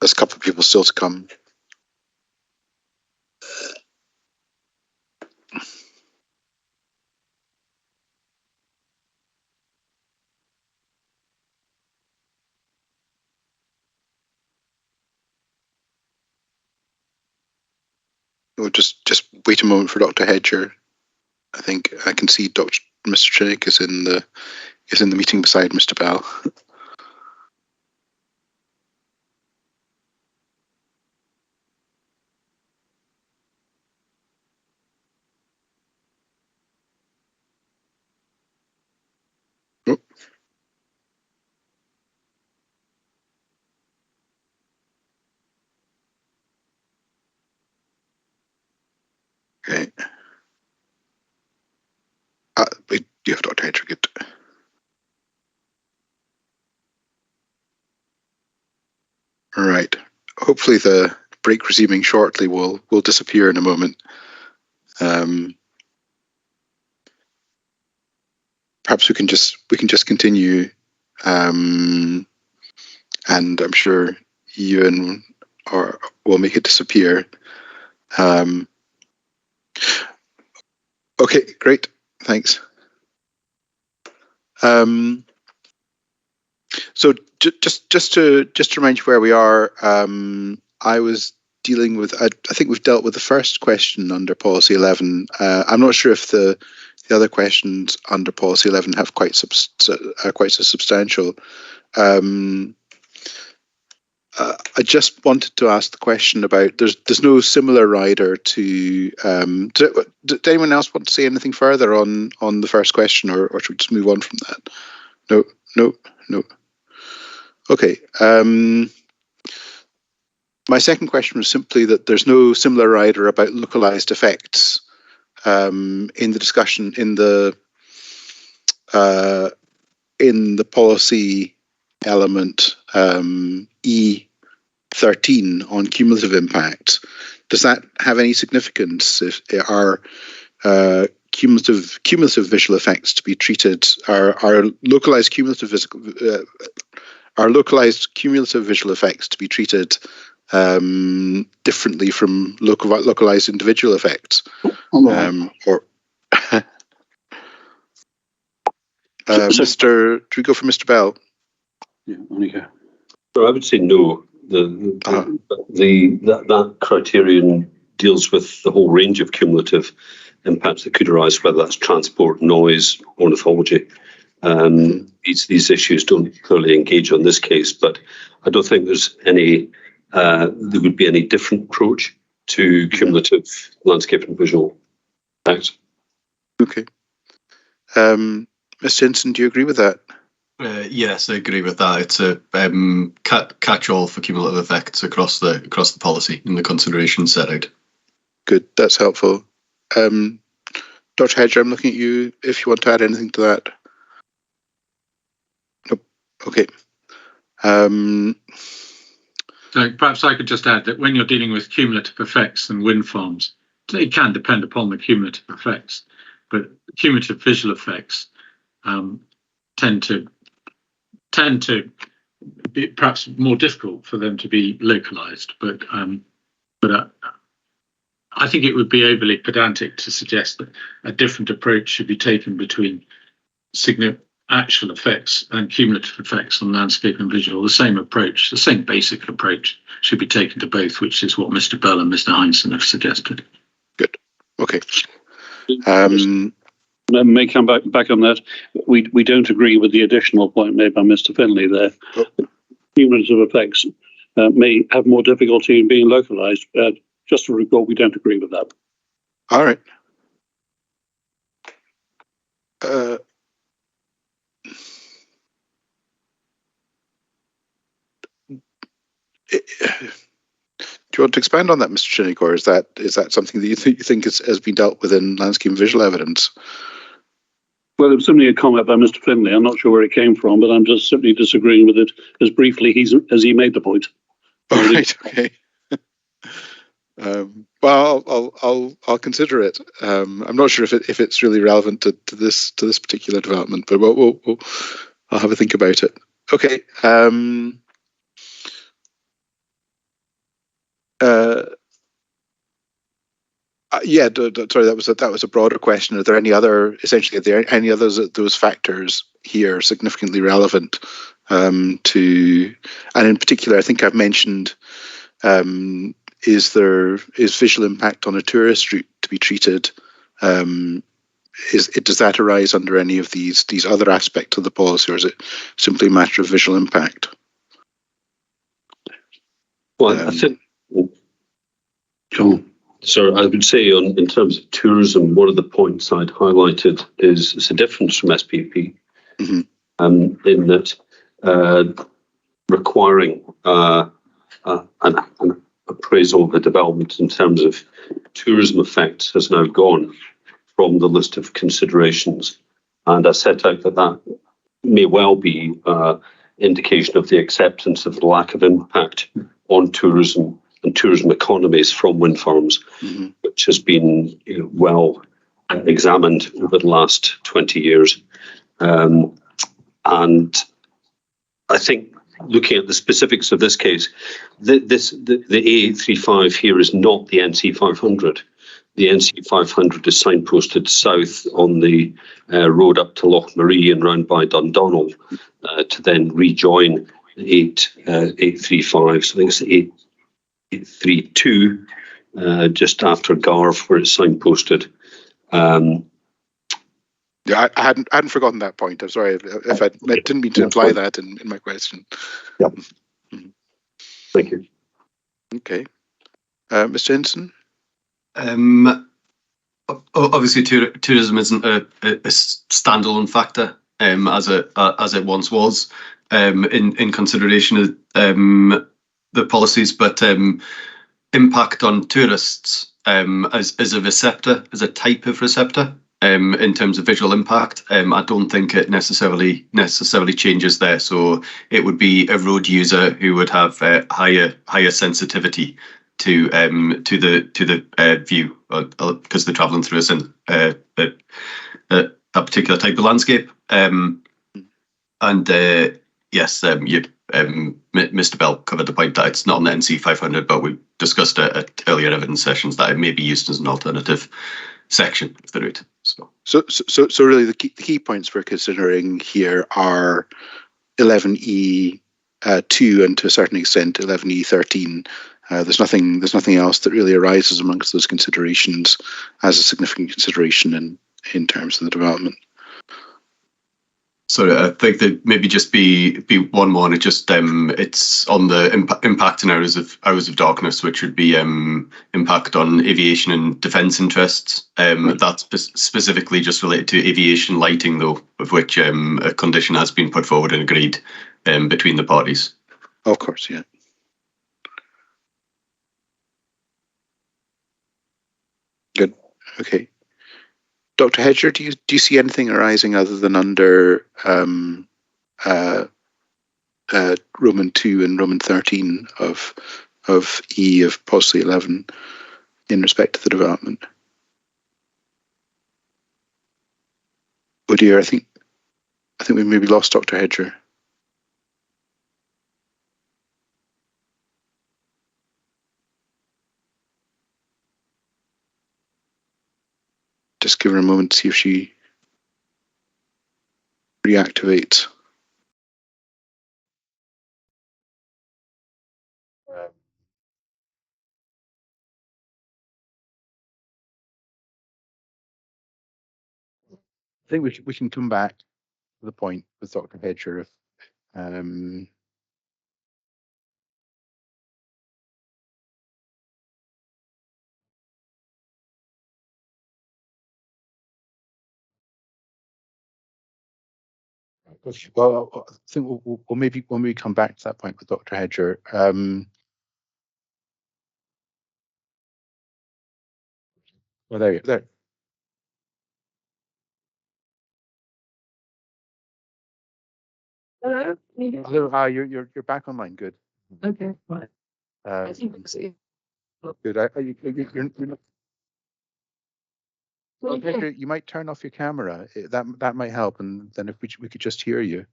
there's a couple of people still to come. We'll just wait a moment for Dr. Hedger. I think I can see Mr. Chinnick is in the meeting beside Mr. Bell. Oh. Okay. You have Dr. Hedger. Good. All right. Hopefully the break resuming shortly will disappear in a moment. Perhaps we can just continue, and I'm sure Ewan will make it disappear. Okay, great. Thanks. So just to remind you where we are, I was dealing with. I think we've dealt with the first question under policy 11. I'm not sure if the other questions under policy 11 have quite so substantial. I just wanted to ask the question about there's no similar rider to. Did anyone else want to say anything further on the first question, or should we just move on from that? No. Okay. My second question was simply that there's no similar rider about localized effects in the discussion in the policy element E13 on cumulative impact. Does that have any significance? If are cumulative visual effects to be treated? Are localized cumulative visual effects to be treated differently from localized individual effects? Do we go for Mr. Bell? Yeah, Monica. So I would say no. That criterion deals with the whole range of cumulative impacts that could arise, whether that's transport, noise, ornithology. These issues don't clearly engage on this case, but I don't think there's any. There would be any different approach to cumulative landscape and visual impacts. Okay. Ms. Jensen, do you agree with that? Yes, I agree with that. It's a catch-all for cumulative effects across the policy in the consideration set out. Good, that's helpful. Dr. Hedger, I'm looking at you if you want to add anything to that. Nope. Okay. So perhaps I could just add that when you're dealing with cumulative effects and wind farms, it can depend upon the cumulative effects, but cumulative visual effects tend to be perhaps more difficult for them to be localized. But I think it would be overly pedantic to suggest that a different approach should be taken between actual effects and cumulative effects on landscape and visual. The same approach, the same basic approach should be taken to both, which is what Mr. Bell and Mr. Heinsohn have suggested. Good. Okay. May come back on that. We don't agree with the additional point made by Mr. Finlay there. Cumulative effects may have more difficulty in being localized. Just to recall, we don't agree with that. All right. Do you want to expand on that, Mr. Chinnick, or is that something that you think has been dealt with in landscape and visual evidence? Well, it was simply a comment by Mr. Finlay. I'm not sure where it came from, but I'm just simply disagreeing with it as briefly as he made the point. All right. Okay. Well, I'll consider it. I'm not sure if it's really relevant to this particular development, but I'll have a think about it. Okay. Yeah, sorry, that was a broader question. Are there any other, essentially, are there any others those factors here significantly relevant to, and in particular, I think I've mentioned, is visual impact on a tourist route to be treated? Does that arise under any of these other aspects of the policy, or is it simply a matter of visual impact? Well, I think, so I would say in terms of tourism, one of the points I'd highlighted is a difference from SPP, in that requiring an appraisal of the development in terms of tourism effects has now gone from the list of considerations. And I set out that may well be indication of the acceptance of the lack of impact on tourism and tourism economies from wind farms, which has been well examined over the last 20 years. And I think looking at the specifics of this case, the A835 here is not the NC 500. The NC 500 is signposted south on the road up to Lochmarie and round by Dundonald to then rejoin the 835. So I think it's the 832 just after Garve, where it's signposted. Yeah, I hadn't forgotten that point. I'm sorry if I didn't mean to imply that in my question. Yeah. Thank you. Okay. Mr. Hinson? Obviously, tourism isn't a standalone factor as it once was in consideration of the policies, but impact on tourists as a receptor, as a type of receptor. In terms of visual impact, I don't think it necessarily changes there. So it would be a road user who would have higher sensitivity to the view because they're travelling through a particular type of landscape. Yes, Mr. Bell covered the point that it's not an NC 500, but we discussed at earlier evidence sessions that it may be used as an alternative section of the route. So really the key points we're considering here are 11E2 and to a certain extent 11E13. There's nothing else that really arises amongst those considerations as a significant consideration in terms of the development. So I think that maybe just be one more. And it just it's on the impact in hours of darkness, which would be impact on aviation and defence interests. That's specifically just related to aviation lighting, though, of which a condition has been put forward and agreed between the parties. Of course, yeah. Good. Okay. Dr. Hedger, do you see anything arising other than under Roman 2 and Roman 13 of E of policy 11 in respect to the development? Oh dear, I think we maybe lost Dr. Hedger. Just give her a moment to see if she reactivates. I think we can come back to the point with Dr. Hedger if well, I think we'll maybe when we come back to that point with Dr. Hedger. Well, there. Hello? Hello, you're back online. Good. Okay, right. I think I see. Good. You're not. Well, Hedger, you might turn off your camera. That might help, and then if we could just hear you.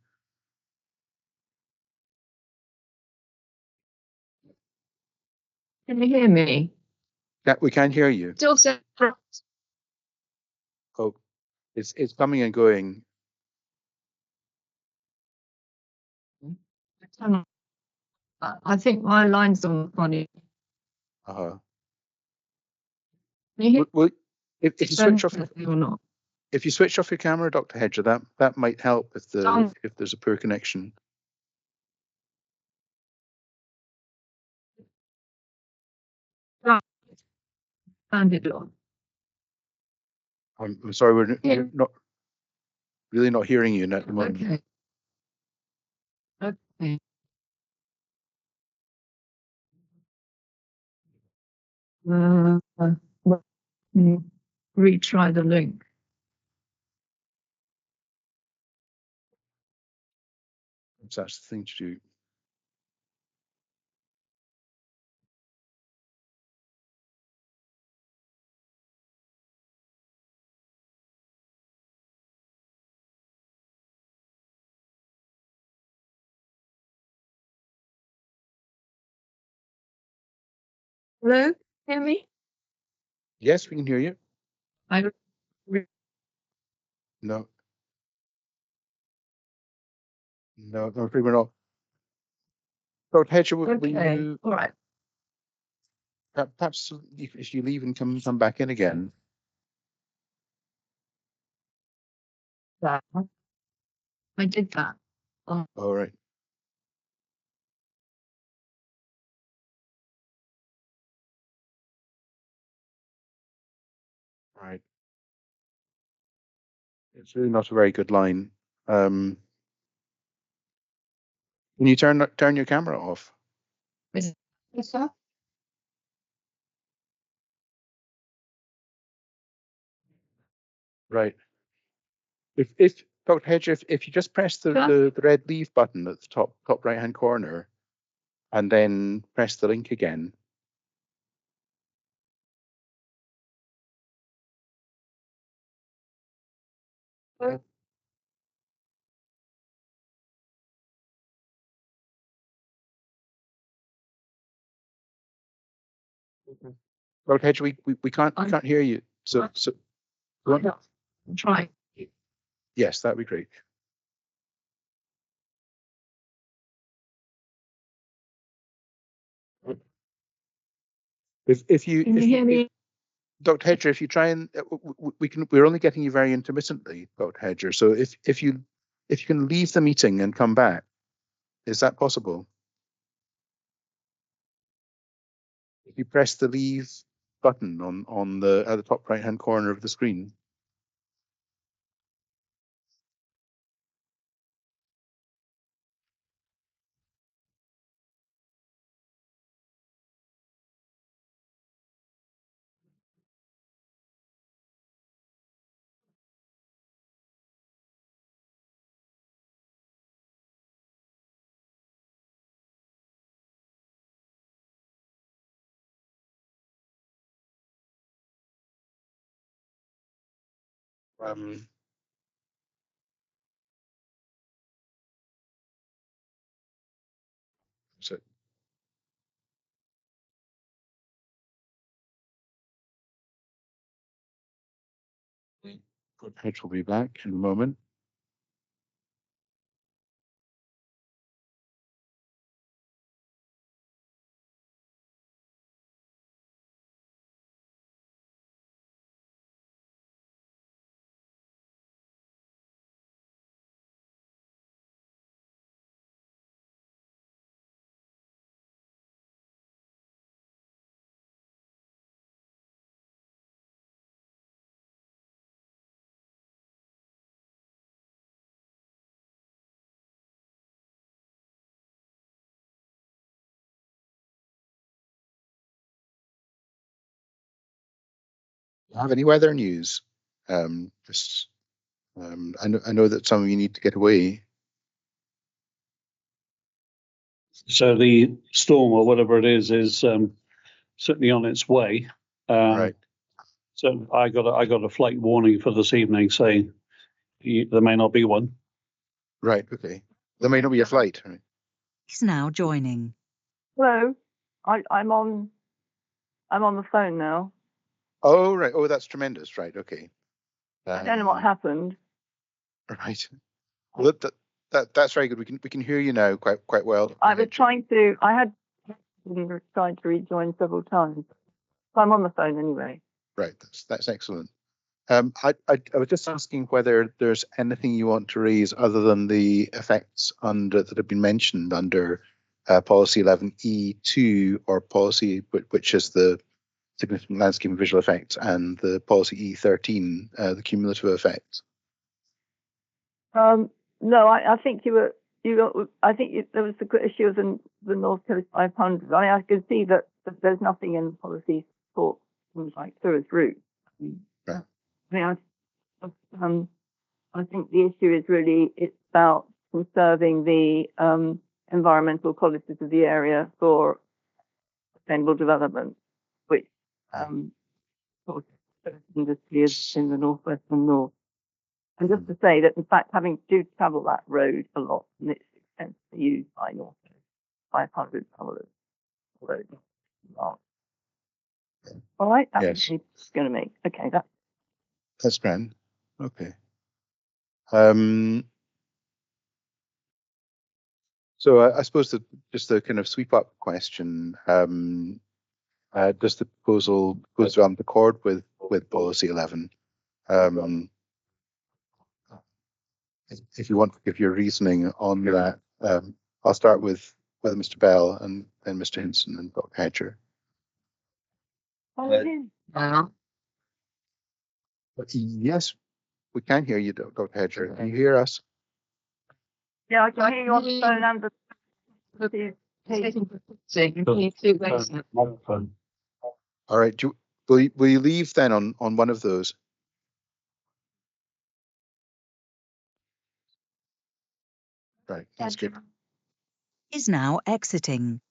Can you hear me? Yeah, we can hear you. Still says Oh, it's coming and going. I think my line's on funny. Uh-huh. Can you hear Well, if you switch off me or not? if you switch off your camera, Dr. Hedger, that might help if there's a poor connection. Found it on. I'm sorry, we're not really not hearing you at the moment. Okay. Okay. Retry the link. That's the thing to do. Hello? Hear me? Yes, we can hear you. I No. No, I'm afraid we're not. Dr. Hedger, will you all right. perhaps if you leave and come back in again? That. I did that. All right. Right. It's really not a very good line. Can you turn your camera off? Yes, sir. Right. If Dr. Hedger, if you just press the red leave button at the top right hand corner, and then press the link again. Dr. Hedger, we can't hear you. So Try. yes, that'd be great. If you hear me? Dr. Hedger, if you try and we're only getting you very intermittently, Dr. Hedger. So if you can leave the meeting and come back, is that possible? If you press the leave button on the at the top right hand corner of the screen. So Dr. Hedger will be back in a moment. Do you have any weather news? Just I know that some of you need to get away. So the storm or whatever it is certainly on its way. Right. So I got a flight warning for this evening saying there may not be one. Right. Okay. There may not be a flight. Right. He's now joining. Hello. I'm on I'm on the phone now. Oh, right. Oh, that's tremendous. Right. Okay. I don't know what happened. Right. Well, that's very good. We can hear you now quite well. I was trying to. I had tried to rejoin several times. So I'm on the phone anyway. Right. That's excellent. I was just asking whether there's anything you want to raise other than the effects that have been mentioned under policy 11E2 or policy which is the significant landscape and visual effects, and the policy E13, the cumulative effects. No, I think I think there was the issue of the North Coast 500. I mean, I can see that there's nothing in policy for things like tourist routes. Right. I mean, I think the issue is really it's about conserving the environmental qualities of the area for sustainable development, which of course industry is in the northwest and north. And just to say that, in fact, having to travel that road a lot, and it's extensively used by North 500 travellers. All right, that's going to make. Okay, that's grand. Okay. So I suppose that just the kind of sweep up question. Does the proposal goes around the accord with policy 11? If you want to give your reasoning on that, I'll start with Mr. Bell and then Mr. Hinson and Dr. Hedger. Yes, we can hear you, Dr. Hedger. Can you hear us? Yeah, I can hear you on the phone and the All right. Will you leave then on one of those? Right. That's good. Is now exiting.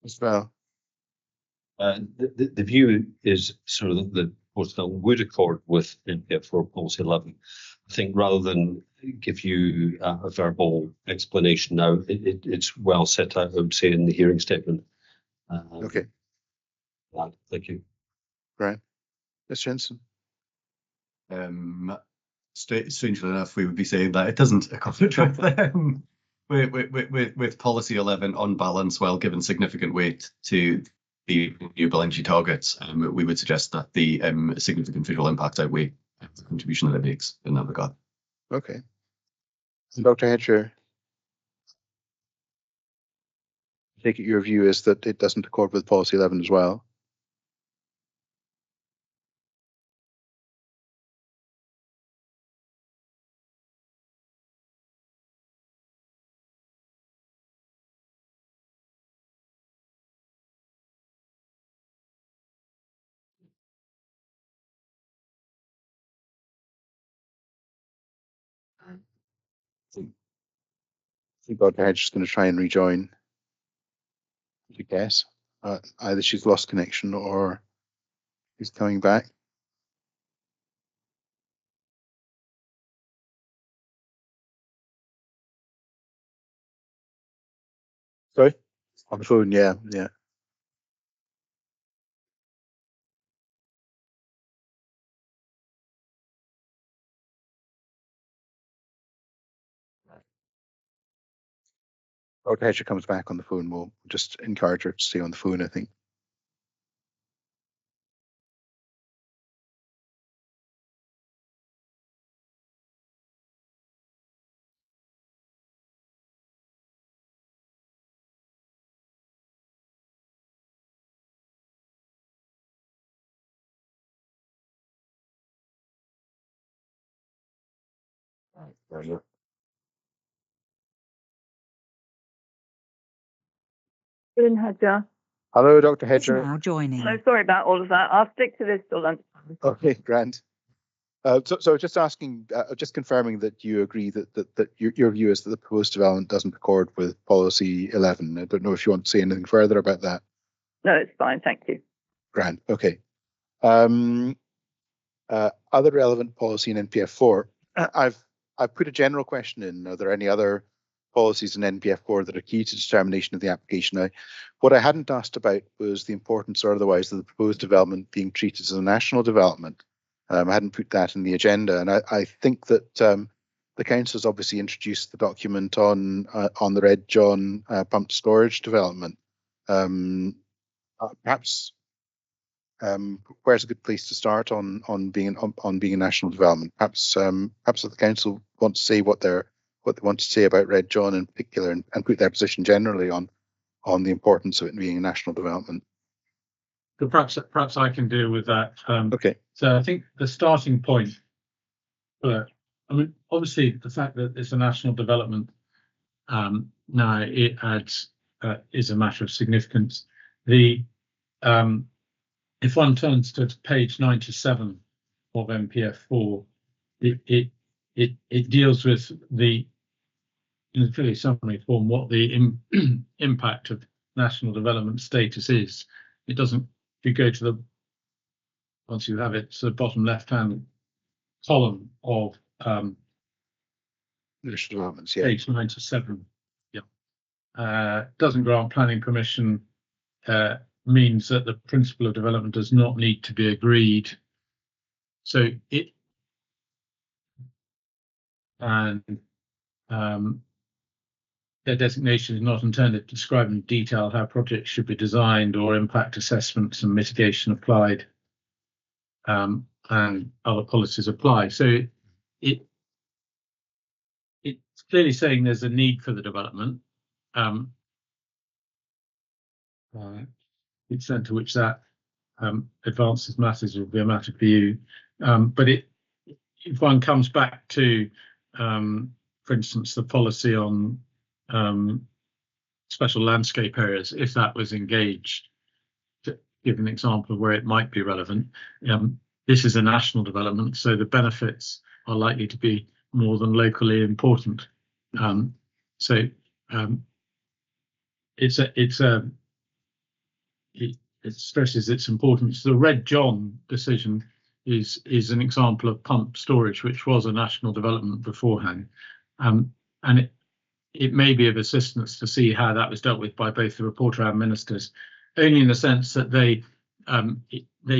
As well. The view is sort of that the proposal would accord with NPF4 policy 11. I think rather than give you a verbal explanation now, it's well set out, I would say, in the hearing statement. Okay. Thank you. Right. Ms. Jensen. Strangely enough, we would be saying that it doesn't accord with policy 11 on balance, while given significant weight to the renewable energy targets. We would suggest that the significant visual impact outweigh the contribution that it makes in that regard. Okay. Dr. Hedger, I take it your view is that it doesn't accord with policy 11 as well? I think Dr. Hedge is going to try and rejoin. I guess either she's lost connection or she's coming back. Sorry, on the phone. Yeah. Dr. Hedger comes back on the phone. We'll just encourage her to stay on the phone, I think. Hedger. Hello, Dr. Hedger. Is now joining. So sorry about all of that. I'll stick to this till lunchtime. Okay, grand. So just asking, just confirming that you agree that your view is that the proposed development doesn't accord with policy 11. I don't know if you want to say anything further about that. No, it's fine. Thank you. Grand. Okay. Other relevant policy in NPF4. I've put a general question in. Are there any other policies in NPF4 that are key to determination of the application. Now, what I hadn't asked about was the importance or otherwise of the proposed development being treated as a national development. I hadn't put that in the agenda, and I think that the council has obviously introduced the document on the Red John pumped storage development. Perhaps where's a good place to start on being a national development? Perhaps perhaps the council want to say what they want to say about Red John in particular, and put their position generally on the importance of it being a national development. So perhaps I can deal with that. Okay. So I think the starting point, I mean, obviously the fact that it's a national development now it adds is a matter of significance. The if one turns to page 97 of NPF4, it deals with the, in a fairly summary form, what the impact of national development status is. It doesn't, if you go to the, once you have it, to the bottom left-hand column of national developments, yeah. Page 97, yeah. Doesn't grant planning permission means that the principle of development does not need to be agreed. So it, and their designation is not intended to describe in detail how projects should be designed or impact assessments and mitigation applied, and other policies apply. So it's clearly saying there's a need for the development. The extent to which that advances matters will be a matter for you. But if one comes back to, for instance, the policy on special landscape areas, if that was engaged, to give an example of where it might be relevant, this is a national development, so the benefits are likely to be more than locally important. It stresses its importance. The Red John decision is an example of pump storage, which was a national development beforehand, and it may be of assistance to see how that was dealt with by both the reporter and ministers, only in the sense that they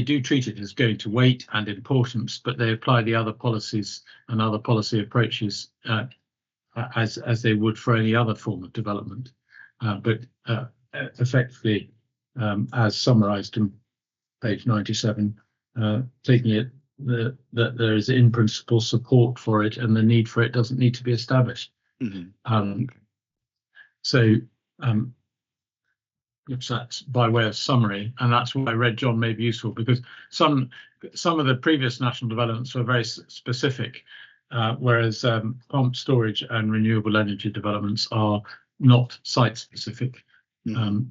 do treat it as going to weight and importance, but they apply the other policies and other policy approaches as they would for any other form of development. But effectively, as summarised in page 97, taking it that there is in principle support for it, and the need for it doesn't need to be established. Mm-hmm. So that's by way of summary, and that's why Red John may be useful, because some of the previous national developments were very specific, whereas pump storage and renewable energy developments are not site specific. Mm-hmm.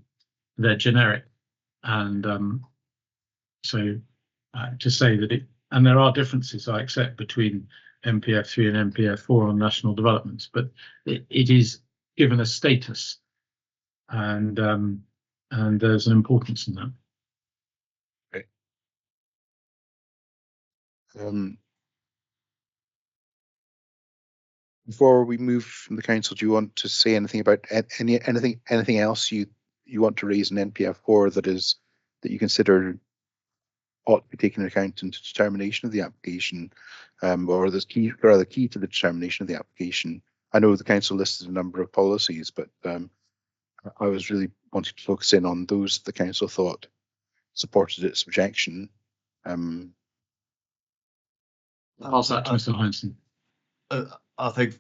They're generic, and so to say that it, and there are differences, I accept, between NPF3 and NPF4 on national developments, but it is given a status, and there's an importance in that. Okay. Before we move from the council, do you want to say anything about anything else you want to raise in NPF4 that you consider ought to be taken into account into determination of the application, or the key to the determination of the application? I know the council listed a number of policies, but I was really wanting to focus in on those the council thought supported its objection. How's that, Mr. Heinsohn? I think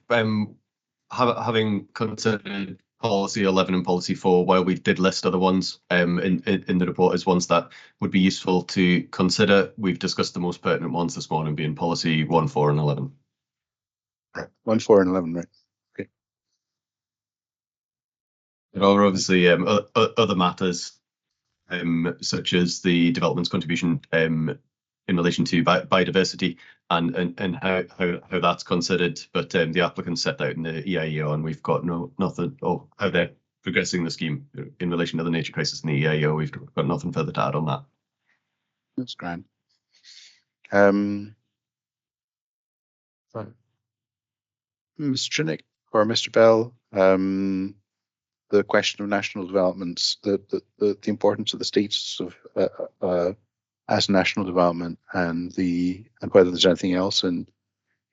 having considered policy 11 and policy 4, while we did list other ones in the report as ones that would be useful to consider, we've discussed the most pertinent ones this morning, being policy 1, 4 and 11. 1, 4 and 11, right. Okay. There are obviously other matters, such as the development's contribution in relation to biodiversity and how that's considered, but the applicants set out in the EIEO, and we've got nothing, or how they're progressing the scheme in relation to the nature crisis in the EIEO. We've got nothing further to add on that. That's grand. Mr. Trinick or Mr. Bell, the question of national developments, the importance of the status of as national development, and whether there's anything else in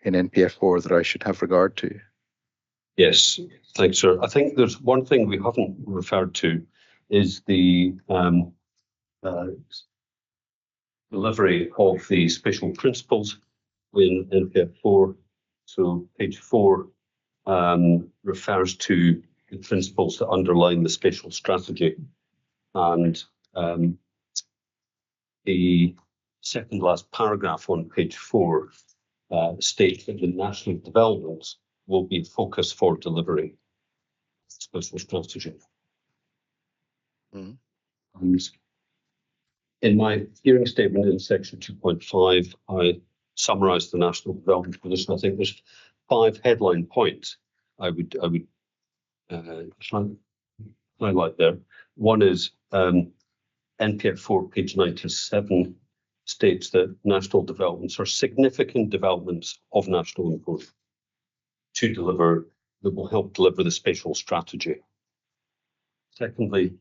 NPF4 that I should have regard to. Yes, thanks, sir. I think there's one thing we haven't referred to is the delivery of the special principles in NPF4. So page 4 refers to the principles that underline the spatial strategy, and the second last paragraph on page 4 states that the national developments will be focus for delivery spatial strategy. And in my hearing statement in section 2.5, I summarised the national development position. I think there's 5 headline points I would highlight there. One is NPF4 page 97 states that national developments are significant developments of national importance that will help deliver the spatial strategy. Secondly,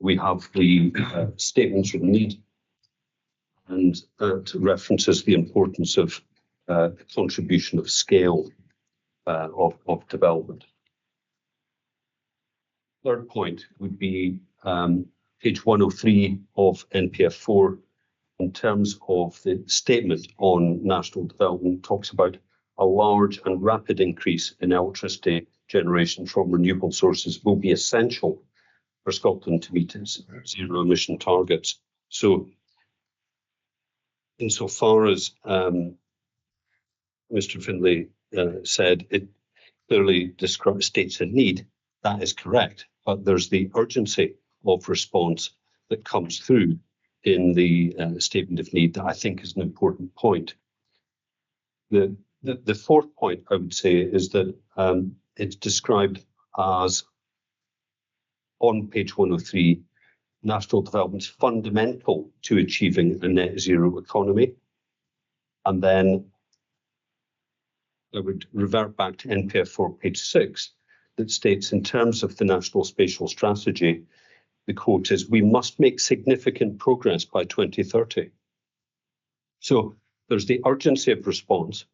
we have the statements of need, and that references the importance of the contribution of scale of development. Third point would be page 103 of NPF4, in terms of the statement on national development, talks about a large and rapid increase in electricity generation from renewable sources will be essential for Scotland to meet its zero emission targets. So, insofar as Mr. Findlay said, it clearly states a need. That is correct, but there's the urgency of response that comes through in the statement of need that I think is an important point. The fourth point I would say is that it's described as, on page 103, national development is fundamental to achieving a net zero economy. And then I would revert back to NPF4 page 6 that states, in terms of the national spatial strategy, the quote is, "We must make significant progress by 2030. So there's the urgency of response,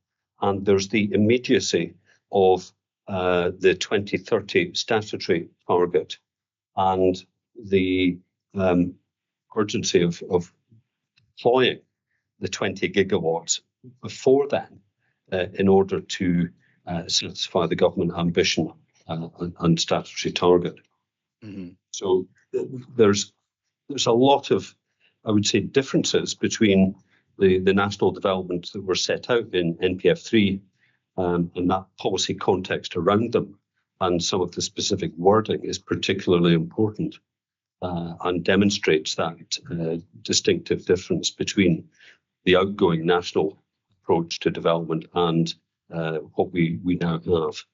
and there's the immediacy of the 2030 statutory target, and the urgency of deploying the 20 gigawatts before then in order to satisfy the government ambition and statutory target." So there's a lot of, I would say, differences between the national developments that were set out in NPF3 and that policy context around them, and some of the specific wording is particularly important and demonstrates that distinctive difference between the outgoing national approach to development and what we now have.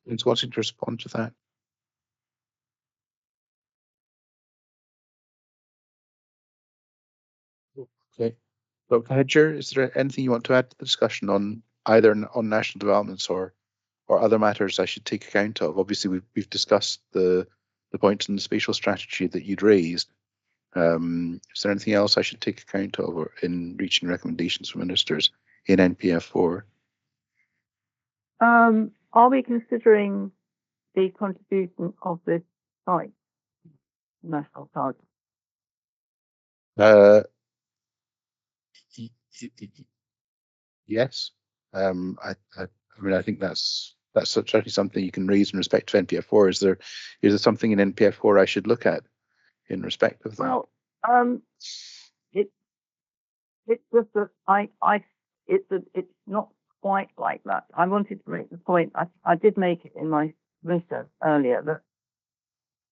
Who's wanting to respond to that? Okay. Dr. Hedger, is there anything you want to add to the discussion on either on national developments or other matters I should take account of? Obviously, we've discussed the points in the spatial strategy that you'd raised. Is there anything else I should take account of or in reaching recommendations from ministers in NPF4? Are we considering the contribution of this site national target? Yes. I mean, I think that's certainly something you can raise in respect to NPF4. Is there something in NPF4 I should look at in respect of that? Well, it's just that it's not quite like that. I wanted to make the point. I did make it in my research earlier that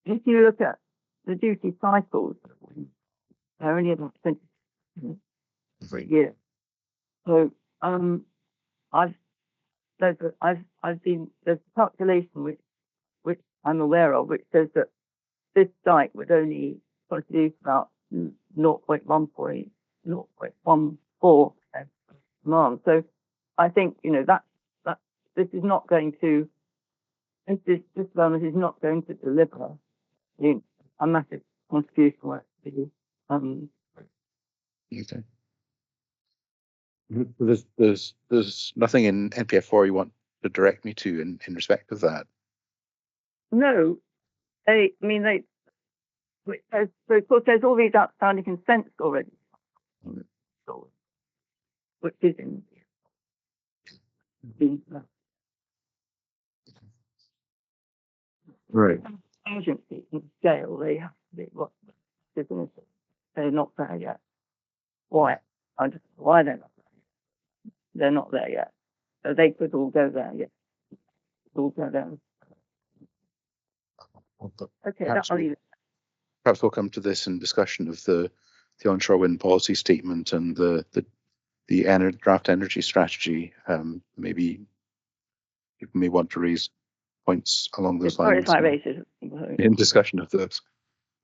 if you look at the duty cycles, they're only about 20 for a year. So there's a calculation which I'm aware of, which says that this site would only produce about 0.1 for demand. So I think, you know, that this is not going to, this development is not going to deliver a massive contribution to the Okay. There's nothing in NPF4 you want to direct me to in respect of that. No, so of course there's all these outstanding consents already, which is in the Right. agency and scale. They have to be what, isn't it? They're not there yet. Why? I don't know why they're not there yet. They're not there yet. So they could all go there yet. All go there. Okay, that'll leave it. Perhaps we'll come to this in discussion of the onshore wind policy statement and the draft energy strategy. Maybe people may want to raise points along those lines in discussion of those.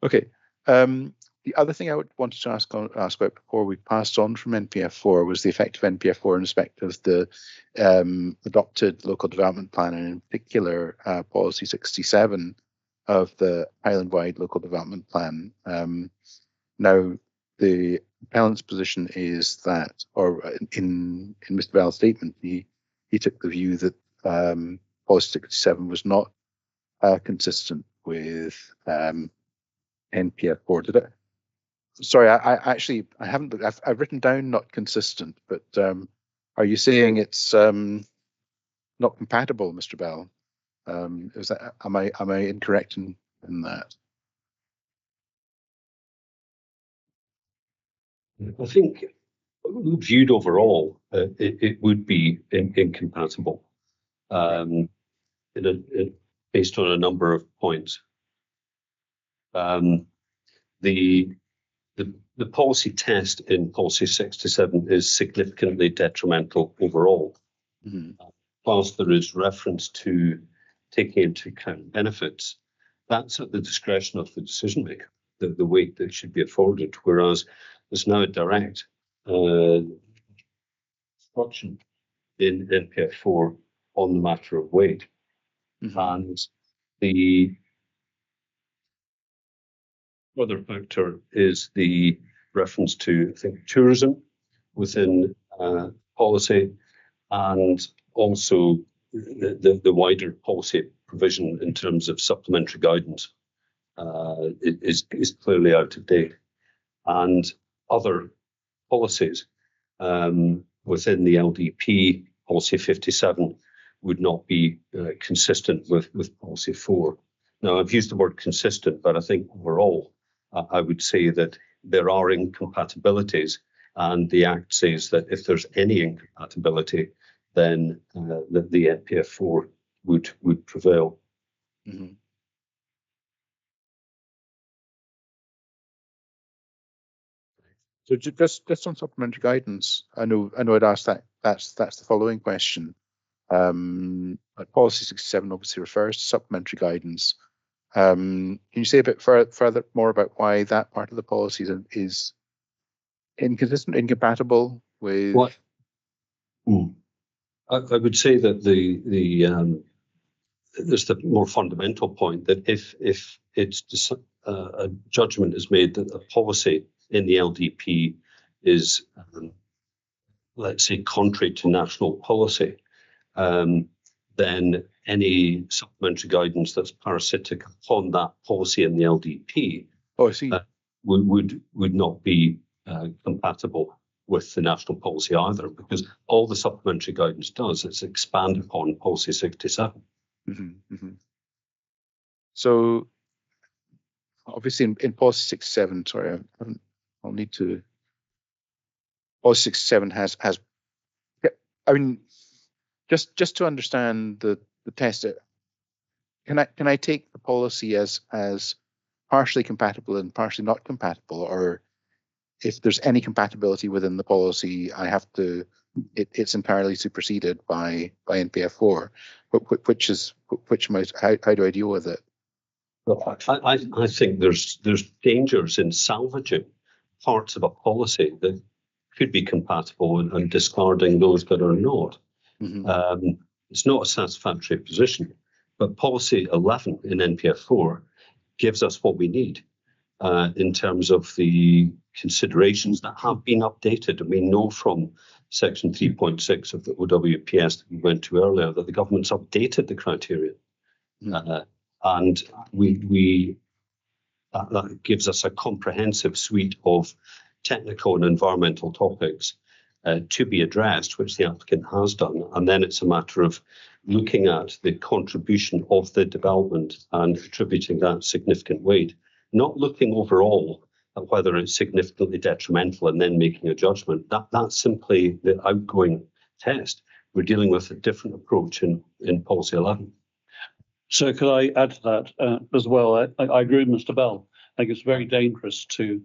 Okay. The other thing I wanted to ask about before we passed on from NPF4 was the effect of NPF4 in respect of the adopted local development plan, and in particular policy 67 of the Highland-wide local development plan. Now, the appellant's position is that, or in Mr. Bell's statement, he took the view that policy 67 was not consistent with NPF4. Did it? Sorry, I haven't. I've written down not consistent, but are you saying it's not compatible, Mr. Bell? Is that am I incorrect in that? I think viewed overall, it would be incompatible, based on a number of points. The policy test in policy 67 is significantly detrimental overall. Mm-hmm. Whilst there is reference to taking into account benefits, that's at the discretion of the decision maker, the weight that should be afforded, whereas there's now a direct instruction in NPF4 on the matter of weight. Mm-hmm. And the other factor is the reference to, I think, tourism within policy, and also the wider policy provision in terms of supplementary guidance is clearly out of date. And other policies within the LDP, policy 57, would not be consistent with policy 4. Now, I've used the word consistent, but I think overall, I would say that there are incompatibilities, and the Act says that if there's any incompatibility, then the NPF4 would prevail. Mm-hmm. So just on supplementary guidance, I know I'd asked that. That's the following question. Policy 67 obviously refers to supplementary guidance. Can you say a bit further more about why that part of the policy is inconsistent, incompatible with? What? I would say that there's the more fundamental point that if it's a judgment is made that a policy in the LDP is, let's say, contrary to national policy, then any supplementary guidance that's parasitic upon that policy in the LDP would not be compatible with the national policy either, because all the supplementary guidance does is expand upon policy 67. Mm-hmm, mm-hmm. So obviously in policy 67, sorry, I'll need to. Policy 67 has. I mean, just to understand the test, can I take the policy as partially compatible and partially not compatible, or if there's any compatibility within the policy, I have to. It's entirely superseded by NPF4. How do I deal with it? Well, I think there's dangers in salvaging parts of a policy that could be compatible and discarding those that are not. Mm-hmm. It's not a satisfactory position, but policy 11 in NPF4 gives us what we need in terms of the considerations that have been updated. And we know from section 3.6 of the OWPS that we went to earlier that the government's updated the criteria. And that gives us a comprehensive suite of technical and environmental topics to be addressed, which the applicant has done. And then it's a matter of looking at the contribution of the development and attributing that significant weight, not looking overall at whether it's significantly detrimental and then making a judgment. That's simply the outgoing test. We're dealing with a different approach in policy 11. So could I add to that as well? I agree with Mr. Bell. I think it's very dangerous to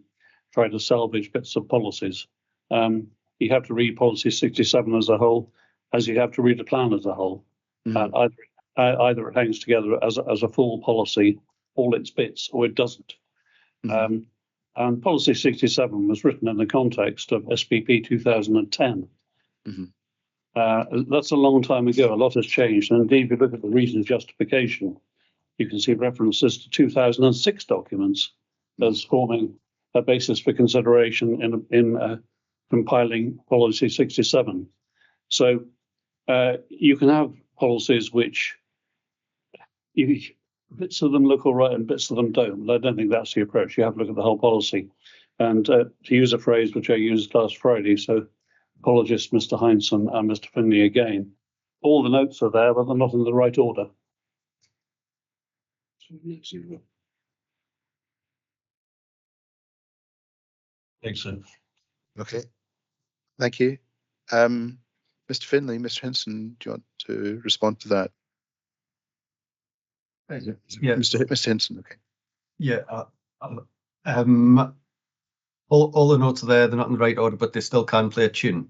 try to salvage bits of policies. You have to read policy 67 as a whole, as you have to read the plan as a whole. Either it hangs together as a full policy, all its bits, or it doesn't. And policy 67 was written in the context of SPP 2010. That's a long time ago. A lot has changed. And indeed, if you look at the reasons justification, you can see references to 2006 documents as forming a basis for consideration in compiling policy 67. So you can have policies which bits of them look all right and bits of them don't. But I don't think that's the approach. You have to look at the whole policy. And to use a phrase which I used last Friday, so apologies, Mr. Heinsohn and Mr. Finley again, all the notes are there, but they're not in the right order. Excellent. Okay, thank you. Mr. Finley, Mr. Henson, do you want to respond to that? Yeah, Mr. Henson, okay. Yeah, all the notes are there, they're not in the right order, but they still can play a tune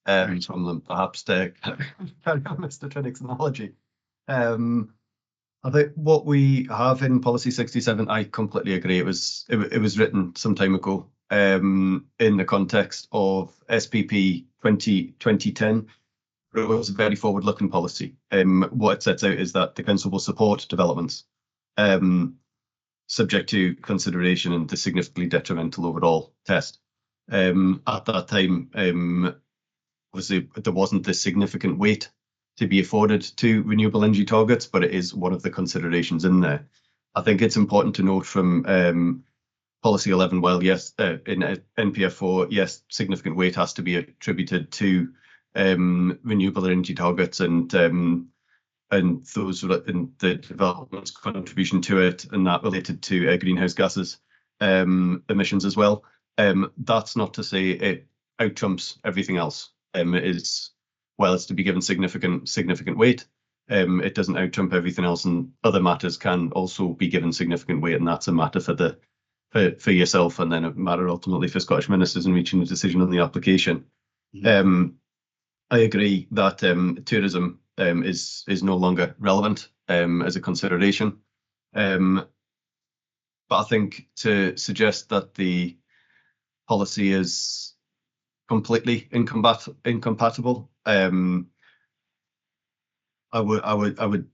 from them, perhaps to carry on Mr. Trinnick's analogy. I think what we have in policy 67, I completely agree. It was written some time ago in the context of SPP 2010. It was a very forward-looking policy. What it sets out is that the council will support developments subject to consideration and the significantly detrimental overall test. At that time, obviously, there wasn't this significant weight to be afforded to renewable energy targets, but it is one of the considerations in there. I think it's important to note from policy 11, well, yes, in NPF4, yes, significant weight has to be attributed to renewable energy targets and those in the development's contribution to it, and that related to greenhouse gases emissions as well. That's not to say it out-trumps everything else. It is, well, it's to be given significant weight. It doesn't out-trump everything else, and other matters can also be given significant weight, and that's a matter for yourself, and then a matter ultimately for Scottish ministers in reaching a decision on the application. I agree that tourism is no longer relevant as a consideration. But I think to suggest that the policy is completely incompatible, I would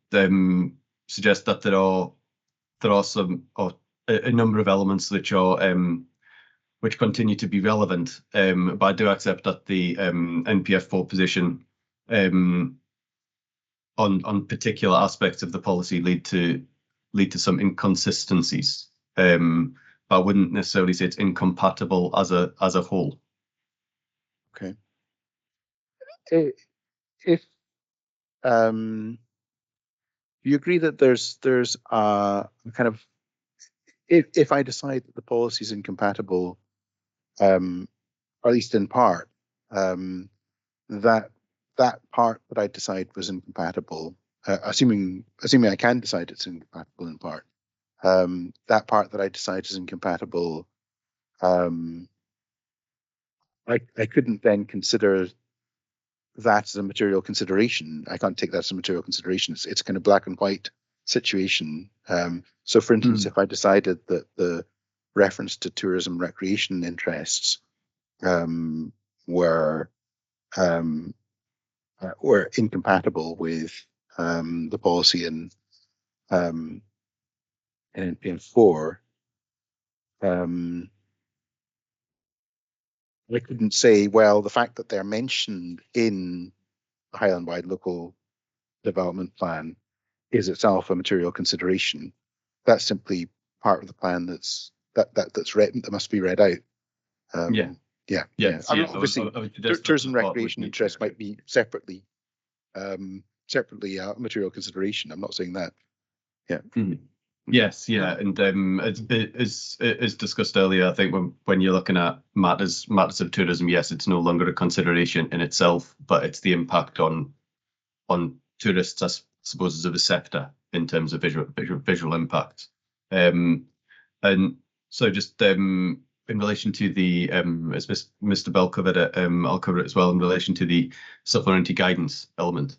suggest that there are some a number of elements which are which continue to be relevant, but I do accept that the NPF4 position on particular aspects of the policy lead to some inconsistencies. But I wouldn't necessarily say it's incompatible as a whole. Okay. If you agree that there's a kind of, if I decide that the policy is incompatible, or at least in part, that part that I decide was incompatible, assuming I can decide it's incompatible in part, that part that I decide is incompatible, I couldn't then consider that as a material consideration. I can't take that as a material consideration. It's kind of black and white situation. So, for instance, if I decided that the reference to tourism recreation interests were incompatible with the policy in NPF4. I couldn't say, well, the fact that they're mentioned in the Highland-wide local development plan is itself a material consideration. That's simply part of the plan that's written, that must be read out. Obviously, tourism and recreation interests might be separately a material consideration. I'm not saying that. Yeah. Mm-hmm. Yes, yeah, and as discussed earlier, I think when you're looking at matters of tourism, yes, it's no longer a consideration in itself, but it's the impact on tourists, I suppose, as a sector in terms of visual impact. And so just in relation to the, as Mr. Bell covered it, I'll cover it as well in relation to the supplementary guidance element.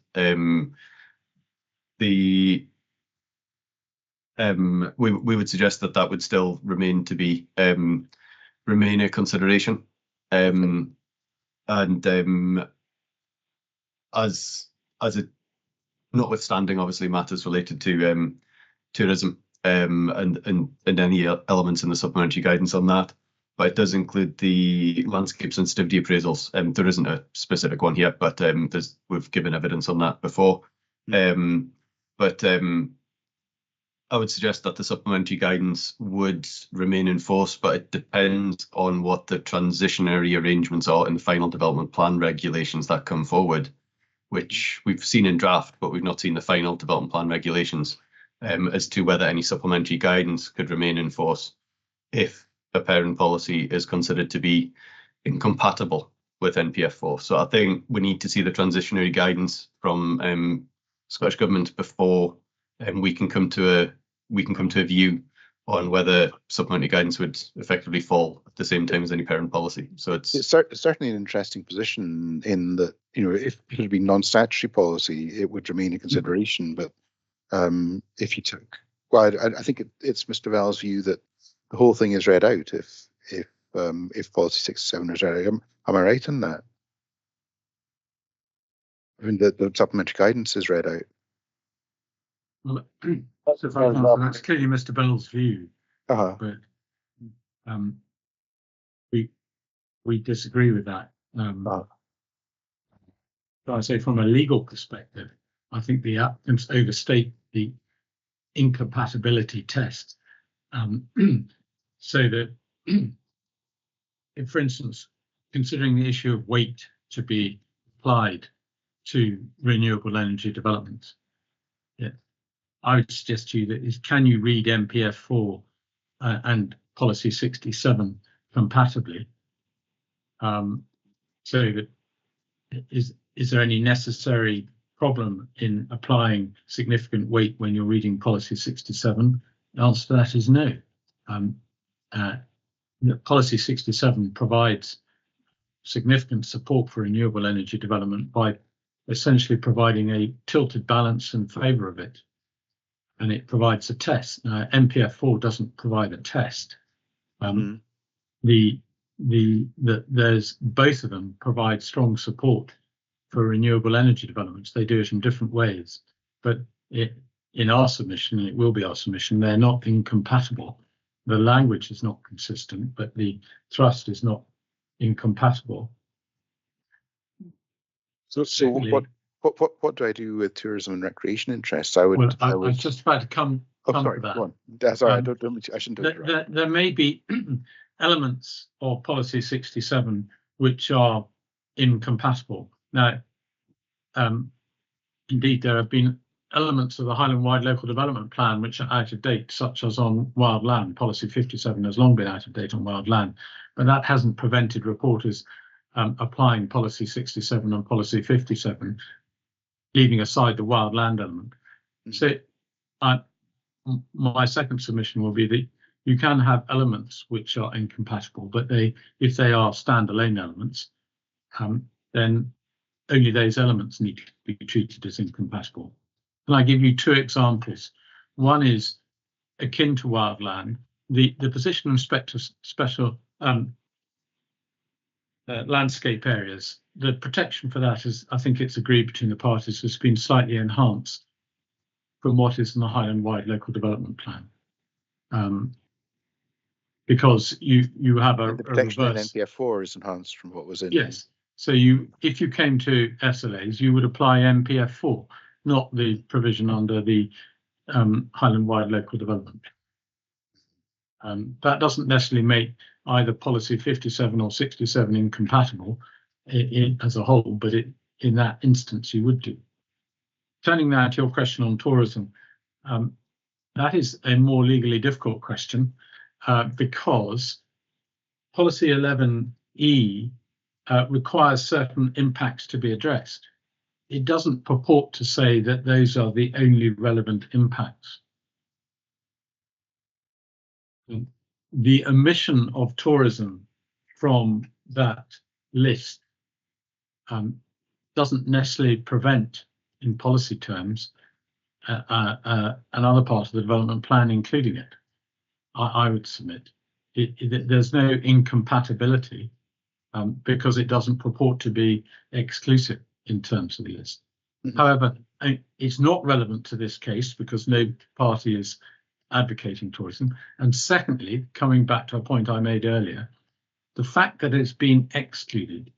We would suggest that would still remain a consideration, and as a notwithstanding obviously matters related to tourism and any elements in the supplementary guidance on that, but it does include the landscape sensitivity appraisals. There isn't a specific one here, but we've given evidence on that before. I would suggest that the supplementary guidance would remain in force, but it depends on what the transitionary arrangements are in the final development plan regulations that come forward, which we've seen in draft, but we've not seen the final development plan regulations, as to whether any supplementary guidance could remain in force if a parent policy is considered to be incompatible with NPF4. So I think we need to see the transitionary guidance from Scottish Government before we can come to a view on whether supplementary guidance would effectively fall at the same time as any parent policy. So it's certainly an interesting position in that, if it had been non-statutory policy, it would remain a consideration. But if you took, well, I think it's Mr. Bell's view that the whole thing is read out if policy 67 is read out. Am I right in that? I mean, the supplementary guidance is read out. Well, that's clearly Mr. Bell's view, but we disagree with that. So I say, from a legal perspective, I think the applicants overstate the incompatibility test, so that, if, for instance, considering the issue of weight to be applied to renewable energy developments, I would suggest to you that can you read NPF4 and policy 67 compatibly, so that is there any necessary problem in applying significant weight when you're reading policy 67? The answer to that is no. Policy 67 provides significant support for renewable energy development by essentially providing a tilted balance in favour of it, and it provides a test. Now, NPF4 doesn't provide a test. There's both of them provide strong support for renewable energy developments. They do it in different ways, but in our submission, and it will be our submission, they're not incompatible. The language is not consistent, but the thrust is not incompatible. So what do I do with tourism and recreation interests? I was just about to come to that. Go on. Sorry, I shouldn't do it. There may be elements of policy 67 which are incompatible. Now, indeed, there have been elements of the Highland-wide local development plan which are out of date, such as on wild land. Policy 57 has long been out of date on wild land, but that hasn't prevented reporters applying policy 67 and policy 57, leaving aside the wild land element. So my second submission will be that you can have elements which are incompatible, but if they are standalone elements, then only those elements need to be treated as incompatible. And I give you two examples. One is akin to wildland. The position of special landscape areas, the protection for that is, I think it's agreed between the parties, has been slightly enhanced from what is in the Highland Wide Local Development Plan. Because you have a protection reverse. in NPF4 is enhanced from what was in. Yes. So if you came to SLAs, you would apply NPF4, not the provision under the Highland Wide Local Development Plan. That doesn't necessarily make either policy 57 or 67 incompatible as a whole, but in that instance you would do. Turning now to your question on tourism, that is a more legally difficult question because policy 11E requires certain impacts to be addressed. It doesn't purport to say that those are the only relevant impacts. The omission of tourism from that list doesn't necessarily prevent, in policy terms, another part of the development plan including it. I would submit. There's no incompatibility because it doesn't purport to be exclusive in terms of the list. Mm-hmm. However, it's not relevant to this case because no party is advocating tourism. And secondly, coming back to a point I made earlier, the fact that it's been excluded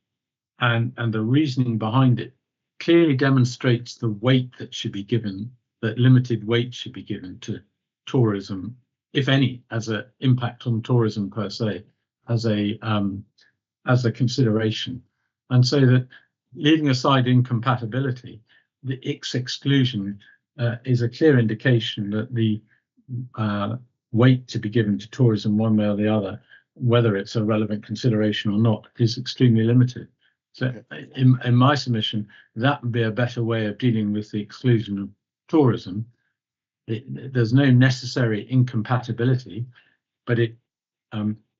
and the reasoning behind it clearly demonstrates the weight that should be given, that limited weight should be given to tourism, if any, as an impact on tourism per se, as a consideration. And so that leaving aside incompatibility, the X exclusion is a clear indication that the weight to be given to tourism one way or the other, whether it's a relevant consideration or not, is extremely limited. So in my submission, that would be a better way of dealing with the exclusion of tourism. There's no necessary incompatibility, but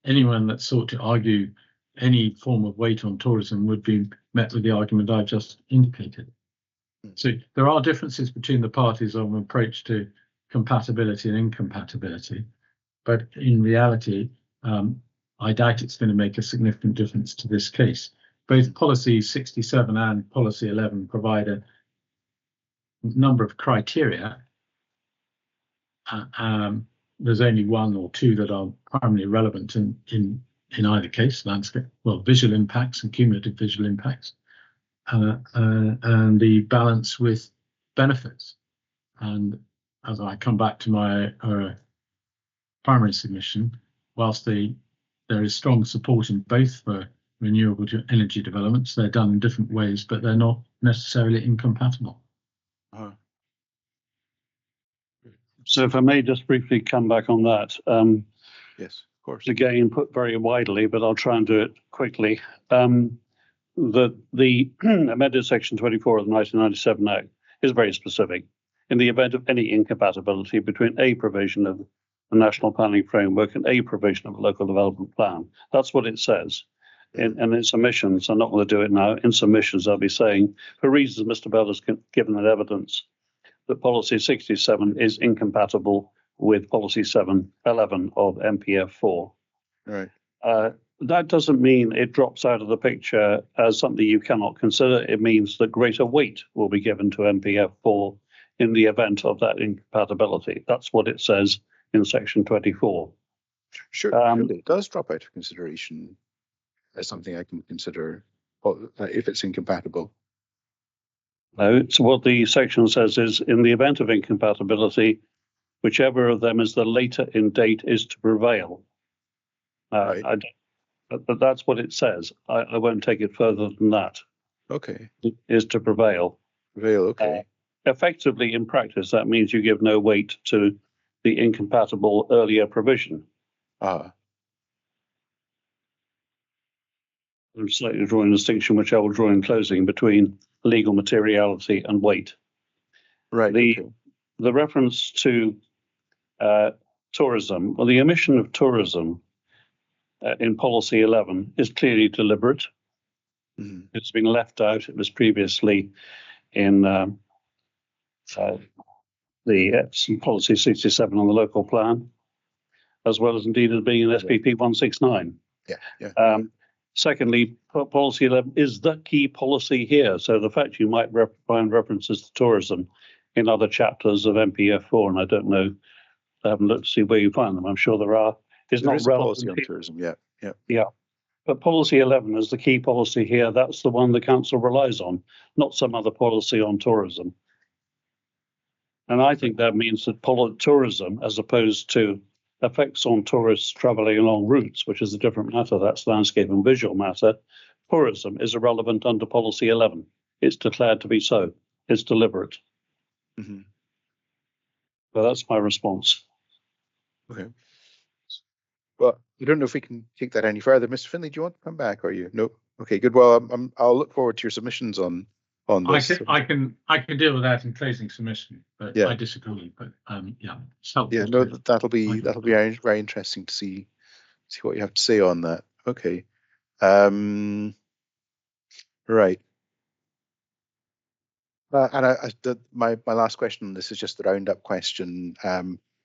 anyone that sought to argue any form of weight on tourism would be met with the argument I've just indicated. So there are differences between the parties on approach to compatibility and incompatibility, but in reality, I doubt it's going to make a significant difference to this case. Both policy 67 and policy 11 provide a number of criteria. There's only one or two that are primarily relevant in either case: landscape, visual impacts and cumulative visual impacts, and the balance with benefits. And as I come back to my primary submission, whilst there is strong support in both for renewable energy developments, they're done in different ways, but they're not necessarily incompatible. So if I may just briefly come back on that. Yes, of course. Again, put very widely, but I'll try and do it quickly. The amended section 24 of the 1997 Act is very specific. In the event of any incompatibility between a provision of the National Planning Framework and a provision of a local development plan, that's what it says. In submissions, I'm not going to do it now. In submissions, I'll be saying, for reasons Mr. Bell has given an evidence, that policy 67 is incompatible with policy 11 of NPF4. Right. That doesn't mean it drops out of the picture as something you cannot consider. It means that greater weight will be given to NPF4 in the event of that incompatibility. That's what it says in section 24. Surely it does drop out of consideration as something I can consider if it's incompatible. No, so what the section says is, in the event of incompatibility, whichever of them is the later in date is to prevail. Right. But that's what it says. I won't take it further than that. Okay. It is to prevail. Prevail, okay. Effectively, in practice, that means you give no weight to the incompatible earlier provision. I'm slightly drawing a distinction, which I will draw in closing, between legal materiality and weight. Right. The reference to tourism, the omission of tourism in policy 11 is clearly deliberate. Mm-hmm. It's been left out. It was previously in the policy 67 on the local plan, as well as indeed as being in SPP 169. Yeah. Secondly, policy 11 is the key policy here. So the fact you might find references to tourism in other chapters of NPF4, and I don't know, I haven't looked to see where you find them. I'm sure there are. It's there not is relevant. policy on tourism, yeah. Yeah. But policy 11 is the key policy here. That's the one the council relies on, not some other policy on tourism. And I think that means that tourism, as opposed to effects on tourists travelling along routes, which is a different matter, that's landscape and visual matter, tourism is irrelevant under policy 11. It's declared to be so. It's deliberate. Mm-hmm. So that's my response. Okay. Well, I don't know if we can take that any further. Mr. Finlay, do you want to come back? Or are you? No. Okay, good. Well, I'll look forward to your submissions on this. I can deal with that in closing submission, but yeah. I disagree. But yeah, it's helpful. Yeah, no, that'll be very, very interesting to see what you have to say on that. Okay. Right. And my last question on this is just the roundup question.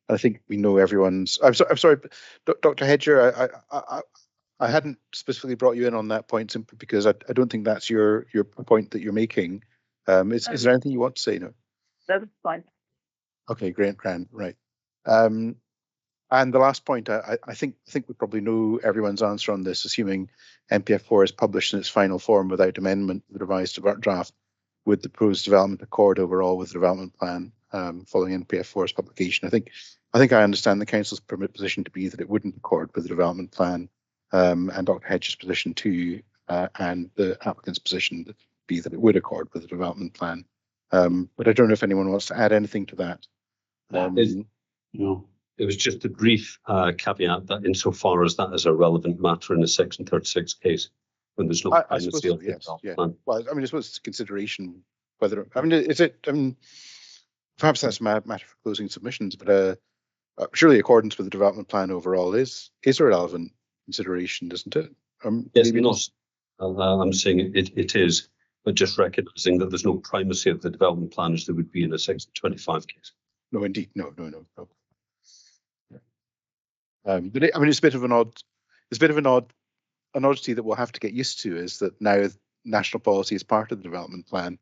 I think we know everyone's. I'm sorry, Dr. Hedger. I hadn't specifically brought you in on that point simply because I don't think that's your point that you're making. Is there anything you want to say? No. That's fine. Okay, great, grand, right. And the last point, I think we probably know everyone's answer on this, assuming NPF4 is published in its final form without amendment, the revised draft, with the proposed development accord overall with the development plan following NPF4's publication. I think I understand the council's position to be that it wouldn't accord with the development plan, and Dr. Hedges' position too, and the applicant's position to be that it would accord with the development plan. But I don't know if anyone wants to add anything to that. No. It was just a brief caveat that insofar as that is a relevant matter in a Section 36 case, when there's no primacy of the development plan. Well, I suppose it's a consideration whether, is it, perhaps that's a matter for closing submissions, but surely accordance with the development plan overall is a relevant consideration, isn't it? Yes, not. I'm saying it is, but just recognising that there's no primacy of the development plan as there would be in a Section 25 case. No, indeed, no. But it's a bit of an oddity that we'll have to get used to, is that now national policy is part of the development plan.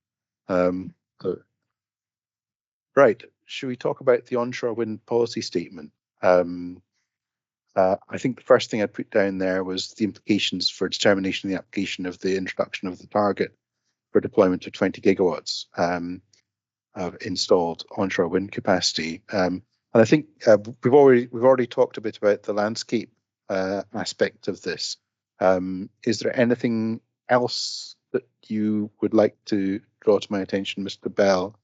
Right, should we talk about the onshore wind policy statement? I think the first thing I put down there was the implications for determination of the application of the introduction of the target for deployment of 20 gigawatts of installed onshore wind capacity. And I think we've already talked a bit about the landscape aspect of this. Is there anything else that you would like to draw to my attention, Mr. Bell?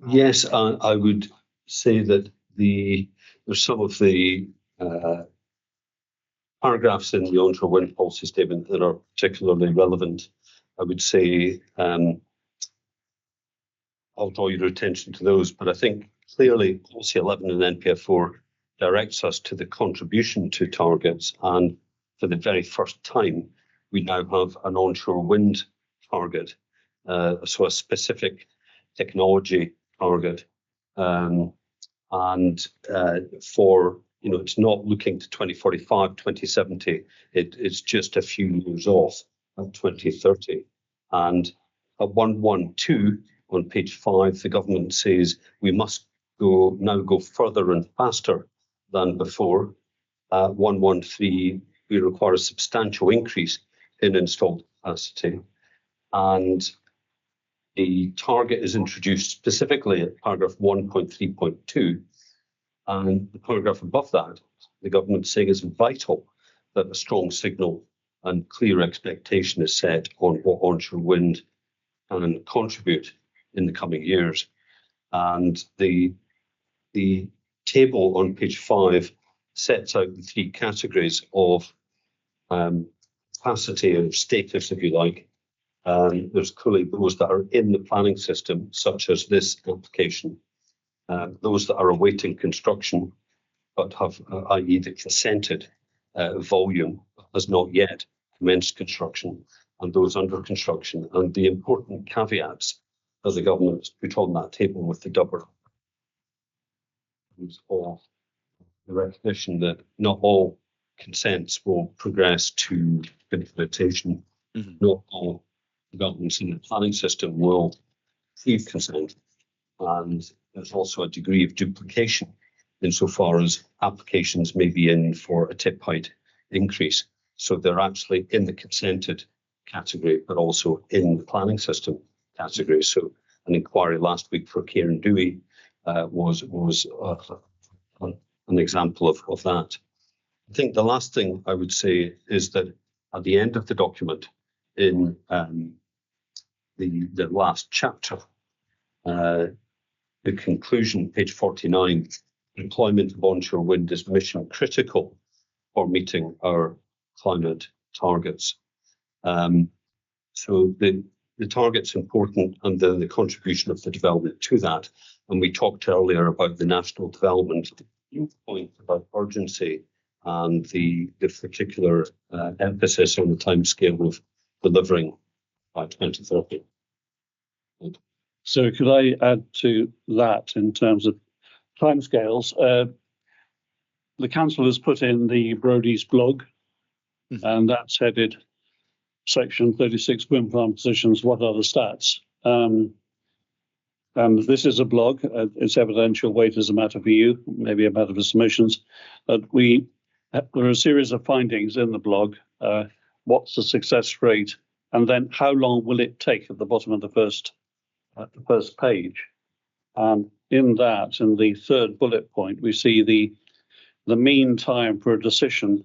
Yes, I would say that there's some of the paragraphs in the onshore wind policy statement that are particularly relevant. I would say I'll draw your attention to those, but I think clearly policy 11 and NPF4 directs us to the contribution to targets, and for the very first time, we now have an onshore wind target, so a specific technology target, and for it's not looking to 2045, 2070. It's just a few years off at 2030, and at 112. On page 5, the government says we must now go further and faster than before. 113, we require a substantial increase in installed capacity. And the target is introduced specifically at paragraph 1.3.2. And the paragraph above that, the government saying it's vital that a strong signal and clear expectation is set on what onshore wind can contribute in the coming years. And the table on page 5 sets out the 3 categories of capacity or status, if you like. There's clearly those that are in the planning system, such as this application, those that are awaiting construction, but have, i.e. the consented volume has not yet commenced construction, and those under construction, and the important caveats that the government has put on that table with the double of the recognition that not all consents will progress to implementation. Not all developments in the planning system will receive consent, and there's also a degree of duplication insofar as applications may be in for a tip height increase. So they're actually in the consented category, but also in the planning system category. So an inquiry last week for Kieran Dewey was an example of that. I think the last thing I would say is that at the end of the document, in the last chapter, the conclusion, page 49, deployment of onshore wind is mission critical for meeting our climate targets. So the target's important, and then the contribution of the development to that. And we talked earlier about the national development point about urgency and the particular emphasis on the timescale of delivering by 2030. So could I add to that in terms of timescales? The council has put in the Brody's blog, and that's headed section 36 wind farm positions. What are the stats? And this is a blog. It's evidential weight as a matter for you, maybe a matter for submissions. But there are a series of findings in the blog. What's the success rate? And then how long will it take at the bottom of the first page? And in that, in the third bullet point, we see the mean time for a decision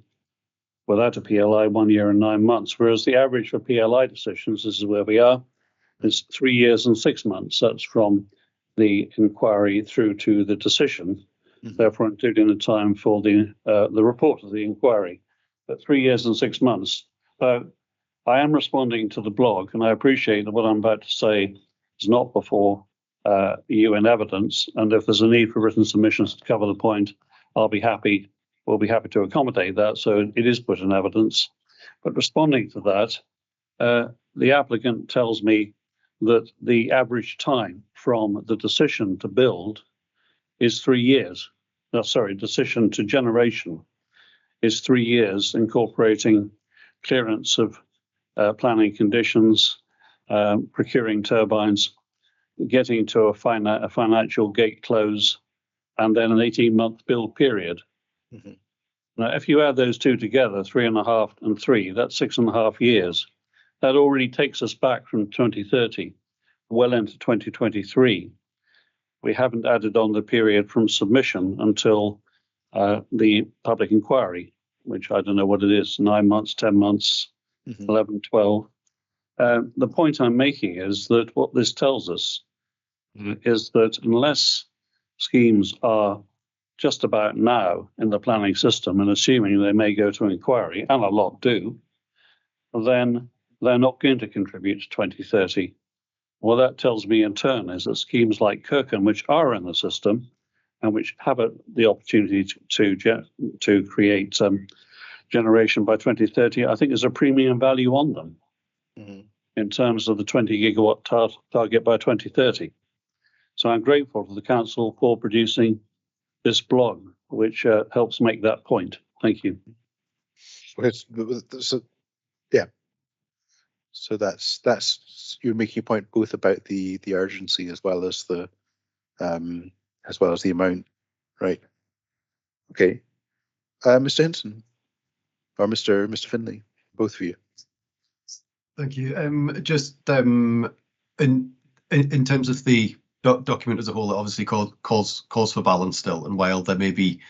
without a PLI, 1 year and 9 months, whereas the average for PLI decisions, this is where we are, is 3 years and 6 months. That's from the inquiry through to the decision, therefore including the time for the report of the inquiry. But 3 years and 6 months. I am responding to the blog, and I appreciate that what I'm about to say is not before UN evidence, and if there's a need for written submissions to cover the point, we'll be happy to accommodate that, so it is put in evidence. But responding to that, the applicant tells me that the average time from the decision to build is 3 years. No, sorry, decision to generation is 3 years, incorporating clearance of planning conditions, procuring turbines, getting to a financial gate close, and then an 18-month build period. Now, if you add those two together, 3.5 and 3, that's 6.5 years. That already takes us back from 2030, well into 2023. We haven't added on the period from submission until the public inquiry, which I don't know what it is, 9 months, 10 months, 11, 12. The point I'm making is that what this tells us is that unless schemes are just about now in the planning system, and assuming they may go to inquiry, and a lot do, then they're not going to contribute to 2030. What that tells me in turn is that schemes like Kirkan, which are in the system and which have the opportunity to create generation by 2030, I think there's a premium value on them in terms of the 20 gigawatt target by 2030. So I'm grateful to the council for producing this blog, which helps make that point. Thank you. So that's you're making a point both about the urgency as well as the amount, right? Okay, Mr. Hinson or Mr. Finlay, both of you. Thank you. Just in terms of the document as a whole, it obviously calls for balance still, and while there may be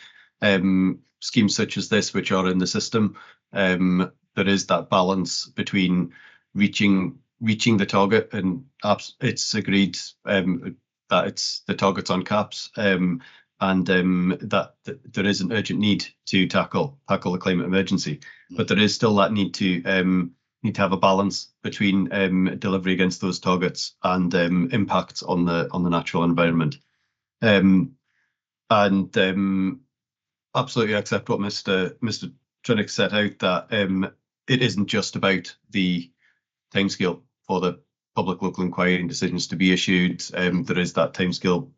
schemes such as this which are in the system, there is that balance between reaching the target, and it's agreed that it's the targets on caps, and that there is an urgent need to tackle the climate emergency, but there is still that need to have a balance between delivery against those targets and impacts on the natural environment. And absolutely accept what Mr. Trinick set out, that it isn't just about the timescale for the public local inquiry and decisions to be issued. There is that timescale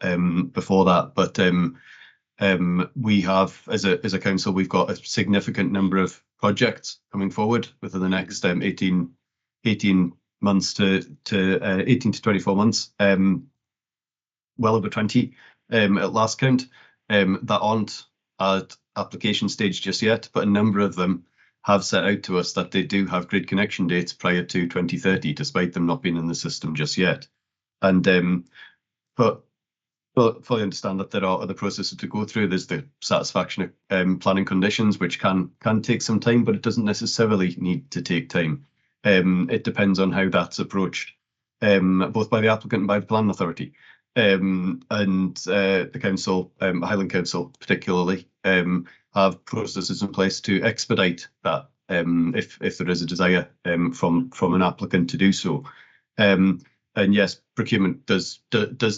before that, but We have, as a council, we've got a significant number of projects coming forward within the next 18 months to 18 to 24 months, well over 20 at last count, that aren't at application stage just yet, but a number of them have set out to us that they do have grid connection dates prior to 2030, despite them not being in the system just yet. And but fully understand that there are other processes to go through. There's the satisfaction of planning conditions, which can take some time, but it doesn't necessarily need to take time. It depends on how that's approached, both by the applicant and by the planning authority. And the council, Highland Council particularly, have processes in place to expedite that if there is a desire from an applicant to do so. And yes, procurement does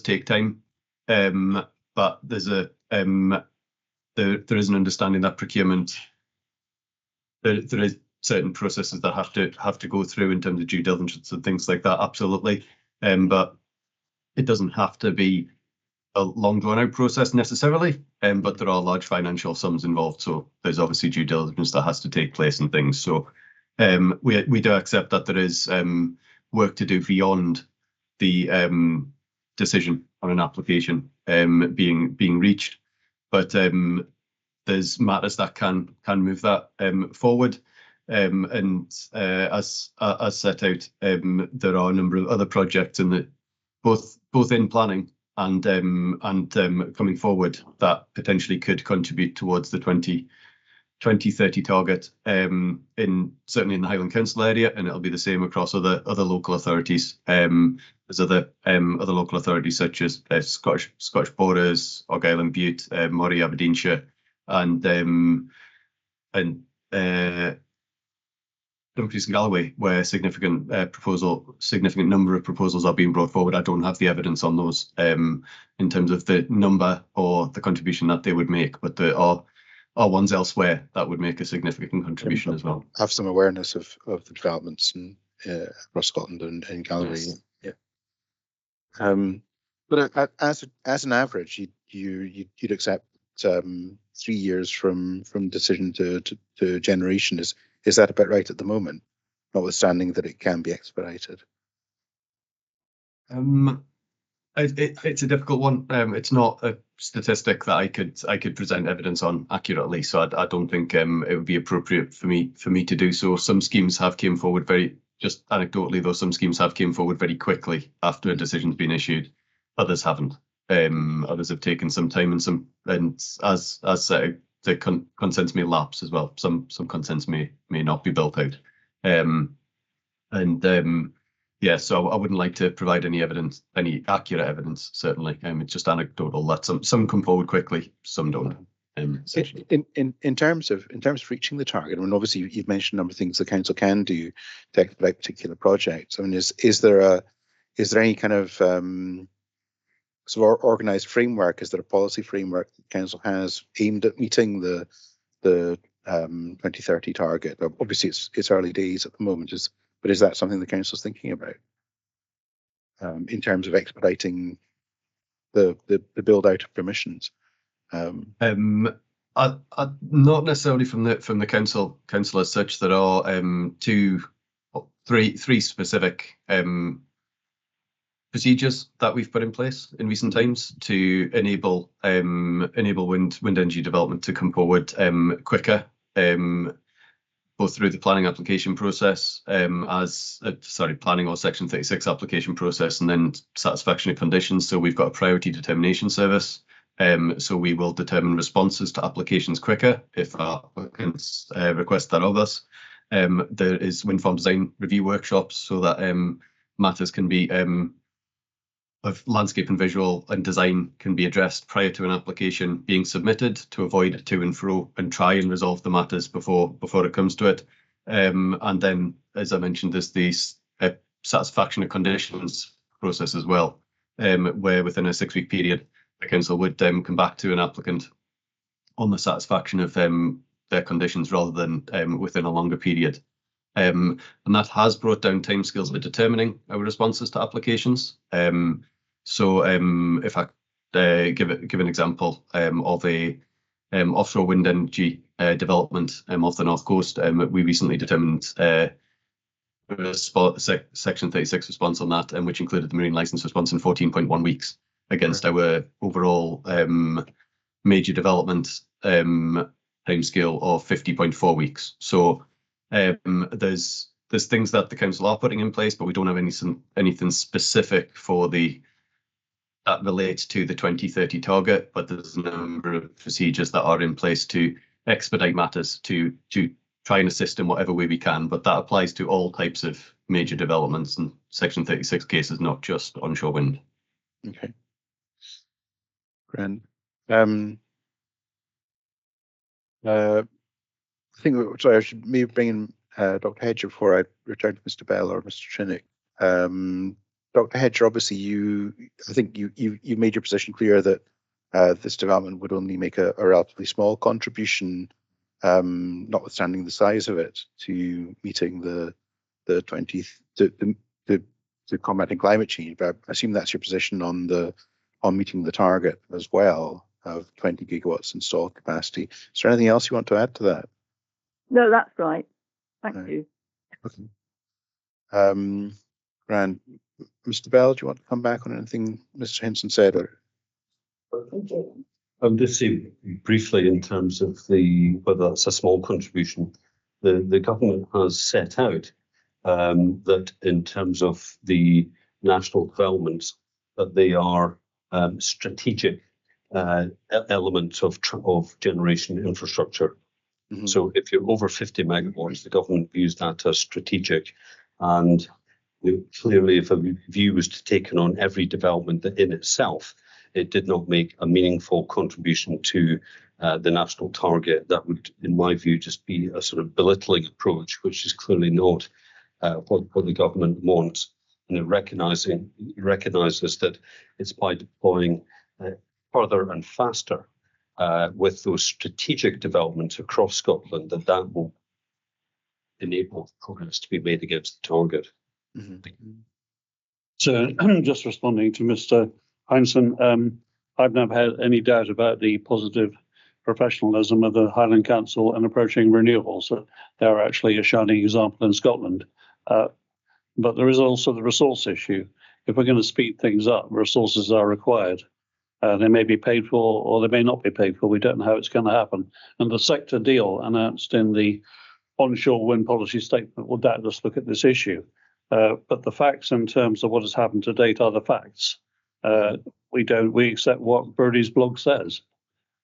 take time, but there's a there is an understanding that procurement there is certain processes that have to go through in terms of due diligence and things like that. Absolutely, but it doesn't have to be a long drawn out process necessarily, but there are large financial sums involved, so there's obviously due diligence that has to take place and things. So we do accept that there is work to do beyond the decision on an application being reached, but there's matters that can move that forward. And as set out, there are a number of other projects in the both in planning and coming forward that potentially could contribute towards the 2030 target, certainly in the Highland Council area, and it'll be the same across other local authorities. There's other local authorities such as Scottish Borders, Argyll and Bute, Moray, Aberdeenshire, and Dumfries and Galloway, where significant number of proposals are being brought forward. I don't have the evidence on those in terms of the number or the contribution that they would make, but there are ones elsewhere that would make a significant contribution as well. Have some awareness of the developments in across Scotland and Galloway. Yes. Yeah. But as an average, you'd accept 3 years from decision to generation. Is that about right at the moment, notwithstanding that it can be expedited? It's a difficult one. It's not a statistic that I could present evidence on accurately, so I don't think it would be appropriate for me to do so. Some schemes have came forward just anecdotally, though, some schemes have came forward very quickly after a decision's been issued. Others haven't. Others have taken some time, and as the consents may lapse as well. Some consents may not be built out. Yeah, so I wouldn't like to provide any accurate evidence. Certainly, it's just anecdotal that some come forward quickly, some don't. In terms of reaching the target, I mean, obviously you've mentioned a number of things the council can do to expedite particular projects. I mean, is there any kind of sort of organised framework? Is there a policy framework that the council has aimed at meeting the 2030 target? Obviously, it's early days at the moment, but is that something the council's thinking about in terms of expediting the build out of permissions? Not necessarily from the council as such. There are three specific procedures that we've put in place in recent times to enable wind energy development to come forward quicker, both through the planning application process, planning or Section 36 application process, and then satisfaction of conditions. So we've got a priority determination service. So we will determine responses to applications quicker if applicants request that of us. There is wind farm design review workshops so that matters can be of landscape and visual and design can be addressed prior to an application being submitted to avoid to and fro and try and resolve the matters before it comes to it. And then, as I mentioned, there's the satisfaction of conditions process as well, where within a 6-week period, the council would come back to an applicant on the satisfaction of their conditions rather than within a longer period. And that has brought down timescales for determining our responses to applications. So if give an example of a offshore wind energy development off the north coast. We recently determined Section 36 response on that, which included the marine license response in 14.1 weeks against our overall major development timescale of 50.4 weeks. So there's things that the council are putting in place, but we don't have anything specific for that relates to the 2030 target. But there's a number of procedures that are in place to expedite matters, to try and assist in whatever way we can. But that applies to all types of major developments and Section 36 cases, not just onshore wind. Okay. Grand. I think, sorry, I should maybe bring in Dr. Hedger before I return to Mr. Bell or Mr. Chinnick. Dr. Hedger, obviously, I think you made your position clear that this development would only make a relatively small contribution, notwithstanding the size of it, to meeting the 20 to combating climate change. But I assume that's your position on meeting the target as well of 20 gigawatts installed capacity. Is there anything else you want to add to that? No, that's right. Thank you. Okay. Grand. Mr. Bell, do you want to come back on anything Mr. Henson said? Or? I'll just say briefly in terms of whether that's a small contribution. The government has set out that in terms of the national developments, that they are strategic elements of generation infrastructure. Mm-hmm. So if you're over 50 megawatts, the government views that as strategic. And clearly, if a view was to take on every development that in itself, it did not make a meaningful contribution to the national target, that would, in my view, just be a sort of belittling approach, which is clearly not what the government wants. And it recognizes that it's by deploying further and faster with those strategic developments across Scotland that will enable progress to be made against the target. Mm-hmm. So just responding to Mr. Heinsohn, I've never had any doubt about the positive professionalism of the Highland Council in approaching renewables. So they're actually a shining example in Scotland. But there is also the resource issue. If we're going to speed things up, resources are required. They may be paid for or they may not be paid for. We don't know how it's going to happen. And the sector deal announced in the onshore wind policy statement will doubtless look at this issue. But the facts in terms of what has happened to date are the facts. We accept what Birdie's blog says.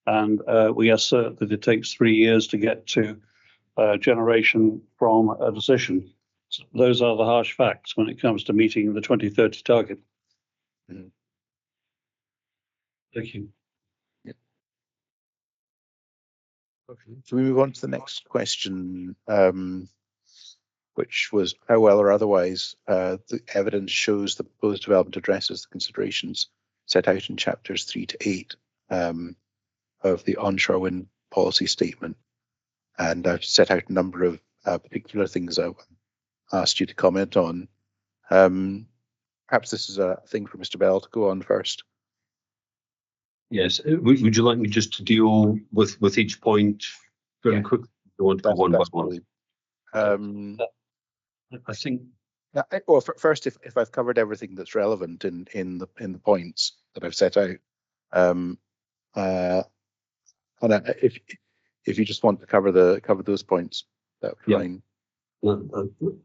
And we assert that it takes 3 years to get to generation from a decision. So those are the harsh facts when it comes to meeting the 2030 target. Mm-hmm. Thank you. Yeah. Okay. So we move on to the next question, which was how well or otherwise the evidence shows the proposed development addresses the considerations set out in chapters 3 to 8 of the onshore wind policy statement. And I've set out a number of particular things I asked you to comment on. Perhaps this is a thing for Mr. Bell to go on first. Yes. Would you like me just to deal with each point very quickly? You want to go one by one? I think. Well, first, if I've covered everything that's relevant in the points that I've set out, and if you just want to cover those points, that's fine.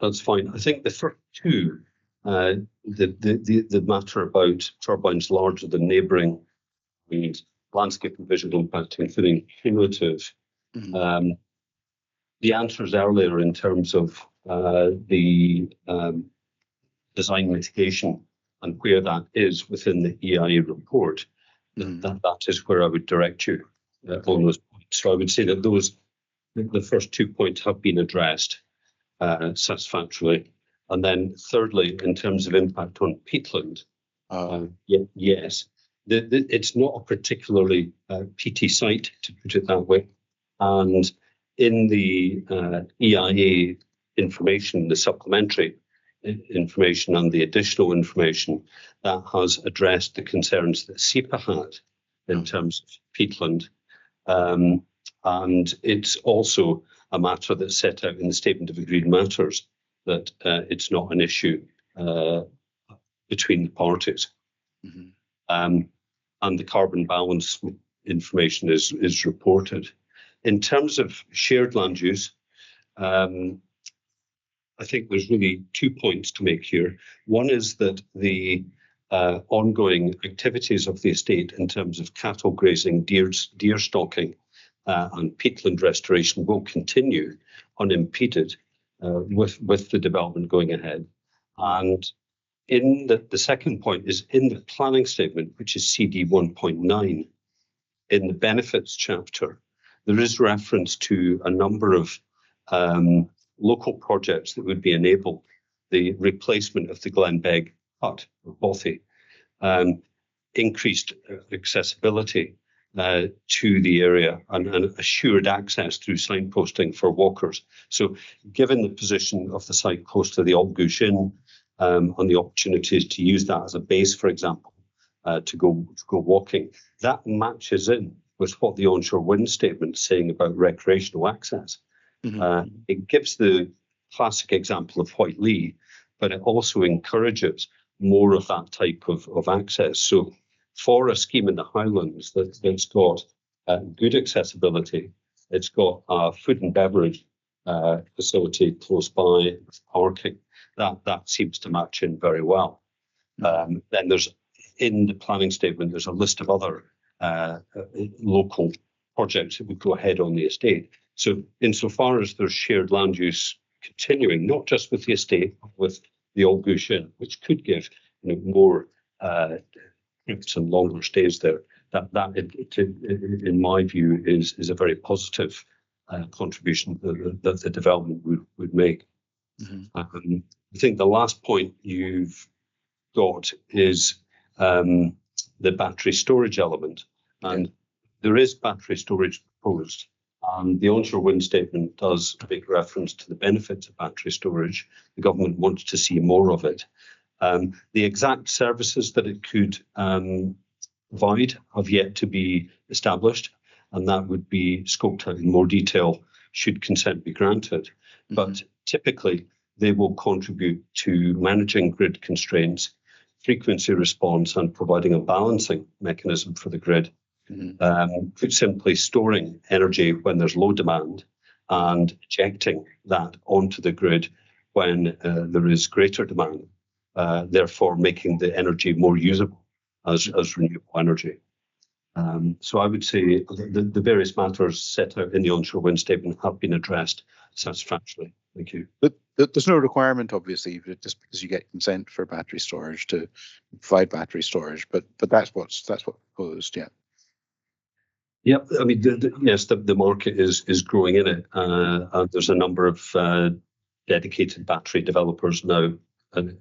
That's fine. I think the first two, the matter about turbines larger than neighbouring wind, landscape and visual impact, including cumulative. Mm-hmm. The answers earlier in terms of the design mitigation and where that is within the EIA report, mm-hmm. that is where I would direct you on those points. So I would say that the first 2 points have been addressed satisfactorily. And then thirdly, in terms of impact on peatland, yes, it's not a particularly peaty site, to put it that way. And in the EIA information, the supplementary, information and the additional information that has addressed the concerns that SEPA had in terms of peatland. And it's also a matter that's set out in the Statement of Agreed Matters, that it's not an issue between the parties. And the carbon balance information is reported. In terms of shared land use, I think there's really 2 points to make here. One is that the ongoing activities of the estate in terms of cattle grazing, deer stalking, and peatland restoration will continue unimpeded with the development going ahead. And in the second point is in the planning statement, which is CD 1.9, in the benefits chapter, there is reference to a number of local projects that would be enabled, the replacement of the Glenbeg hut, or bothy, increased accessibility to the area and assured access through signposting for walkers. So given the position of the site close to the Altgoosh Inn, and the opportunities to use that as a base, for example, to go walking, that matches in with what the onshore wind statement is saying about recreational access. It gives the classic example of Whiteley, but it also encourages more of that type of access. So for a scheme in the Highlands that's got good accessibility, it's got a food and beverage facility close by, parking, that seems to match in very well. Then there's, in the planning statement, there's a list of other local projects that would go ahead on the estate. So insofar as there's shared land use continuing, not just with the estate, but with the Altgoosh Inn, which could give more trips and longer stays there, that in my view is a very positive contribution that the development would make. I think the last point you've got is the battery storage element, and there is battery storage proposed. And the onshore wind statement does make reference to the benefits of battery storage. The government wants to see more of it. The exact services that it could provide have yet to be established, and that would be scoped out in more detail should consent be granted. But typically, they will contribute to managing grid constraints, frequency response, and providing a balancing mechanism for the grid. Put simply, storing energy when there's low demand and ejecting that onto the grid when there is greater demand, therefore making the energy more usable as renewable energy. So I would say the various matters set out in the onshore wind statement have been addressed satisfactorily. Thank you. But there's no requirement, obviously, just because you get consent for battery storage to provide battery storage. But that's what's proposed. Yeah. Yep. I mean, yes, the market is growing in it. And there's a number of dedicated battery developers now in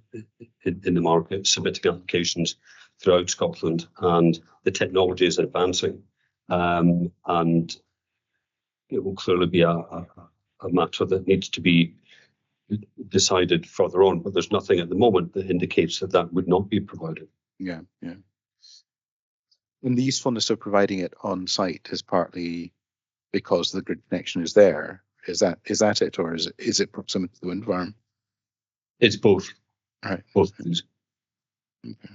the market submitting applications throughout Scotland, and the technology is advancing. And it will clearly be a matter that needs to be decided further on, but there's nothing at the moment that indicates that would not be provided. Yeah. And the usefulness of providing it on site is partly because the grid connection is there. Is that it, or is it proximity to the wind farm? It's both. All right. Both things. Okay.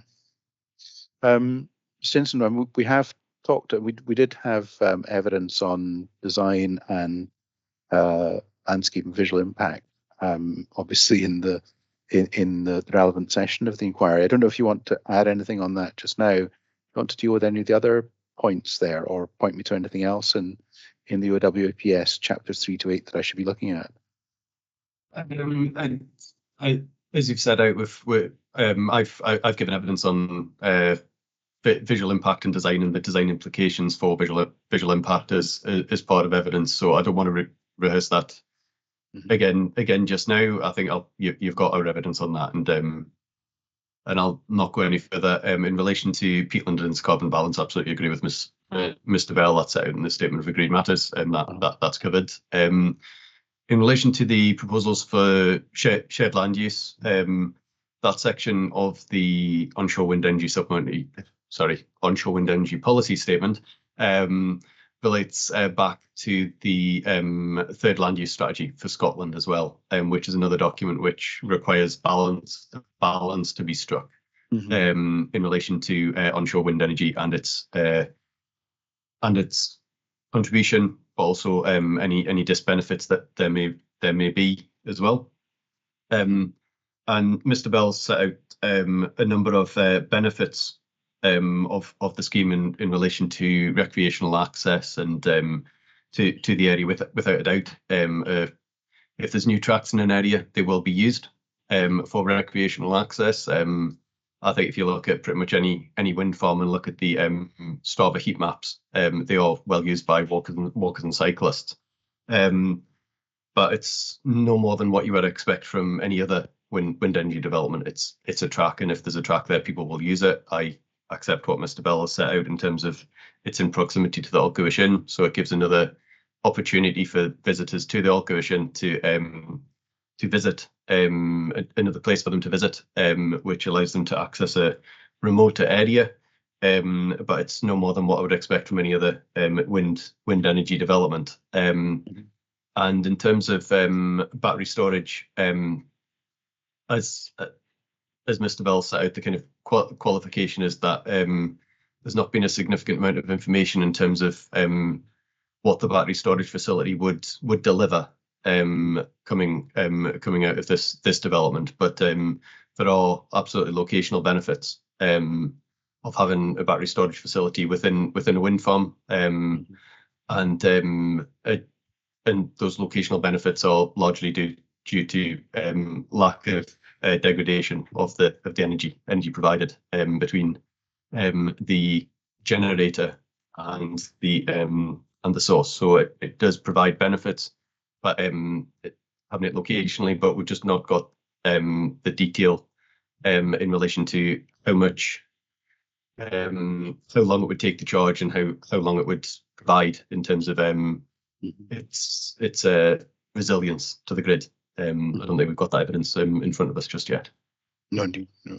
Stinson, we have talked. We did have evidence on design and landscape and visual impact. Obviously, in the relevant session of the inquiry. I don't know if you want to add anything on that just now. You want to deal with any of the other points there, or point me to anything else in the OWPS chapters 3 to 8 that I should be looking at? As you've set out, I've given evidence on visual impact and design, and the design implications for visual impact as part of evidence. So I don't want to rehearse that again just now. I think you've got our evidence on that, and I'll not go any further. In relation to peatland and its carbon balance, absolutely agree with Mr. Bell. That's out in the Statement of Agreed Matters, and that's covered. relation to the proposals for shared land use, that section of the onshore wind energy onshore wind energy policy statement relates back to the third land use strategy for Scotland as well, which is another document which requires balance to be struck in relation to onshore wind energy and its contribution, but also any disbenefits that there may be as well. And Mr. Bell set out a number of benefits of the scheme in relation to recreational access and to the area without a doubt. If there's new tracks in an area, they will be used for recreational access. I think if you look at pretty much any wind farm and look at the Strava heat maps, they are well used by walkers and cyclists. But it's no more than what you would expect from any other wind energy development. It's a track, and if there's a track there, people will use it. I accept what Mr. Bell has set out in terms of it's in proximity to the Olcoish Inn, so it gives another opportunity for visitors to the Olcoish Inn to visit another place for them to visit, which allows them to access a remoter area. But it's no more than what I would expect from any other wind energy development. And in terms of battery storage, as Mr. Bell set out, the kind of qualification is that there's not been a significant amount of information in terms of what the battery storage facility would deliver coming out of this development. But there are absolutely locational benefits of having a battery storage facility within a wind farm, and those locational benefits are largely due to lack of degradation of the energy provided between the generator and the source. So it does provide benefits, but having it locationally, but we've just not got the detail in relation to how much, how long it would take to charge and how long it would provide in terms of its resilience to the grid. I don't think we've got that evidence in front of us just yet. No, indeed. No.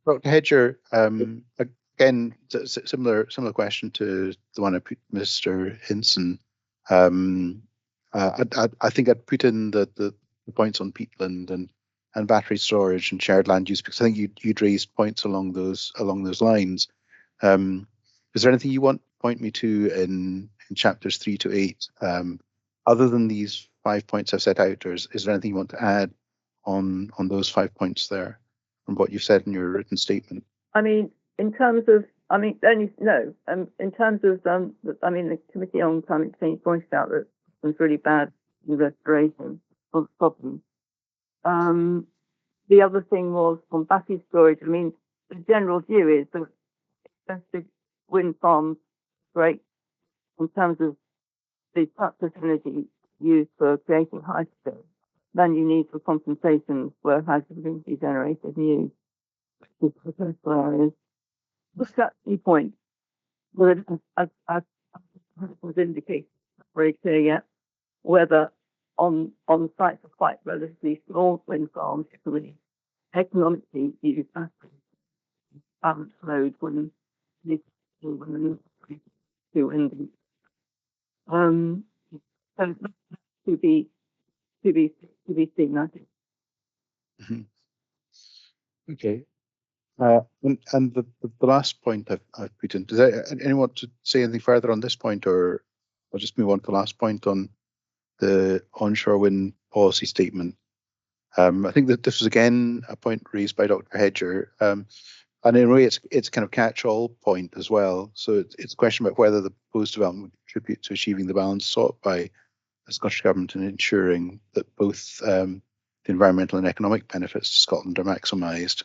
Dr. Hedger, again, similar question to the one I put Mr. Hinson. I think I'd put in the points on peatland and battery storage and shared land use, because I think you'd raised points along those lines. Is there anything you want to point me to in chapters 3 to 8, other than these 5 points I've set out, or is there anything you want to add on those 5 points there from what you've said in your written statement? I mean, in terms of, in terms of, the Committee on Climate Change pointed out that there's really bad restoration of the problem. The other thing was on battery storage. I mean, the general view is that expensive wind farms, great in terms of the types of energy used for creating hydrogen, then you need for compensation where hydrogen can be generated and used in coastal areas. What's that key point? Well, as was indicated, not very clear yet whether on sites of quite relatively small wind farms you can really economically use batteries, balance load when the too windy. So that's to be seen, I think. Mm-hmm. Okay. And the last point I've put in, does anyone want to say anything further on this point, or I'll just move on to the last point on the onshore wind policy statement? I think that this was again a point raised by Dr. Hedger, and in a way it's kind of catch-all point as well. So it's a question about whether the proposed development would contribute to achieving the balance sought by the Scottish Government in ensuring that both the environmental and economic benefits to Scotland are maximised.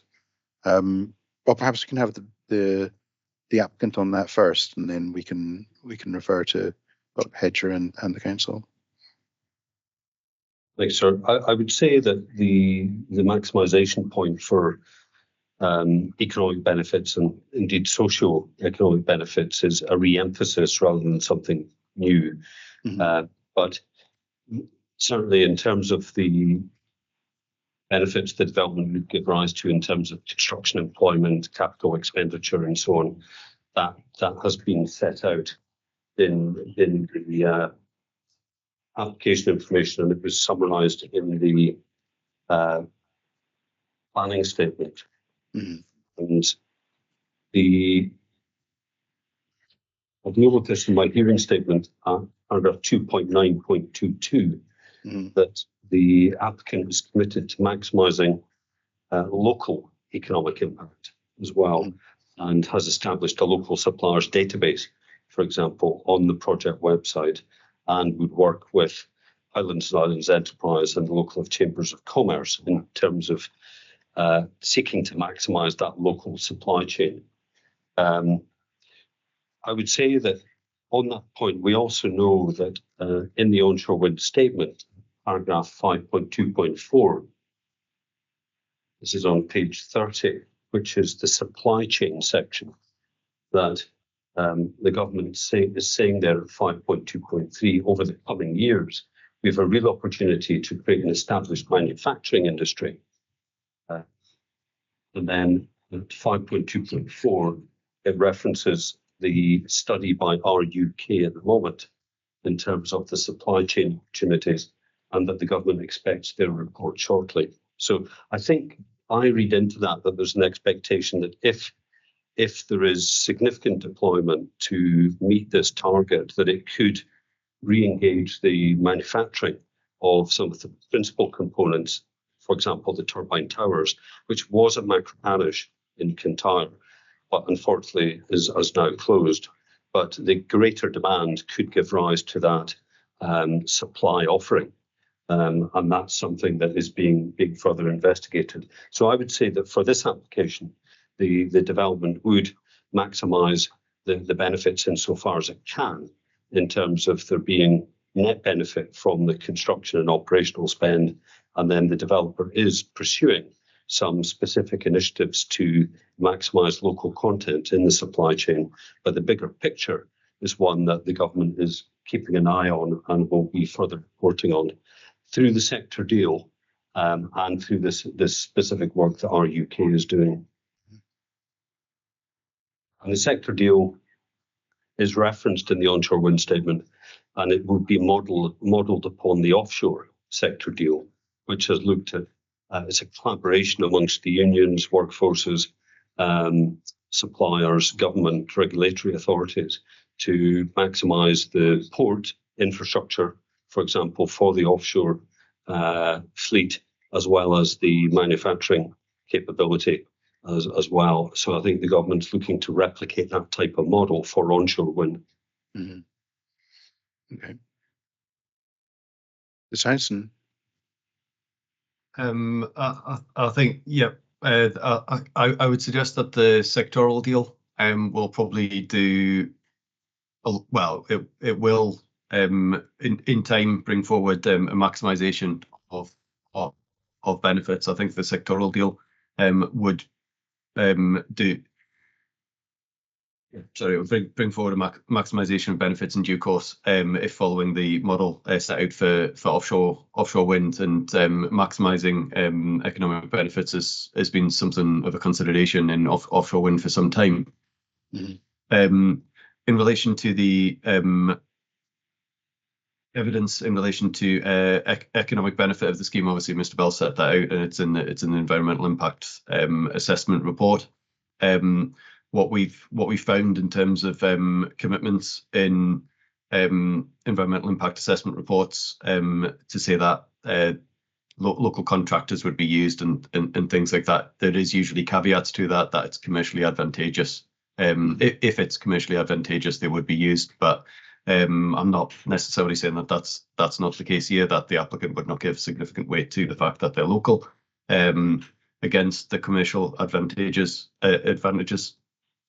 Well, perhaps we can have the applicant on that first, and then we can refer to Dr. Hedger and the council. Thanks, sir. I would say that the maximisation point for economic benefits and indeed socio-economic benefits is a re-emphasis rather than something new. But certainly in terms of the benefits the development would give rise to in terms of construction, employment, capital expenditure, and so on, that has been set out in the application information, and it was summarised in the planning statement. And I've noted this in my hearing statement, paragraph 2.9.22, that the applicant is committed to maximising local economic impact as well, and has established a local suppliers database, for example, on the project website, and would work with Highlands and Islands Enterprise and the local chambers of commerce in terms of seeking to maximise that local supply chain. I would say that on that point, we also know that in the onshore wind statement, paragraph 5.2.4, this is on page 30, which is the supply chain section, that the government is saying there at 5.2.3, over the coming years, we have a real opportunity to create an established manufacturing industry. And then at 5.2.4, it references the study by RUK at the moment in terms of the supply chain opportunities, and that the government expects their report shortly. So I think I read into that there's an expectation that if there is significant deployment to meet this target, that it could re-engage the manufacturing of some of the principal components, for example, the turbine towers, which was at Macroparish in Kintyre, but unfortunately is now closed. But the greater demand could give rise to that supply offering. And that's something that is being further investigated. So I would say that for this application, the development would maximise the benefits insofar as it can, in terms of there being net benefit from the construction and operational spend, and then the developer is pursuing some specific initiatives to maximise local content in the supply chain. But the bigger picture is one that the government is keeping an eye on and will be further reporting on through the sector deal and through this specific work that RUK is doing. And the sector deal is referenced in the onshore wind statement, and it would be modelled upon the offshore sector deal, which has looked at it's a collaboration amongst the unions, workforces, suppliers, government, regulatory authorities to maximise the port infrastructure, for example, for the offshore fleet, as well as the manufacturing capability as well. So I think the government's looking to replicate that type of model for onshore wind. Okay. Ms. Hanson. I think, yeah, I would suggest that the sectoral deal will probably do, well, it will in time bring forward a maximisation of benefits. I think the sectoral deal would bring forward a maximisation of benefits in due course if following the model set out for offshore wind, and maximising economic benefits has been something of a consideration in offshore wind for some time. In relation to the evidence in relation to economic benefit of the scheme, obviously Mr. Bell set that out, and it's in the environmental impact assessment report. What we've found in terms of commitments in environmental impact assessment reports to say that local contractors would be used and things like that, there is usually caveats to that it's commercially advantageous. If it's commercially advantageous, they would be used, but I'm not necessarily saying that that's not the case here, that the applicant would not give significant weight to the fact that they're local against the commercial advantages.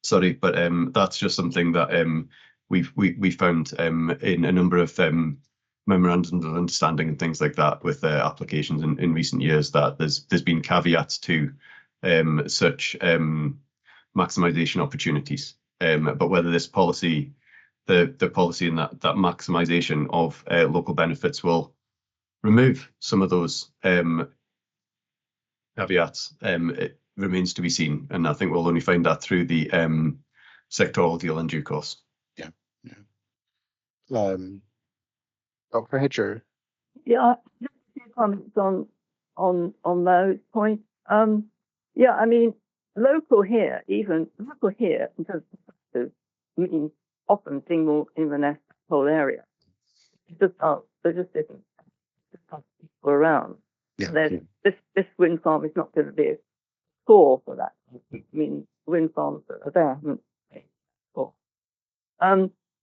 Sorry, but that's just something that we found in a number of memorandums of understanding and things like that with applications in recent years, that there's been caveats to such maximisation opportunities. But whether this policy the policy and that maximisation of local benefits will remove some of those caveats. It remains to be seen, and I think we'll only find that through the sectoral deal in due course. Yeah. Dr. Hedger. Yeah, just a few comments on those points. Yeah, I mean, local here in terms of means often single Inverness whole area. There just isn't people around. Yeah. This wind farm is not going to be a core for that. I mean, wind farms that are there haven't been for.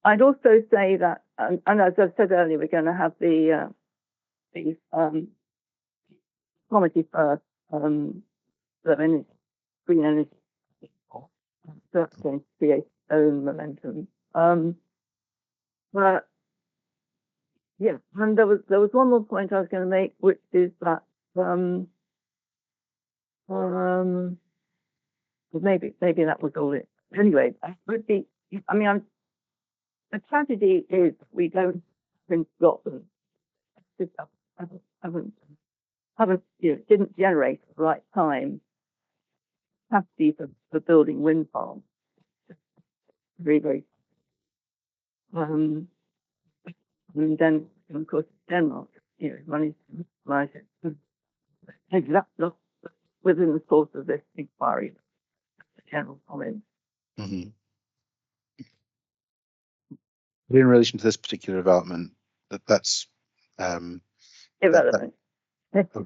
I'd also say that, and as I've said earlier, we're going to have the committee first, the energy, green energy, that's going to create its own momentum. But yeah, and there was one more point I was going to make, which is that maybe that was all it. Anyway, the tragedy is we don't in Scotland haven't didn't generate at the right time capacity for building wind farms. Very, very. And then, of course, Denmark, money to utilize it. That's within the course of this inquiry. The general comment. Mm-hmm. In relation to this particular development, that's irrelevant.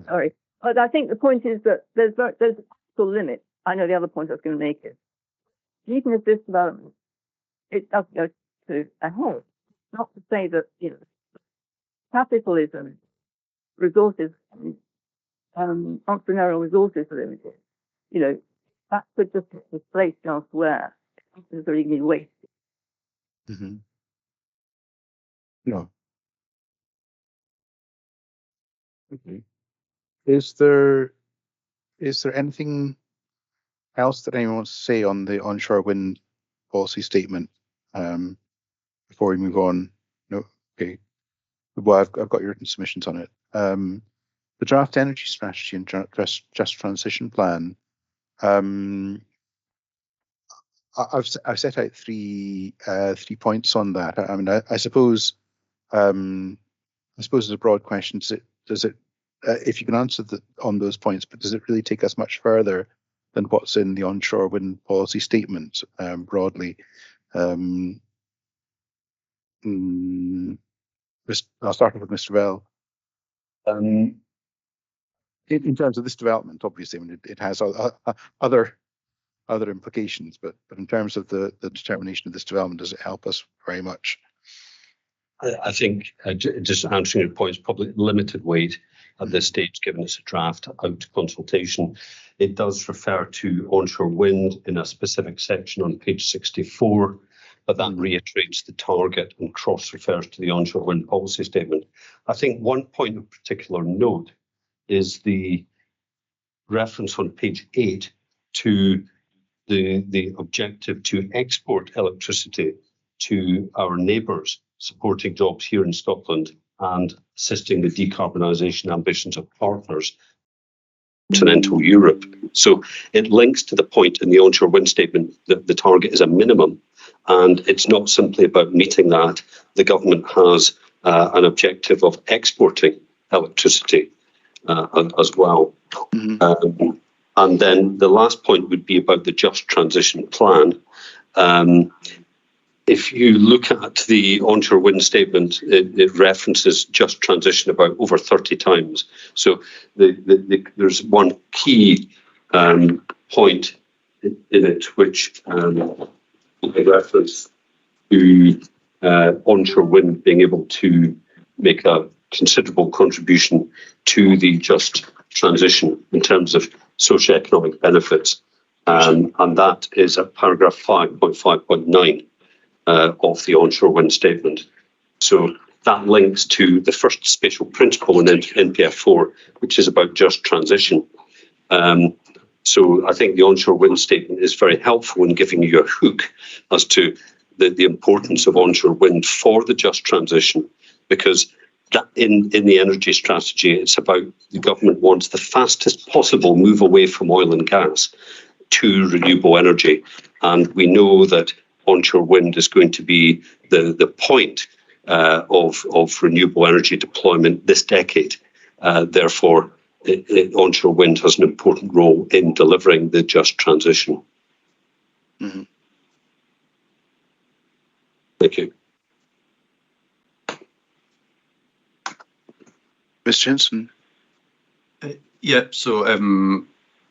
Sorry, but I think the point is that there's a limit. I know the other point I was going to make is even if this development it does go to ahead, not to say that capitalism, resources, entrepreneurial resources are limited. That could just be displaced elsewhere. It doesn't really mean wasted. Mm-hmm. No. Okay. Is there anything else that anyone wants to say on the onshore wind policy statement before we move on? No. Okay. Well, I've got your written submissions on it. The draft energy strategy and just transition plan. I've set out three points on that. I mean, I suppose it's a broad question. Does it if you can answer on those points, but does it really take us much further than what's in the onshore wind policy statement broadly? I'll start off with Mr. Bell. In terms of this development, obviously, I mean, it has other implications, but in terms of the determination of this development, does it help us very much? I think just answering your point is probably limited weight at this stage, given it's a draft out to consultation. It does refer to onshore wind in a specific section on page 64, but that reiterates the target and cross-refers to the onshore wind policy statement. I think one point of particular note is the reference on page 8 to the objective to export electricity to our neighbours, supporting jobs here in Scotland and assisting the decarbonisation ambitions of partners in continental Europe. So it links to the point in the onshore wind statement that the target is a minimum, and it's not simply about meeting that. The government has an objective of exporting electricity as well. Mm-hmm. And then the last point would be about the Just Transition Plan. If you look at the onshore wind statement, it references just transition about over 30 times. So there's one key point in it which reference to onshore wind being able to make a considerable contribution to the just transition in terms of socioeconomic benefits. And that is at paragraph 5.5.9. Of the onshore wind statement. So that links to the first spatial principle in NPF4, which is about just transition. So I think the onshore wind statement is very helpful in giving you a hook as to the importance of onshore wind for the just transition, because that in the energy strategy, it's about the government wants the fastest possible move away from oil and gas to renewable energy. And we know that onshore wind is going to be the point of renewable energy deployment this decade. Therefore, onshore wind has an important role in delivering the just transition. Mm-hmm. Thank you. Ms. Jensen. Yeah, so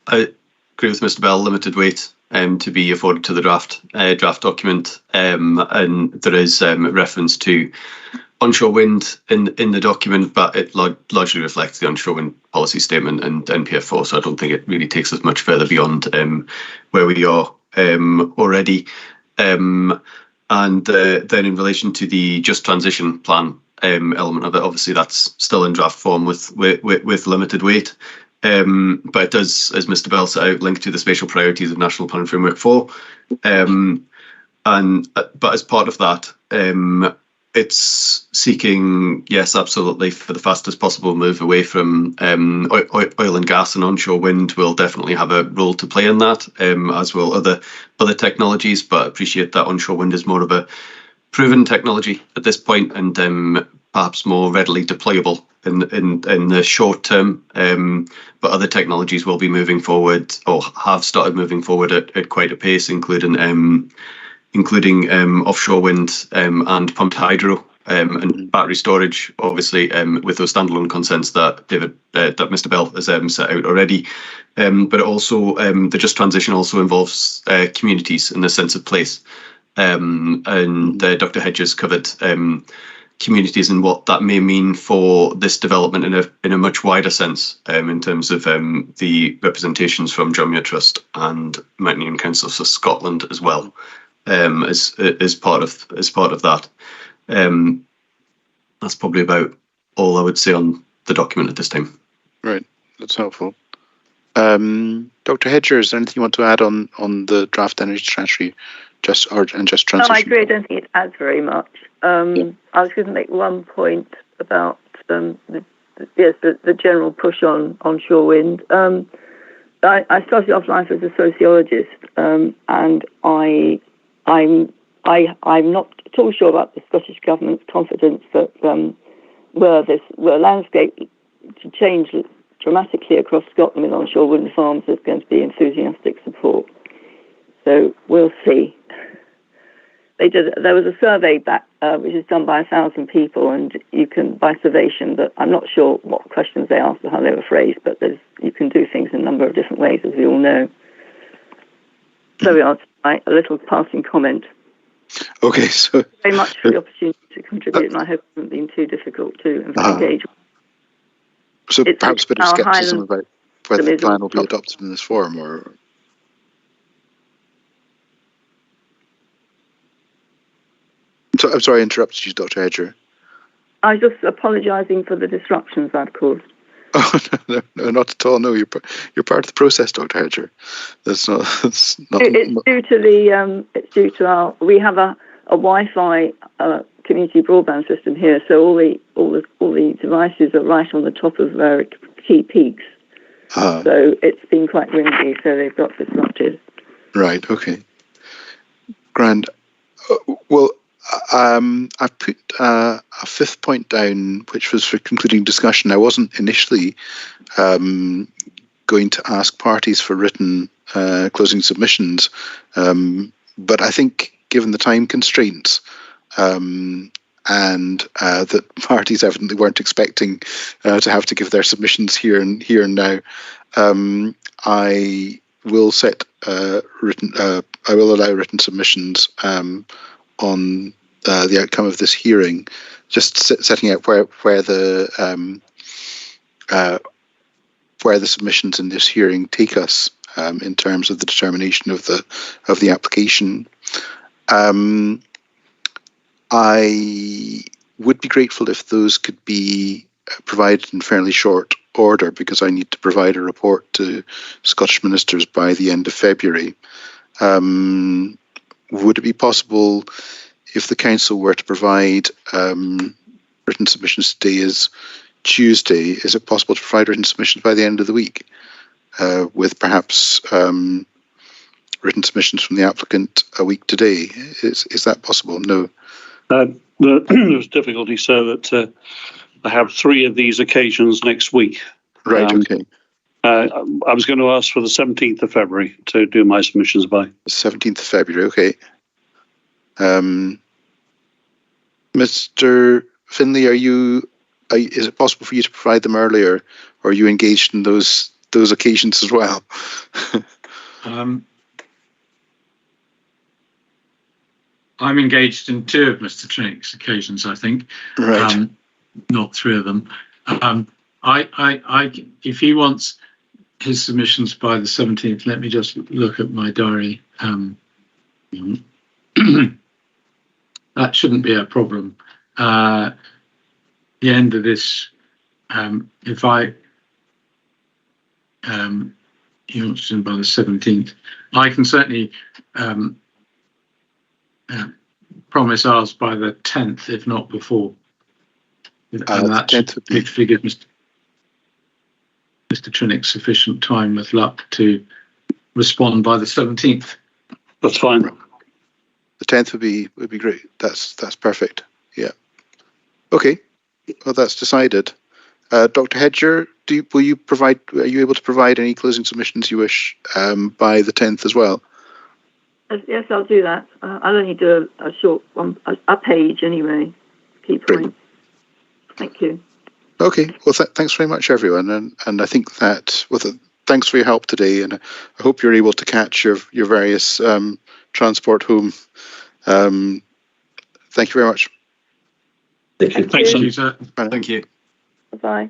I agree with Mr. Bell, limited weight to be afforded to the draft document, and there is reference to onshore wind in the document, but it largely reflects the onshore wind policy statement and NPF4, so I don't think it really takes us much further beyond where we are already. And then in relation to the just transition plan element of it, obviously that's still in draft form with limited weight. But it does, as Mr. Bell set out, link to the spatial priorities of National Planning Framework 4. But as part of that, it's seeking, yes, absolutely, for the fastest possible move away from oil and gas, and onshore wind will definitely have a role to play in that, as will other technologies. But I appreciate that onshore wind is more of a proven technology at this point, and perhaps more readily deployable in the short term. But other technologies will be moving forward, or have started moving forward at quite a pace, including offshore wind and pumped hydro and battery storage, obviously, with those standalone consents that Mr. Bell has set out already. But it also, the just transition also involves communities in the sense of place. And Dr. Hedges covered communities and what that may mean for this development in a much wider sense, in terms of the representations from John Muir Trust and Mountaineering Council of Scotland as well. As part of that, that's probably about all I would say on the document at this time. Right, that's helpful. Dr. Hedger, is there anything you want to add on the draft energy strategy, just transition? No, I agree. I don't think it adds very much. I was going to make one point about the general push on onshore wind. I started off life as a sociologist, and I'm not at all sure about the Scottish Government's confidence that were landscape to change dramatically across Scotland with onshore wind farms, there's going to be enthusiastic support. So we'll see. There was a survey back which is done by 1,000 people, and you can, by surveyation, but I'm not sure what questions they asked or how they were phrased, but you can do things in a number of different ways, as we all know. So we are tonight, a little passing comment. Okay, so very much for the opportunity to contribute, and I hope it hasn't been too difficult to engage. So perhaps a bit of scepticism about whether the plan will be adopted in this form, or so, I'm sorry, I interrupted you, Dr. Hedger. I was just apologising for the disruptions I've caused. Oh no, not at all. No, you're part of the process, Dr. Hedger. It's due to our. We have a Wi-Fi community broadband system here, so all the devices are right on the top of very key peaks. So it's been quite windy, so they've got disrupted. Right. Okay. Grand. Well, I've put a fifth point down, which was for concluding discussion. I wasn't initially going to ask parties for written closing submissions, but I think given the time constraints and that parties evidently weren't expecting to have to give their submissions here and now, I will set written. I will allow written submissions on the outcome of this hearing, just setting out where the submissions in this hearing take us in terms of the determination of the application. I would be grateful if those could be provided in fairly short order, because I need to provide a report to Scottish ministers by the end of February. would it be possible if the council were to provide written submissions today is Tuesday? Is it possible to provide written submissions by the end of the week with perhaps written submissions from the applicant a week today? Is that possible? No. There's difficulty, so that I have 3 of these occasions next week. Right, okay. I was going to ask for the 17th of February to do my submissions by. 17th of February, okay. Mr. Finlay, is it possible for you to provide them earlier, or are you engaged in those occasions as well? I'm engaged in 2 of Mr. Trinick's occasions, I think. Right. Not 3 of them. If he wants his submissions by the 17th, let me just look at my diary. That shouldn't be a problem. The end of this, if he wants to by the 17th, I can certainly promise ours by the 10th, if not before. And that should hopefully give Mr. Trinick sufficient time with luck to respond by the 17th. That's fine. The 10th would be great. That's perfect. Yeah. Okay. Well, that's decided. Dr. Hedger, are you able to provide any closing submissions you wish by the 10th as well? Yes, I'll do that. I'll only do a short one, a page anyway. Key points. Thank you. Okay. Well, thanks very much, everyone. And I think that thanks for your help today. And I hope you're able to catch your various transport home. Thank you very much. Thank you. Thank you, sir. Thank you. Bye-bye.